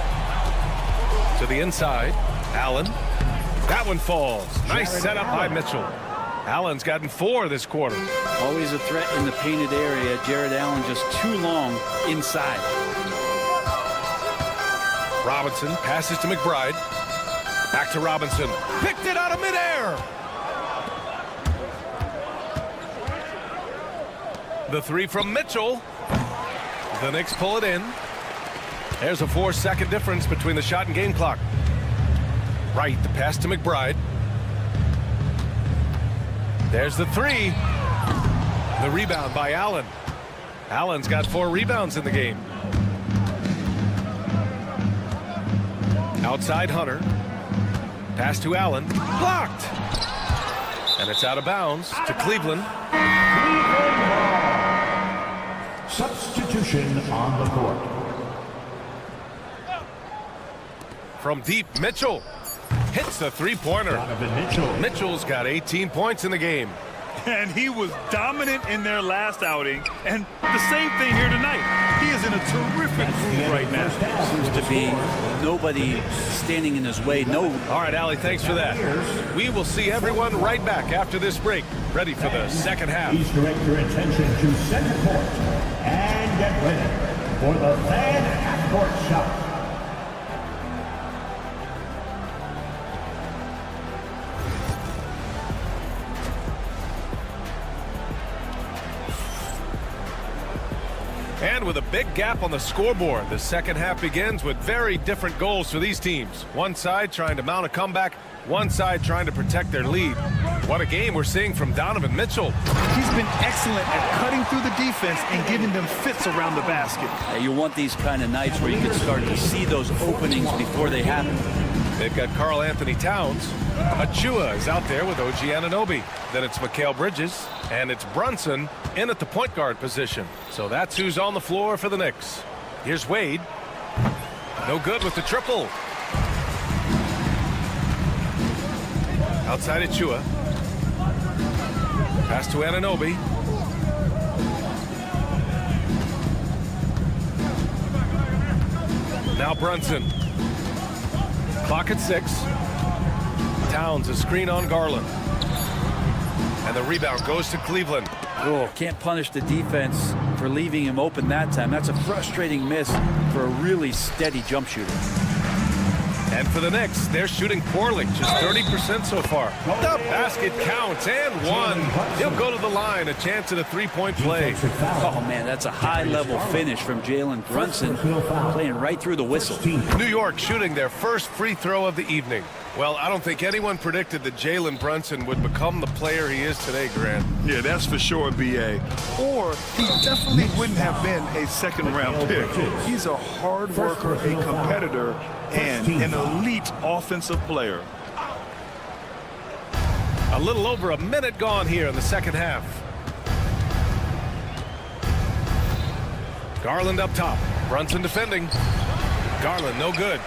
To the inside, Allen. That one falls. Nice setup by Mitchell. Allen's gotten 4 this quarter. Always a threat in the painted area. Jared Allen just too long inside. Robinson passes to McBride. Back to Robinson. Picked it out of midair. The 3 from Mitchell. The Knicks pull it in. There's a 4-second difference between the shot and game clock. Right, the pass to McBride. There's the 3. The rebound by Allen. Allen's got 4 rebounds in the game. Outside Hunter. Pass to Allen. Blocked. And it's out of bounds to Cleveland. Substitution on the court. From deep, Mitchell hits the 3-pointer. Mitchell. Mitchell's got 18 points in the game. And he was dominant in their last outing. And the same thing here tonight. He is in a terrific groove right now. Seems to be nobody standing in his way. No. All right, Allie, thanks for that. We will see everyone right back after this break. Ready for the second half. Please direct your attention to center court. And get ready for the fan half-court shot. And with a big gap on the scoreboard, the second half begins with very different goals for these teams. One side trying to mount a comeback, one side trying to protect their lead. What a game we're seeing from Donovan Mitchell. He's been excellent at cutting through the defense and giving them fits around the basket. You want these kind of nights where you can start to see those openings before they happen. They've got Karl Anthony Towns. Achua is out there with OG Anunoby. Then it's Mikal Bridges, and it's Brunson in at the point guard position. So that's who's on the floor for the Knicks. Here's Wade. No good with the triple. Outside Achua. Pass to Anunoby. Now Brunson. Clock at 6. Towns a screen on Garland. And the rebound goes to Cleveland. Oh, can't punish the defense for leaving him open that time. That's a frustrating miss for a really steady jump shooter. And And for the Knicks, they're shooting poorly, just 30% so far. The basket counts and one. He'll go to the line, a chance at a three-point play. Oh, man, that's a high-level finish from Jalen Brunson, playing right through the whistle. New York shooting their first free throw of the evening. Well, I don't think anyone predicted that Jalen Brunson would become the player he is today, Grant. Yeah, that's for sure, B.A. Or he definitely wouldn't have been a second-round pick. He's a hard worker, a competitor, and an elite offensive player. A little over a minute gone here in the second half. Garland up top. Brunson defending. Garland no good.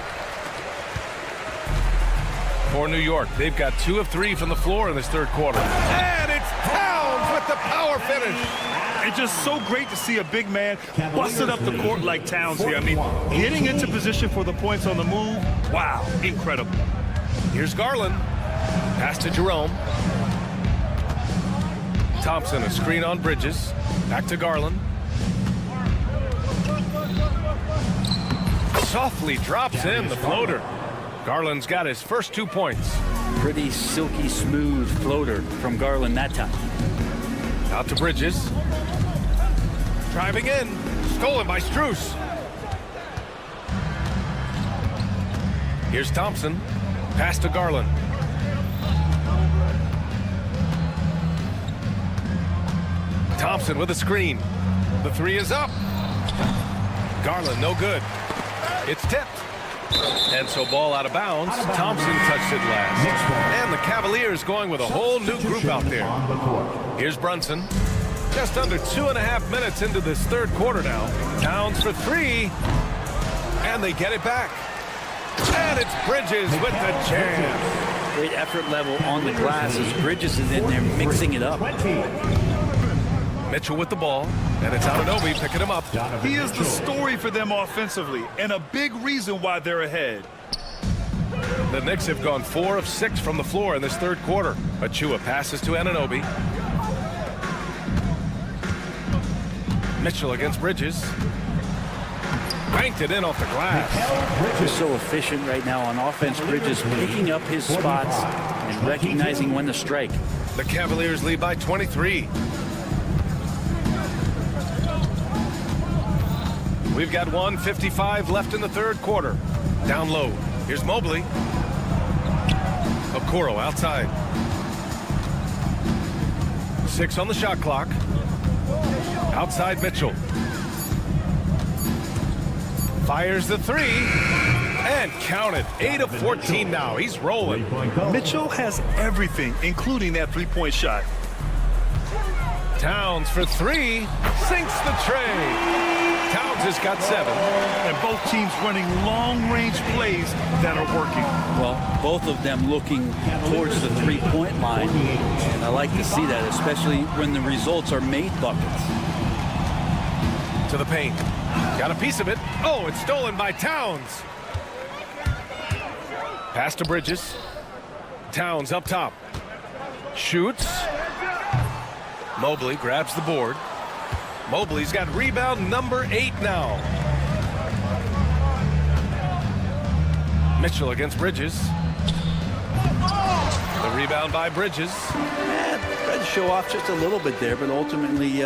For New York, they've got 2 of 3 from the floor in this third quarter. And it's Towns with the power finish. It's just so great to see a big man busted up the court like Towns here. I mean, getting into position for the points on the move, wow, incredible. Here's Garland. Pass to Jerome. Thompson, a screen on Bridges. Back to Garland. Softly drops in the floater. Garland's got his first 2 points. Pretty silky smooth floater from Garland that time. Out to Bridges. Driving in. Stolen by Strus. Here's Thompson. Pass to Garland. Thompson with a screen. The 3 is up. Garland no good. It's tipped. And so ball out of bounds. Thompson touched it last. And the Cavaliers going with a whole new group out there. Here's Brunson. Just under 2.5 minutes into this third quarter now. Towns for 3. And they get it back. And it's Bridges with the jam. Great effort level on the glass as Bridges is in there mixing it up. Mitchell with the ball, and it's Anunoby picking him up. He is the story for them offensively, and a big reason why they're ahead. The Knicks have gone 4 of 6 from the floor in this third quarter. Achua passes to Anunoby. Mitchell against Bridges. Banked it in off the glass. He's so efficient right now on offense. Bridges picking up his spots and recognizing when to strike. The Cavaliers lead by 23. We've got 1:55 left in the third quarter. Down low. Here's Mobley. Okoro outside. 6 on the shot clock. Outside Mitchell. Fires the 3. And counted. 8 of 14 now. He's rolling. Mitchell has everything, including that three-point shot. Towns for 3. Sinks the tray. Towns has got 7. And both teams running long-range plays that are working. Well, both of them looking towards the three-point line. And I like to see that, especially when the results are made buckets. To the paint. Got a piece of it. Oh, it's stolen by Towns. Pass to Bridges. Towns up top. Shoots. Mobley grabs the board. Mobley's got rebound number 8 now. Mitchell against Bridges. The rebound by Bridges. Tried to show off just a little bit there, but ultimately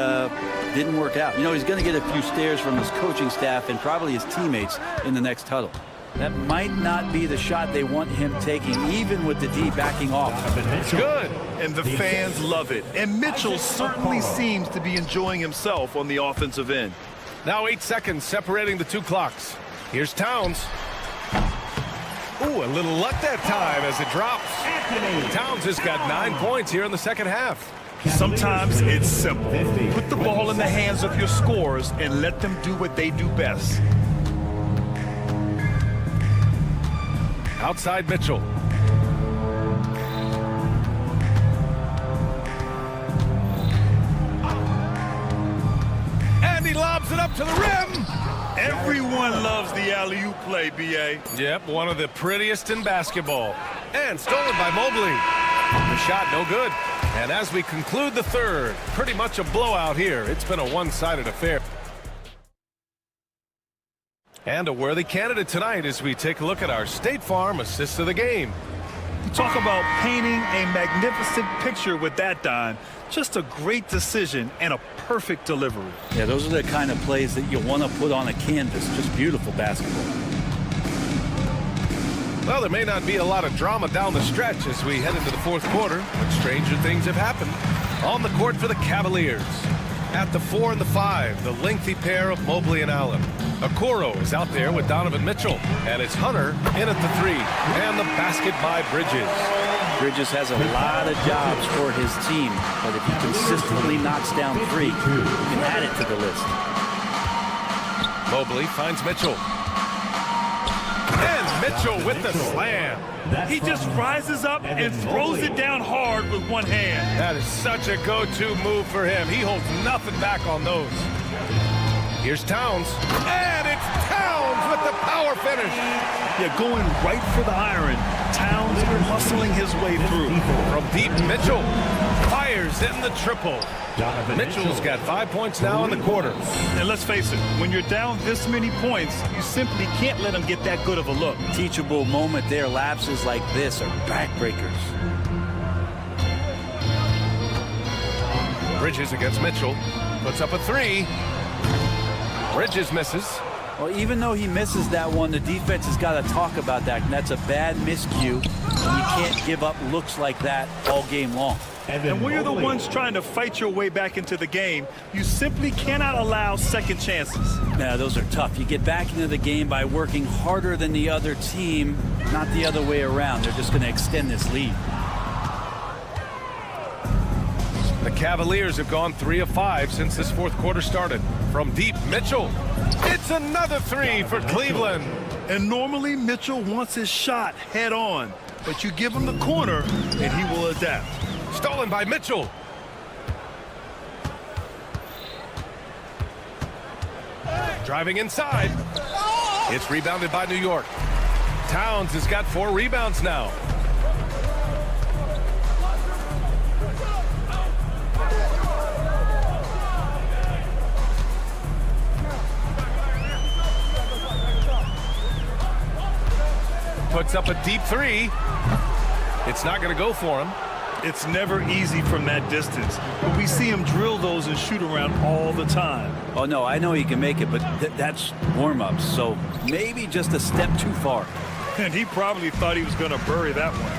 didn't work out. You know, he's going to get a few stares from his coaching staff and probably his teammates in the next huddle. That might not be the shot they want him taking, even with the D backing off. It's good. And the fans love it. And Mitchell certainly seems to be enjoying himself on the offensive end. Now 8 seconds separating the 2 clocks. Here's Towns. Ooh, a little luck that time as it drops. Towns has got 9 points here in the second half. Sometimes it's simple. Put the ball in the hands of your scorers and let them do what they do best. Outside Mitchell. And he lobs it up to the rim. Everyone loves the alley-oop play, B.A. Yep, one of the prettiest in basketball. And stolen by Mobley. The shot no good. And as we conclude the third, pretty much a blowout here. It's been a one-sided affair. And a worthy candidate tonight as we take a look at our State Farm assist of the game. You talk about painting a magnificent picture with that, Don. Just a great decision and a perfect delivery. Yeah, those are the kind of plays that you want to put on a canvas. Just beautiful basketball. Well, there may not be a lot of drama down the stretch as we head into the fourth quarter, but stranger things have happened. On the court for the Cavaliers. At the 4 and the 5, the lengthy pair of Mobley and Allen. Okoro is out there with Donovan Mitchell, and it's Hunter in at the 3, and the basket by Bridges. Bridges has a lot of jobs for his team, but if he consistently knocks down 3, he can add it to the list. Mobley finds Mitchell. And Mitchell with the slam. He just rises up and throws it down hard with one hand. That is such a go-to move for him. He holds nothing back on those. Here's Towns. And it's Towns with the power finish. Yeah, going right for the iron. Towns muscling his way through. From deep, Mitchell fires in the triple. Mitchell's got 5 points now in the quarter. And let's face it, when you're down this many points, you simply can't let him get that good of a look. Teachable moment there. Lapses like this are backbreakers. Bridges against Mitchell. Puts up a 3. Bridges misses. Well, even though he misses that one, the defense has got to talk about that. And that's a bad miscue. And you can't give up looks like that all game long. And when you're the ones trying to fight your way back into the game, you simply cannot allow second chances. Yeah, those are tough. You get back into the game by working harder than the other team, not the other way around. They're just going to extend this lead. The Cavaliers have gone 3 of 5 since this fourth quarter started. From deep, Mitchell. It's another 3 for Cleveland. And normally Mitchell wants his shot head on, but you give him the corner and he will adapt. Stolen by Mitchell. Driving inside. It's rebounded by New York. Towns has got 4 rebounds now. Puts up a deep 3. It's not going to go for him. It's never easy from that distance, but we see him drill those and shoot around all the time. Oh, no, I know he can make it, but that's warm-ups, so maybe just a step too far. And he probably thought he was going to bury that one.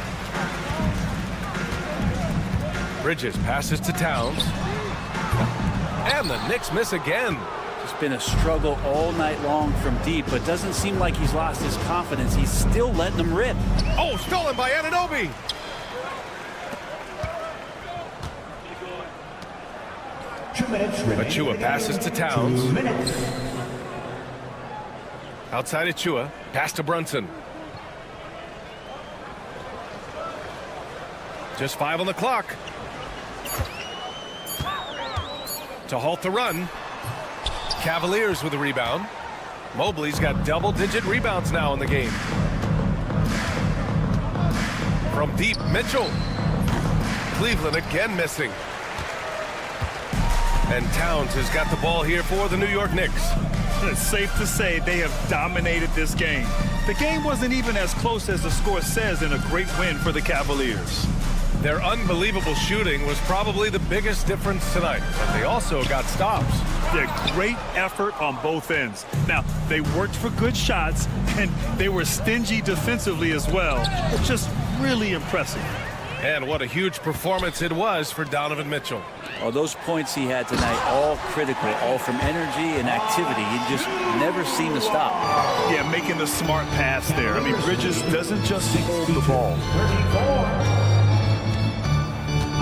Bridges passes to Towns. And the Knicks miss again. It's been a struggle all night long from deep, but doesn't seem like he's lost his confidence. He's still letting them rip. Oh, stolen by Anunoby. Achua passes to Towns. Outside Achua, pass to Brunson. Just 5 on the clock. To halt the run. Cavaliers with a rebound. Mobley's got double-digit rebounds now in the game. From deep, Mitchell. Cleveland again missing. And Towns has got the ball here for the New York Knicks. It's safe to say they have dominated this game. The game wasn't even as close as the score says in a great win for the Cavaliers. Their unbelievable shooting was probably the biggest difference tonight, but they also got stops. Yeah, great effort on both ends. Now, they worked for good shots, and they were stingy defensively as well. It's just really impressive. And what a huge performance it was for Donovan Mitchell. Oh, those points he had tonight, all critical, all from energy and activity. He just never seemed to stop. Yeah, making the smart pass there. I mean, Bridges doesn't just hold the ball.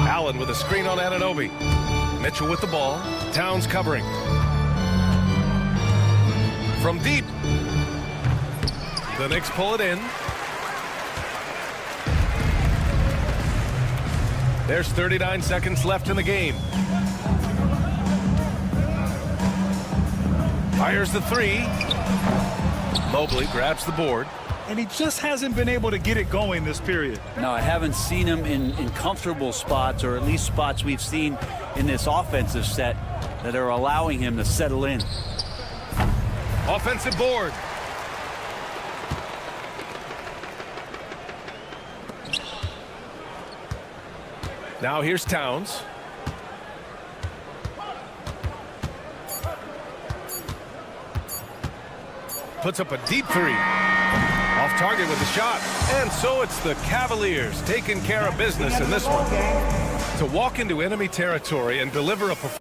Allen with a screen on Anunoby. Mitchell with the ball. Towns covering. From deep. The Knicks pull it in. There's 39 seconds left in the game. Fires the 3. Mobley grabs the board. And he just hasn't been able to get it going this period. No, I haven't seen him in comfortable spots, or at least spots we've seen in this offensive set that are allowing him to settle in. Offensive board. Now here's Towns. Puts up a deep three. Off target with the shot. And so it's the Cavaliers taking care of business in this one. To walk into enemy territory and deliver a performance.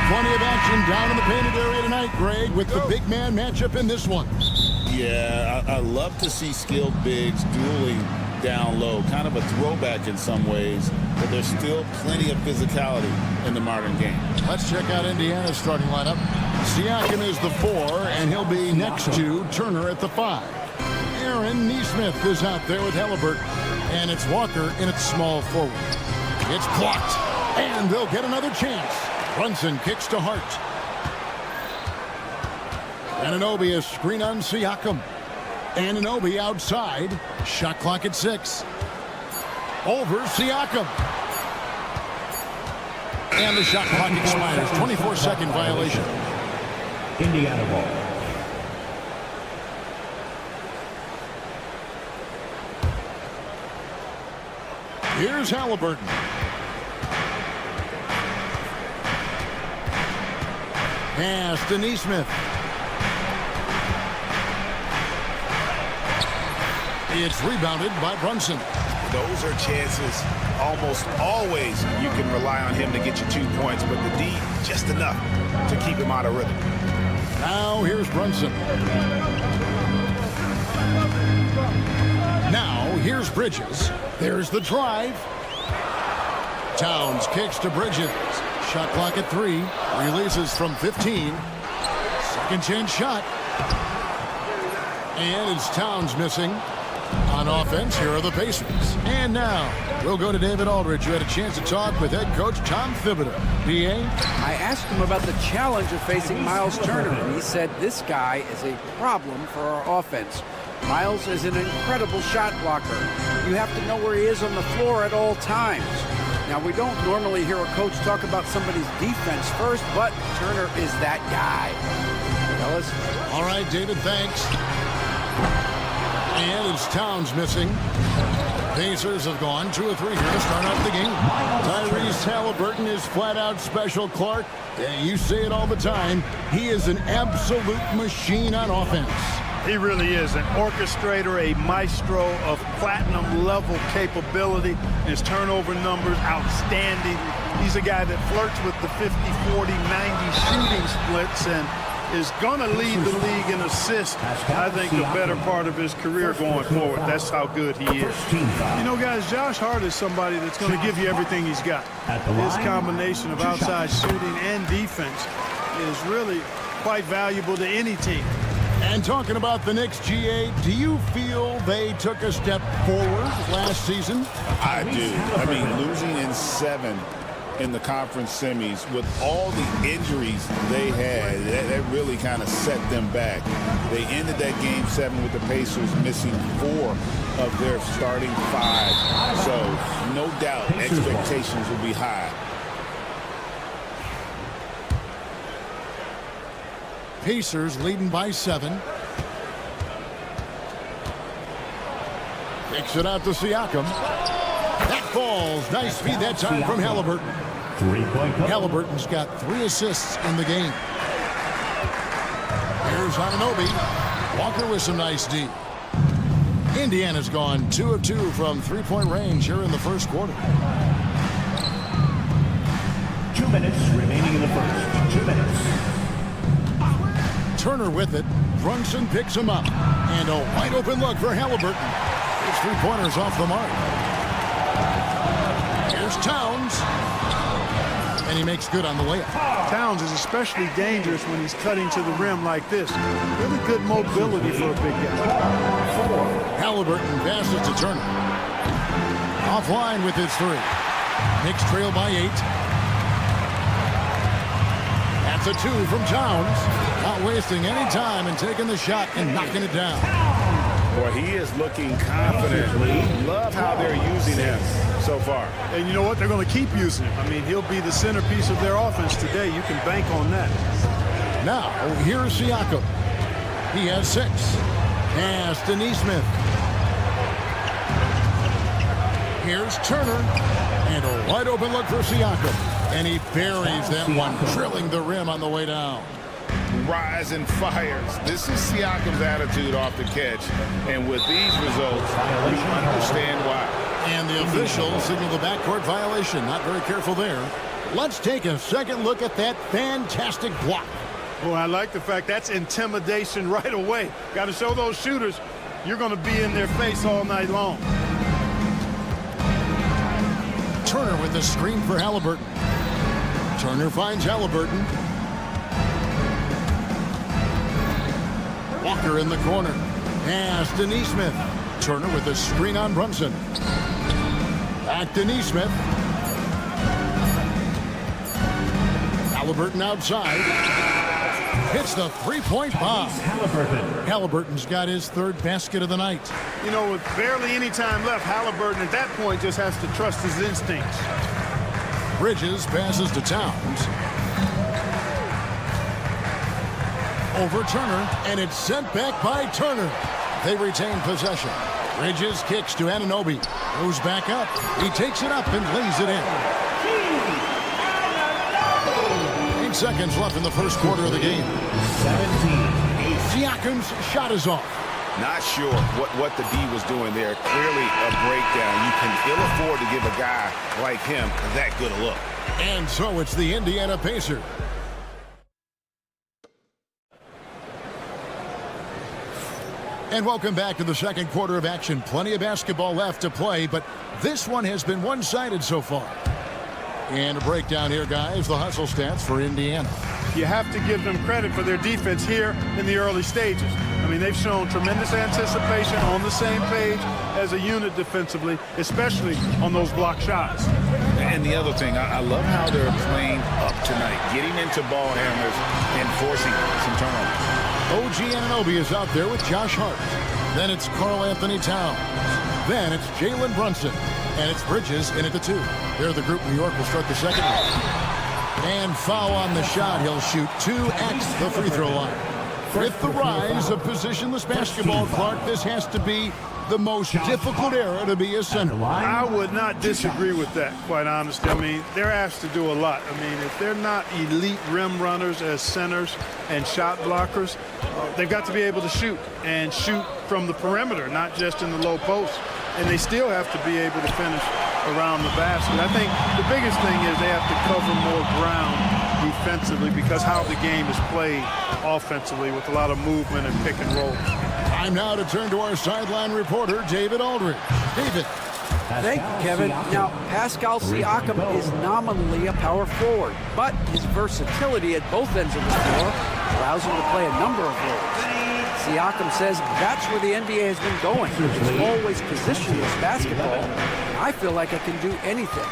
Plenty of action down in the painted area tonight, Greg, with the big man matchup in this one. Yeah, I love to see skilled bigs dueling down low. Kind of a throwback in some ways, but there's still plenty of physicality in the modern game. Let's check out Indiana's starting lineup. Siakam is the 4, and he'll be next to Turner at the 5. Aaron Nesmith is out there with Halliburton, and it's Walker in its small forward. It's blocked, and they'll get another chance. Brunson kicks to Hart. Anunoby a screen on Siakam. Anunoby outside. Shot clock at 6. Over Siakam. And the shot clock expires. 24-second violation. Indiana ball. Here's Halliburton. Pass to Nesmith. It's rebounded by Brunson. Those are chances almost always you can rely on him to get you 2 points, but the D, just enough to keep him out of rhythm. Now here's Brunson. Now here's Bridges. There's the drive. Towns kicks to Bridges. Shot clock at 3. Releases from 15. Second chance shot. And it's Towns missing. On offense, here are the Pacers. And now, we'll go to David Aldridge, who had a chance to talk with head coach Tom Thibodeau. D.A.? I asked him about the challenge of facing Miles Turner, and he said this guy is a problem for our offense. Miles is an incredible shot blocker. You have to know where he is on the floor at all times. Now, we don't normally hear a coach talk about somebody's defense first, but Turner is that guy. Fellas? All right, David, thanks. And it's Towns missing. Pacers have gone 2 of 3 here to start off the game. Tyrese Halliburton is flat out special, Clark. You say it all the time. He is an absolute machine on offense. He really is an orchestrator, a maestro of platinum-level capability. His turnover numbers, outstanding. He's a guy that flirts with the 50, 40, 90 shooting splits and is going to lead the league in assists, I think, the better part of his career going forward. That's how good he is. You know, guys, Josh Hart is somebody that's going to give you everything he's got. His combination of outside shooting and defense is really quite valuable to any team. And talking about the Knicks, GA, do you feel they took a step forward last season? I do. I mean, losing in 7 in the conference semis with all the injuries they had, that really kind of set them back. They ended that game 7 with the Pacers missing 4 of their starting 5. So no doubt expectations will be high. Pacers leading by 7. Kicks it out to Siakam. That falls. Nice feed that time from Halliburton. Halliburton's got 3 assists in the game. Here's Anunoby. Walker with some nice D. Indiana's gone 2 of 2 from 3-point range here in the first quarter. 2 minutes remaining in the first. 2 minutes. Turner with it. Brunson picks him up. And a wide open look for Halliburton. His 3-pointers off the mark. Here's Towns. And he makes good on the layup. Towns is especially dangerous when he's cutting to the rim like this. Really good mobility for a big guy. Halliburton passes to Turner. Offline with his 3. Knicks trail by 8. That's a 2 from Towns. Not wasting any time and taking the shot and knocking it down. Boy, he is looking confident. Love how they're using him so far. And you know what? They're going to keep using him. I mean, he'll be the centerpiece of their offense today. You can bank on that. Now, here's Siakam. He has 6. Pass to Nesmith. Here's Turner. And a wide open look for Siakam. And he buries that one, drilling the rim on the way down. Rise and fires. This is Siakam's attitude off the catch. And with these results, we understand why. And the official signaled the backcourt violation. Not very careful there. Let's take a second look at that fantastic block. Boy, I like the fact that's intimidation right away. Got to show those shooters you're going to be in their face all night long. Turner with the screen for Halliburton. Turner finds Halliburton. Walker in the corner. Pass to Neesmith. Turner with the screen on Brunson. Back to Neesmith. Halliburton outside. Hits the three-point bomb. Halliburton's got his third basket of the night. You know, with barely any time left, Halliburton at that point just has to trust his instincts. Bridges passes to Towns. Over Turner, and it's sent back by Turner. They retain possession. Bridges kicks to Anunoby. Goes back up. He takes it up and lays it in. 8 seconds left in the first quarter of the game. 17. Siakam's shot is off. Not sure what the D was doing there. Clearly a breakdown. You can ill afford to give a guy like him that good a look. And so it's the Indiana Pacers. And welcome back to the second quarter of action. Plenty of basketball left to play, but this one has been one-sided so far. And a breakdown here, guys, the hustle stats for Indiana. You have to give them credit for their defense here in the early stages. I mean, they've shown tremendous anticipation, on the same page as a unit defensively, especially on those block shots. And the other thing, I love how they're playing up tonight, getting into ball handlers and forcing some turnovers. OG Anunoby is out there with Josh Hart. Then it's Karl Anthony Towns. Then it's Jalen Brunson. And it's Bridges in at the 2. They're the group. New York will start the second. And foul on the shot. He'll shoot 2 at the free throw line. With the rise of positionless basketball, Clark, this has to be the most difficult era to be a center. I would not disagree with that, quite honestly. I mean, they're asked to do a lot. I mean, if they're not elite rim runners as centers and shot blockers, they've got to be able to shoot and shoot from the perimeter, not just in the low post. And they still have to be able to finish around the basket. I think the biggest thing is they have to cover more ground defensively because how the game is played offensively with a lot of movement and pick and roll. Time now to turn to our sideline reporter, David Aldridge. David. Thank you, Kevin. Now, Pascal Siakam is nominally a power forward, but his versatility at both ends of the floor allows him to play a number of roles. Siakam says that's where the NBA has been going. It's always positionless basketball. I feel like I can do anything.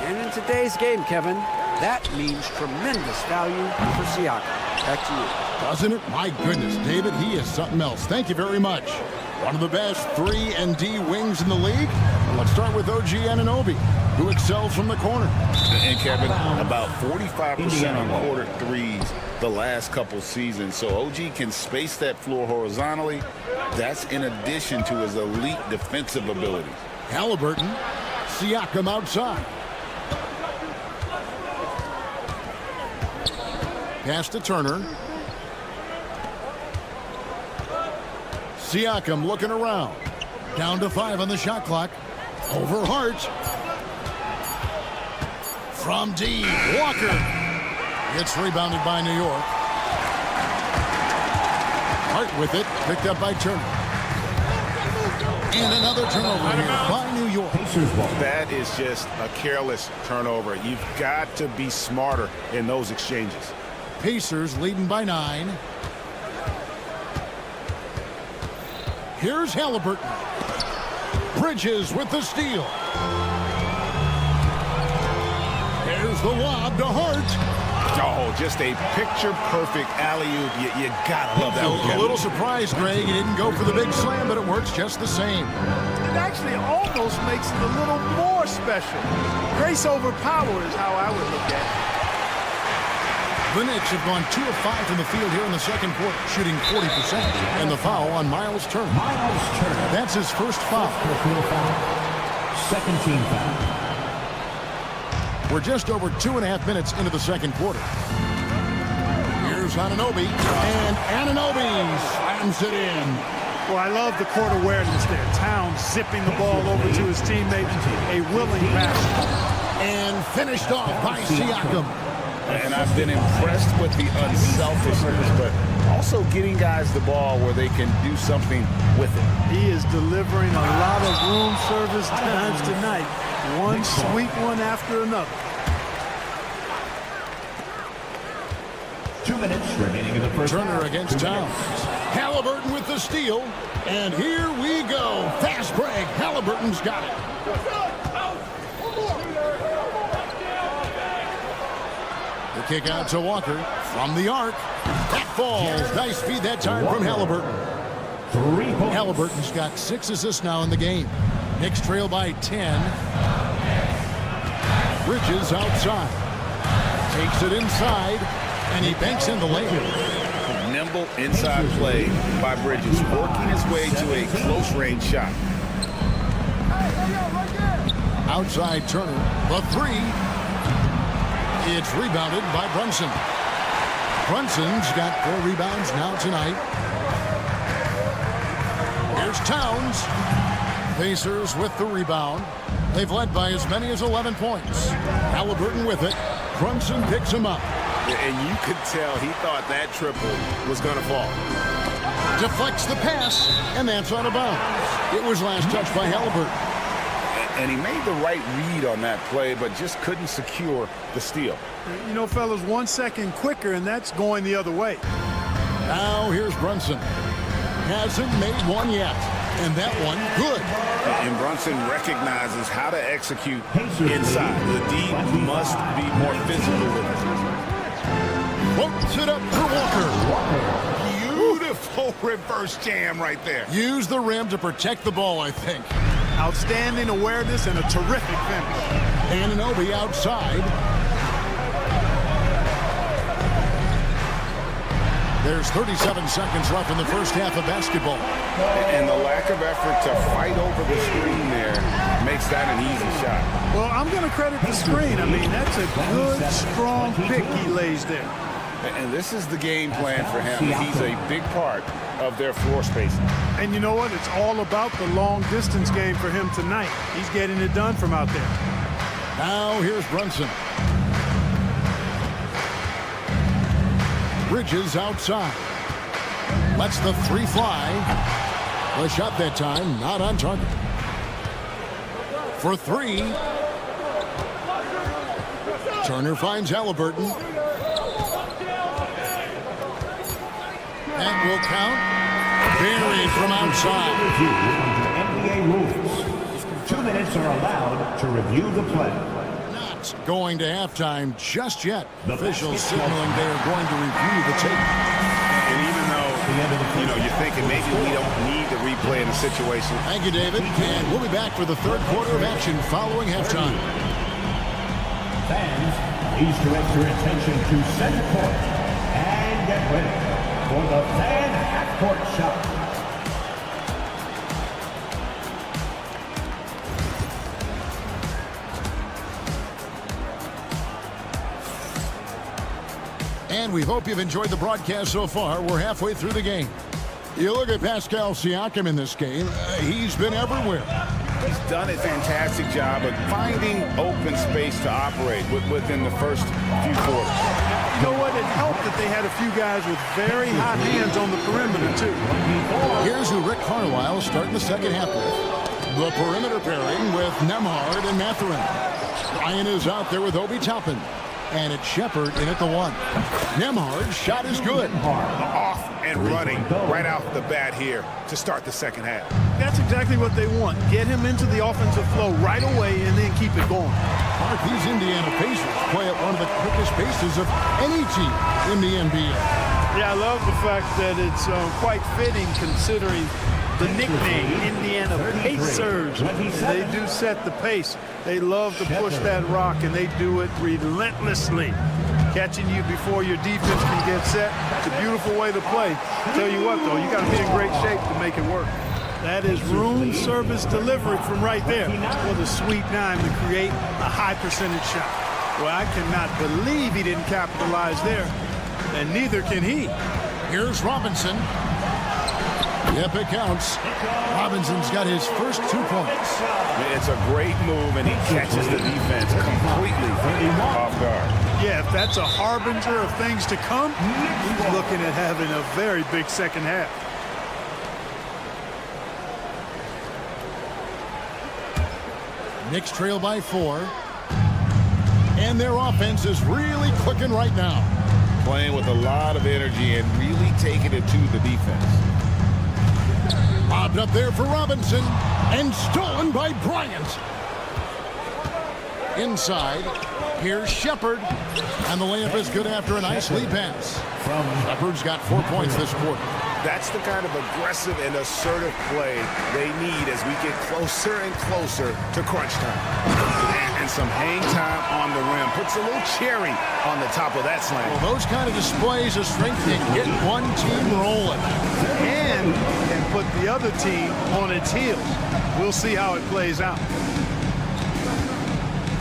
And in today's game, Kevin, that means tremendous value for Siakam. Back to you. Doesn't it? My goodness, David, he is something else. Thank you very much. One of the best 3 and D wings in the league. Let's start with OG Anunoby, who excels from the corner. And Kevin, about 45% on quarter threes the last couple seasons. So OG can space that floor horizontally. That's in addition to his elite defensive abilities. Halliburton, Siakam outside. Pass to Turner. Siakam looking around. Down to 5 on the shot clock. Over Hart. From deep, Walker. It's rebounded by New York. Hart with it, picked up by Turner. And another turnover here by New York. That is just a careless turnover. You've got to be smarter in those exchanges. Pacers leading by 9. Here's Halliburton. Bridges with the steal. There's the lob to Hart. Oh, just a picture-perfect alley-oop. You gotta love that one. A little surprised, Greg. He didn't go for the big slam, but it works just the same. It actually almost makes it a little more special. Grace over power is how I would look at it. The Knicks have gone 2 of 5 from the field here in the second quarter, shooting 40%. And the foul on Miles Turner. That's his first foul. Second team foul. We're just over 2.5 minutes into the second quarter. Here's Anunoby, and Anunoby slams it in. Well, I love the court awareness there. Towns zipping the ball over to his teammates, a willing passer. And finished off by Siakam. And I've been impressed with the unselfishness, but also getting guys the ball where they can do something with it. He is delivering a lot of room service times tonight. One sweet one after another. 2 minutes remaining in the first Turner half. against Towns. Halliburton with the steal. And here we go. Fast break. Halliburton's got it. The kick out to Walker from the arc. That falls. Nice feed that time from Halliburton. 3 points. Halliburton's got 6 assists now in the game. Knicks trail by 10. Bridges outside. Takes it inside. And he banks in the lane. Nimble inside play by Bridges, working his way to a close-range shot. Outside Turner, the 3. It's rebounded by Brunson. Brunson's got 4 rebounds now tonight. Here's Towns. Pacers with the rebound. They've led by as many as 11 points. Halliburton with it. Brunson picks him up. And you could tell he thought that triple was going to fall. Deflects the pass, and that's out of bounds. It was last touched by Halliburton. And he made the right read on that play, but just couldn't secure the steal. You know, fellas, 1 second quicker, and that's going the other way. Now here's Brunson. Hasn't made one yet, and that one good. And Brunson recognizes how to execute inside. The D must be more physical with it. Floats it up for Walker. Beautiful reverse jam right there. Use the rim to protect the ball, I think. Outstanding awareness and a terrific finish. Anunoby outside. There's 37 seconds left in the first half of basketball. And the lack of effort to fight over the screen there makes that an easy shot. Well, I'm going to credit the screen. I mean, that's a good, strong pick he lays there. And this is the game plan for him. He's a big part of their floor spacing. And you know what? It's all about the long-distance game for him tonight. He's getting it done from out there. Now here's Brunson. Bridges outside. Lets the 3 fly. The shot that time not on target. For 3. Turner finds Halliburton. That will count. Buried from outside. Review under NBA rules. 2 minutes are allowed to review the play. Not going to halftime just yet. Officials signaling they are going to review the tape. And even though, you're thinking maybe we don't need the replay in the situation. Thank you, David. And we'll be back for the third quarter of action following halftime. Fans, please direct your attention to center court and get ready for the fan half-court shot. And we hope you've enjoyed the broadcast so far. We're halfway through the game. You look at Pascal Siakam in this game, he's been everywhere. He's done a fantastic job of finding open space to operate within the first few quarters. You know what? It helped that they had a few guys with very hot hands on the perimeter, too. Here's who Rick Carlisle starting the second half with. The perimeter pairing with Nembhard and Mathurin. Ryan is out there with Obi Toppin. And it's Shepard in at the 1. Nembhard's shot is good. Off and running right off the bat here to start the second half. That's exactly what they want. Get him into the offensive flow right away and then keep it going. These Indiana Pacers play at one of the quickest paces of any team in the NBA. Yeah, I love the fact that it's quite fitting considering the nickname, Indiana Pacers. They do set the pace. They love to push that rock, and they do it relentlessly. Catching you before your defense can get set. It's a beautiful way to play. Tell you what, though, you got to be in great shape to make it work. That is room service delivery from right there. What a sweet dime to create a high percentage shot. Well, I cannot believe he didn't capitalize there, and neither can he. Here's Robinson. Yep, it counts. Robinson's got his first 2 points. It's a great move, and he catches the defense completely off guard. Yeah, if that's a harbinger of things to come, he's looking at having a very big second half. Knicks trail by 4. And their offense is really clicking right now. Playing with a lot of energy and really taking it to the defense. Lobbed up there for Robinson and stolen by Bryant. Inside, here's Shepard. And the layup is good after a nice lead pass. Shepard's got 4 points this quarter. That's the kind of aggressive and assertive play they need as we get closer and closer to crunch time. And some hang time on the rim. Puts a little cherry on the top of that slam. Well, those kind of displays of strength can get one team rolling. And put the other team on its heels. We'll see how it plays out.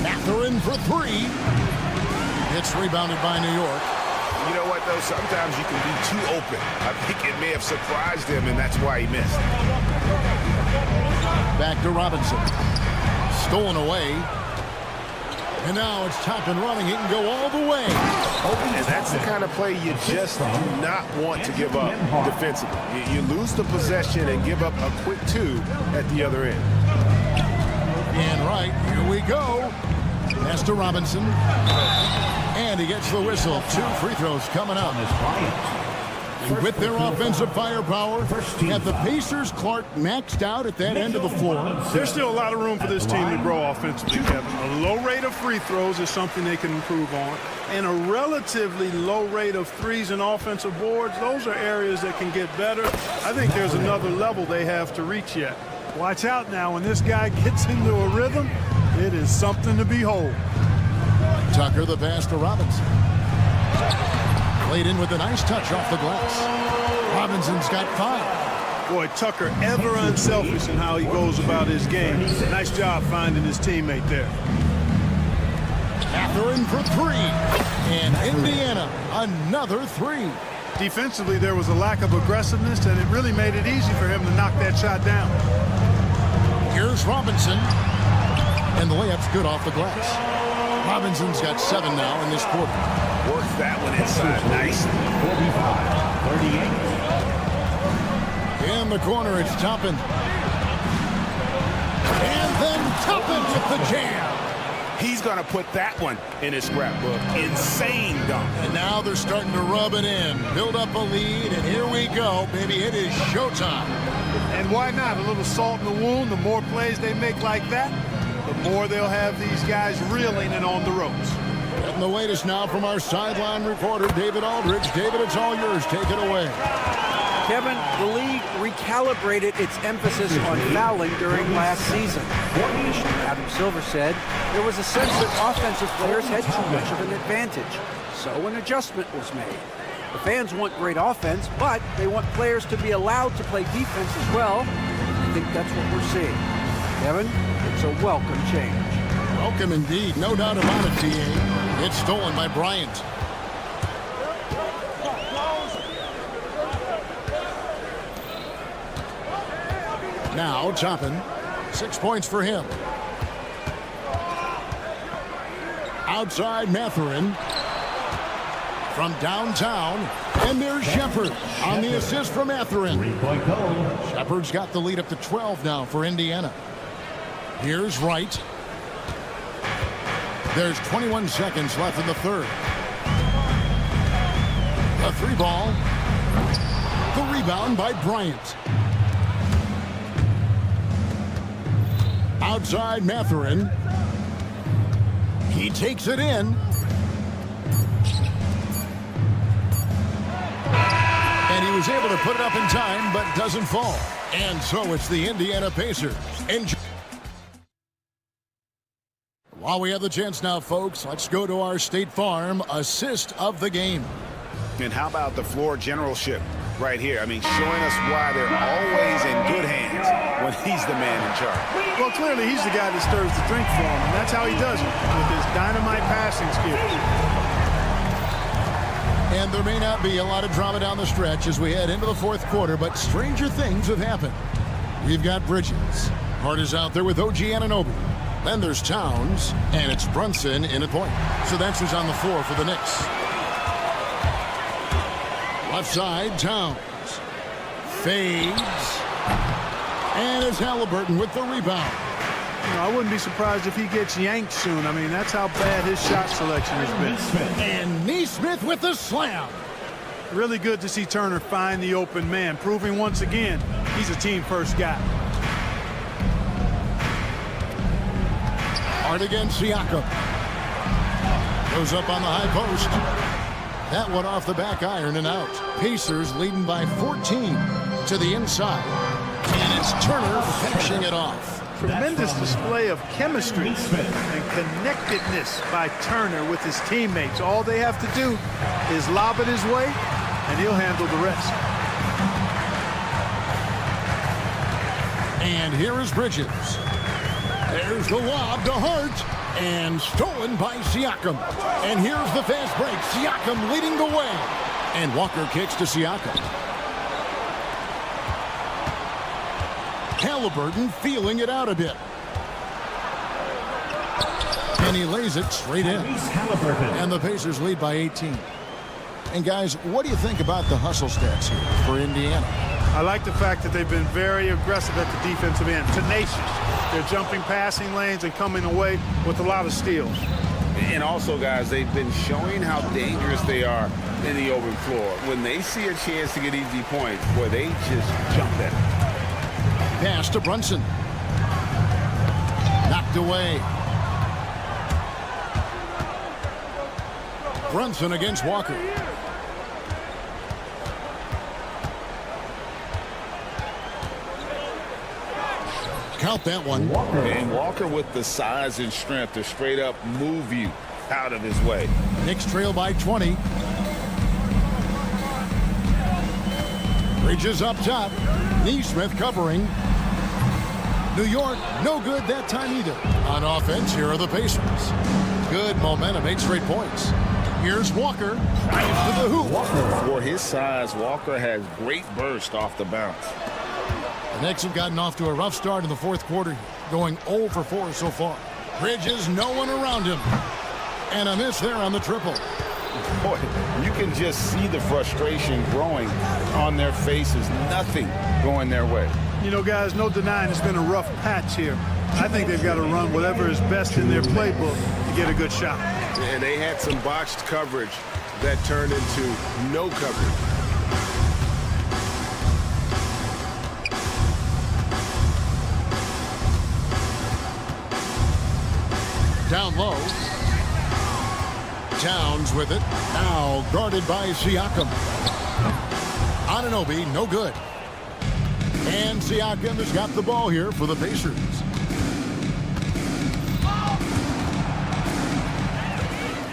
Mathurin for 3. It's rebounded by New York. You know what, though? Sometimes you can be too open. I think it may have surprised him, and that's why he missed. Back to Robinson. Stolen away. And now it's top and running. He can go all the way. And that's the kind of play you just do not want to give up defensively. You lose the possession and give up a quick 2 at the other end. And right, here we go. Pass to Robinson. And he gets the whistle. 2 free throws coming up. And with their offensive firepower, have the Pacers, Clark, maxed out at that end of the floor. There's still a lot of room for this team to grow offensively, Kevin. A low rate of free throws is something they can improve on. And a relatively low rate of threes and offensive boards, those are areas that can get better. I think there's another level they have to reach yet. Watch out now. When this guy gets into a rhythm, it is something to behold. Tucker the pass to Robinson. Played in with a nice touch off the glass. Robinson's got 5. Boy, Tucker ever unselfish in how he goes about his game. Nice job finding his teammate there. Mathurin for 3. And Indiana, another 3. Defensively, there was a lack of aggressiveness, and it really made it easy for him to knock that shot down. Here's Robinson. And the layup's good off the glass. Robinson's got 7 now in this quarter. Works that one inside nicely. 45-38. In the corner, it's Toppin. And then Toppin with the jam. He's going to put that one in his scrapbook. Insane dunk. And now they're starting to rub it in. Build up a lead, and here we go, baby. It is showtime. And why not? A little salt in the wound. The more plays they make like that, the more they'll have these guys reeling and on the ropes. And the latest now from our sideline reporter, David Aldridge. David, it's all yours. Take it away. Kevin, the league recalibrated its emphasis on fouling during last season. Adam Silver said there was a sense that offensive players had too much of an advantage, so an adjustment was made. The fans want great offense, but they want players to be allowed to play defense as well. I think that's what we're seeing. Kevin, it's a welcome change. Welcome indeed, no doubt about it, T.A. It's stolen by Bryant. Now Toppin, 6 points for him. Outside Mathurin. From downtown, and there's Shepard on the assist from Mathurin. Shepard's got the lead up to 12 now for Indiana. Here's Wright. There's 21 seconds left in the third. The 3 ball. The rebound by Bryant. Outside Mathurin. He takes it in. And he was able to put it up in time, but doesn't fall. And so it's the Indiana Pacers. While we have the chance now, folks, let's go to our State Farm assist of the game. And how about the floor generalship right here? I mean, showing us why they're always in good hands when he's the man in charge. Well, clearly he's the guy that stirs the drink for him, and that's how he does it, with his dynamite passing skills. And there may not be a lot of drama down the stretch as we head into the fourth quarter, but stranger things have happened. We've got Bridges. Hart is out there with OG Anunoby. Then there's Towns, and it's Brunson in at point. So that's who's on the floor for the Knicks. Left side, Towns. Fades. And it's Halliburton with the rebound. You know, I wouldn't be surprised if he gets yanked soon. I mean, that's how bad his shot selection has been. And Neesmith with the slam. Really good to see Turner find the open man, proving once again he's a team-first guy. Hart against Siakam. Goes up on the high post. That one off the back iron and out. Pacers leading by 14 to the inside. And it's Turner finishing it off. Tremendous display of chemistry and connectedness by Turner with his teammates. All they have to do is lob it his way, and he'll handle the rest. And here is Bridges. There's the lob to Hart, and stolen by Siakam. And here's the fast break. Siakam leading the way. And Walker kicks to Siakam. Halliburton feeling it out a bit. And he lays it straight in. And the Pacers lead by 18. And guys, what do you think about the hustle stats here for Indiana? I like the fact that they've been very aggressive at the defensive end. Tenacious. They're jumping passing lanes and coming away with a lot of steals. And also, guys, they've been showing how dangerous they are in the open floor. When they see a chance to get easy points, boy, they just jump at it. Pass to Brunson. Knocked away. Brunson against Walker. Count that one. And Walker with the size and strength to straight up move you out of his way. Knicks trail by 20. Bridges up top. Neesmith covering. New York, no good that time either. On offense, here are the Pacers. Good momentum, 8 straight points. Here's Walker. Drives to the hoop. For his size, Walker has great burst off the bounce. The Knicks have gotten off to a rough start in the fourth quarter, going 0 for 4 so far. Bridges, no one around him. And a miss there on the triple. Boy, you can just see the frustration growing on their faces. Nothing going their way. You know, guys, no denying it's been a rough patch here. I think they've got to run whatever is best in their playbook to get a good shot. And they had some botched coverage that turned into no coverage. Down low. Towns with it. Now guarded by Siakam. Anunoby, no good. And Siakam has got the ball here for the Pacers.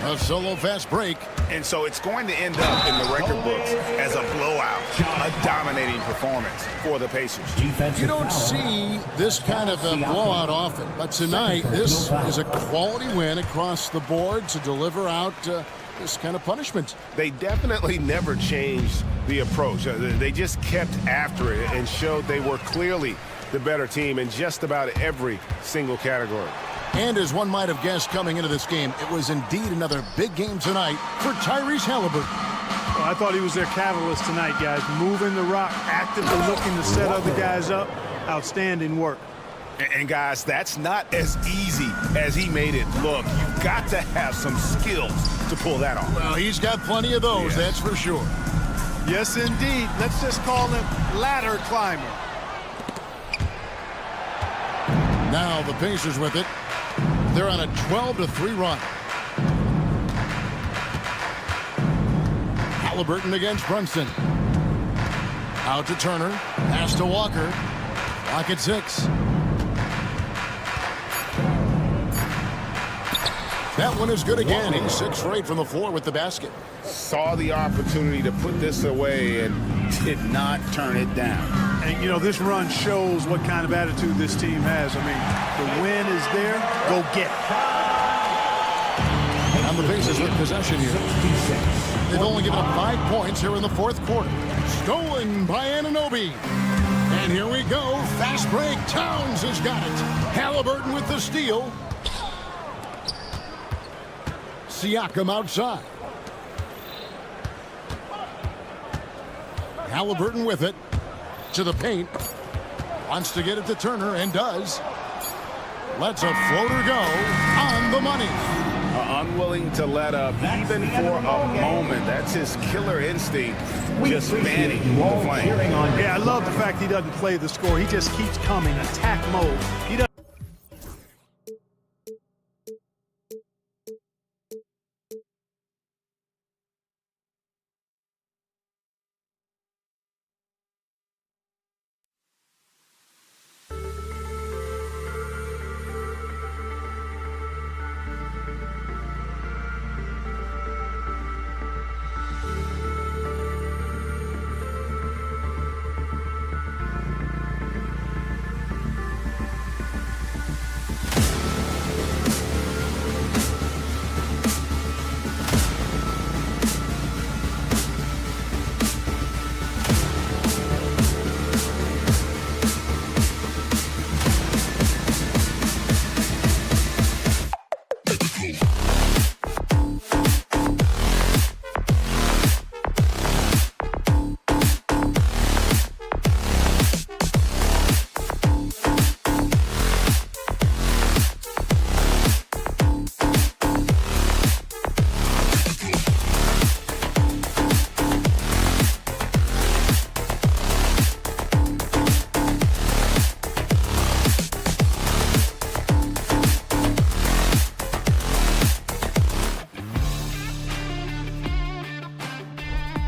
A solo fast break. And so it's going to end up in the record books as a blowout, a dominating performance for the Pacers. You don't see this kind of a blowout often, but tonight this is a quality win across the board to deliver out this kind of punishment. They definitely never changed the approach. They just kept after it and showed they were clearly the better team in just about every single category. And as one might have guessed coming into this game, it was indeed another big game tonight for Tyrese Halliburton. Well, I thought he was their catalyst tonight, guys. Moving the rock, actively looking to set other guys up. Outstanding work. And guys, that's not as easy as he made it look. You've got to have some skills to pull that off. Well, he's got plenty of those, that's for sure. Yes, indeed. Let's just call him ladder climber. Now the Pacers with it. They're on a 12-3 run. Halliburton against Brunson. Out to Turner. Pass to Walker. Clock at 6. That one is good again. He's 6 for 8 from the floor with the basket. Saw the opportunity to put this away and did not turn it down. And, you know, this run shows what kind of attitude this team has. I mean, the win is there. Go get it. And the Pacers with possession here. They've only given up 5 points here in the fourth quarter. Stolen by Anunoby. And here we go. Fast break. Towns has got it. Halliburton with the steal. Siakam outside. Halliburton with it. To the paint. Wants to get it to Turner and does. Lets a floater go on the money. Unwilling to let up even for a moment. That's his killer instinct, just fanning the flame. Yeah, I love the fact he doesn't play the score. He just keeps coming, attack mode. He doesn't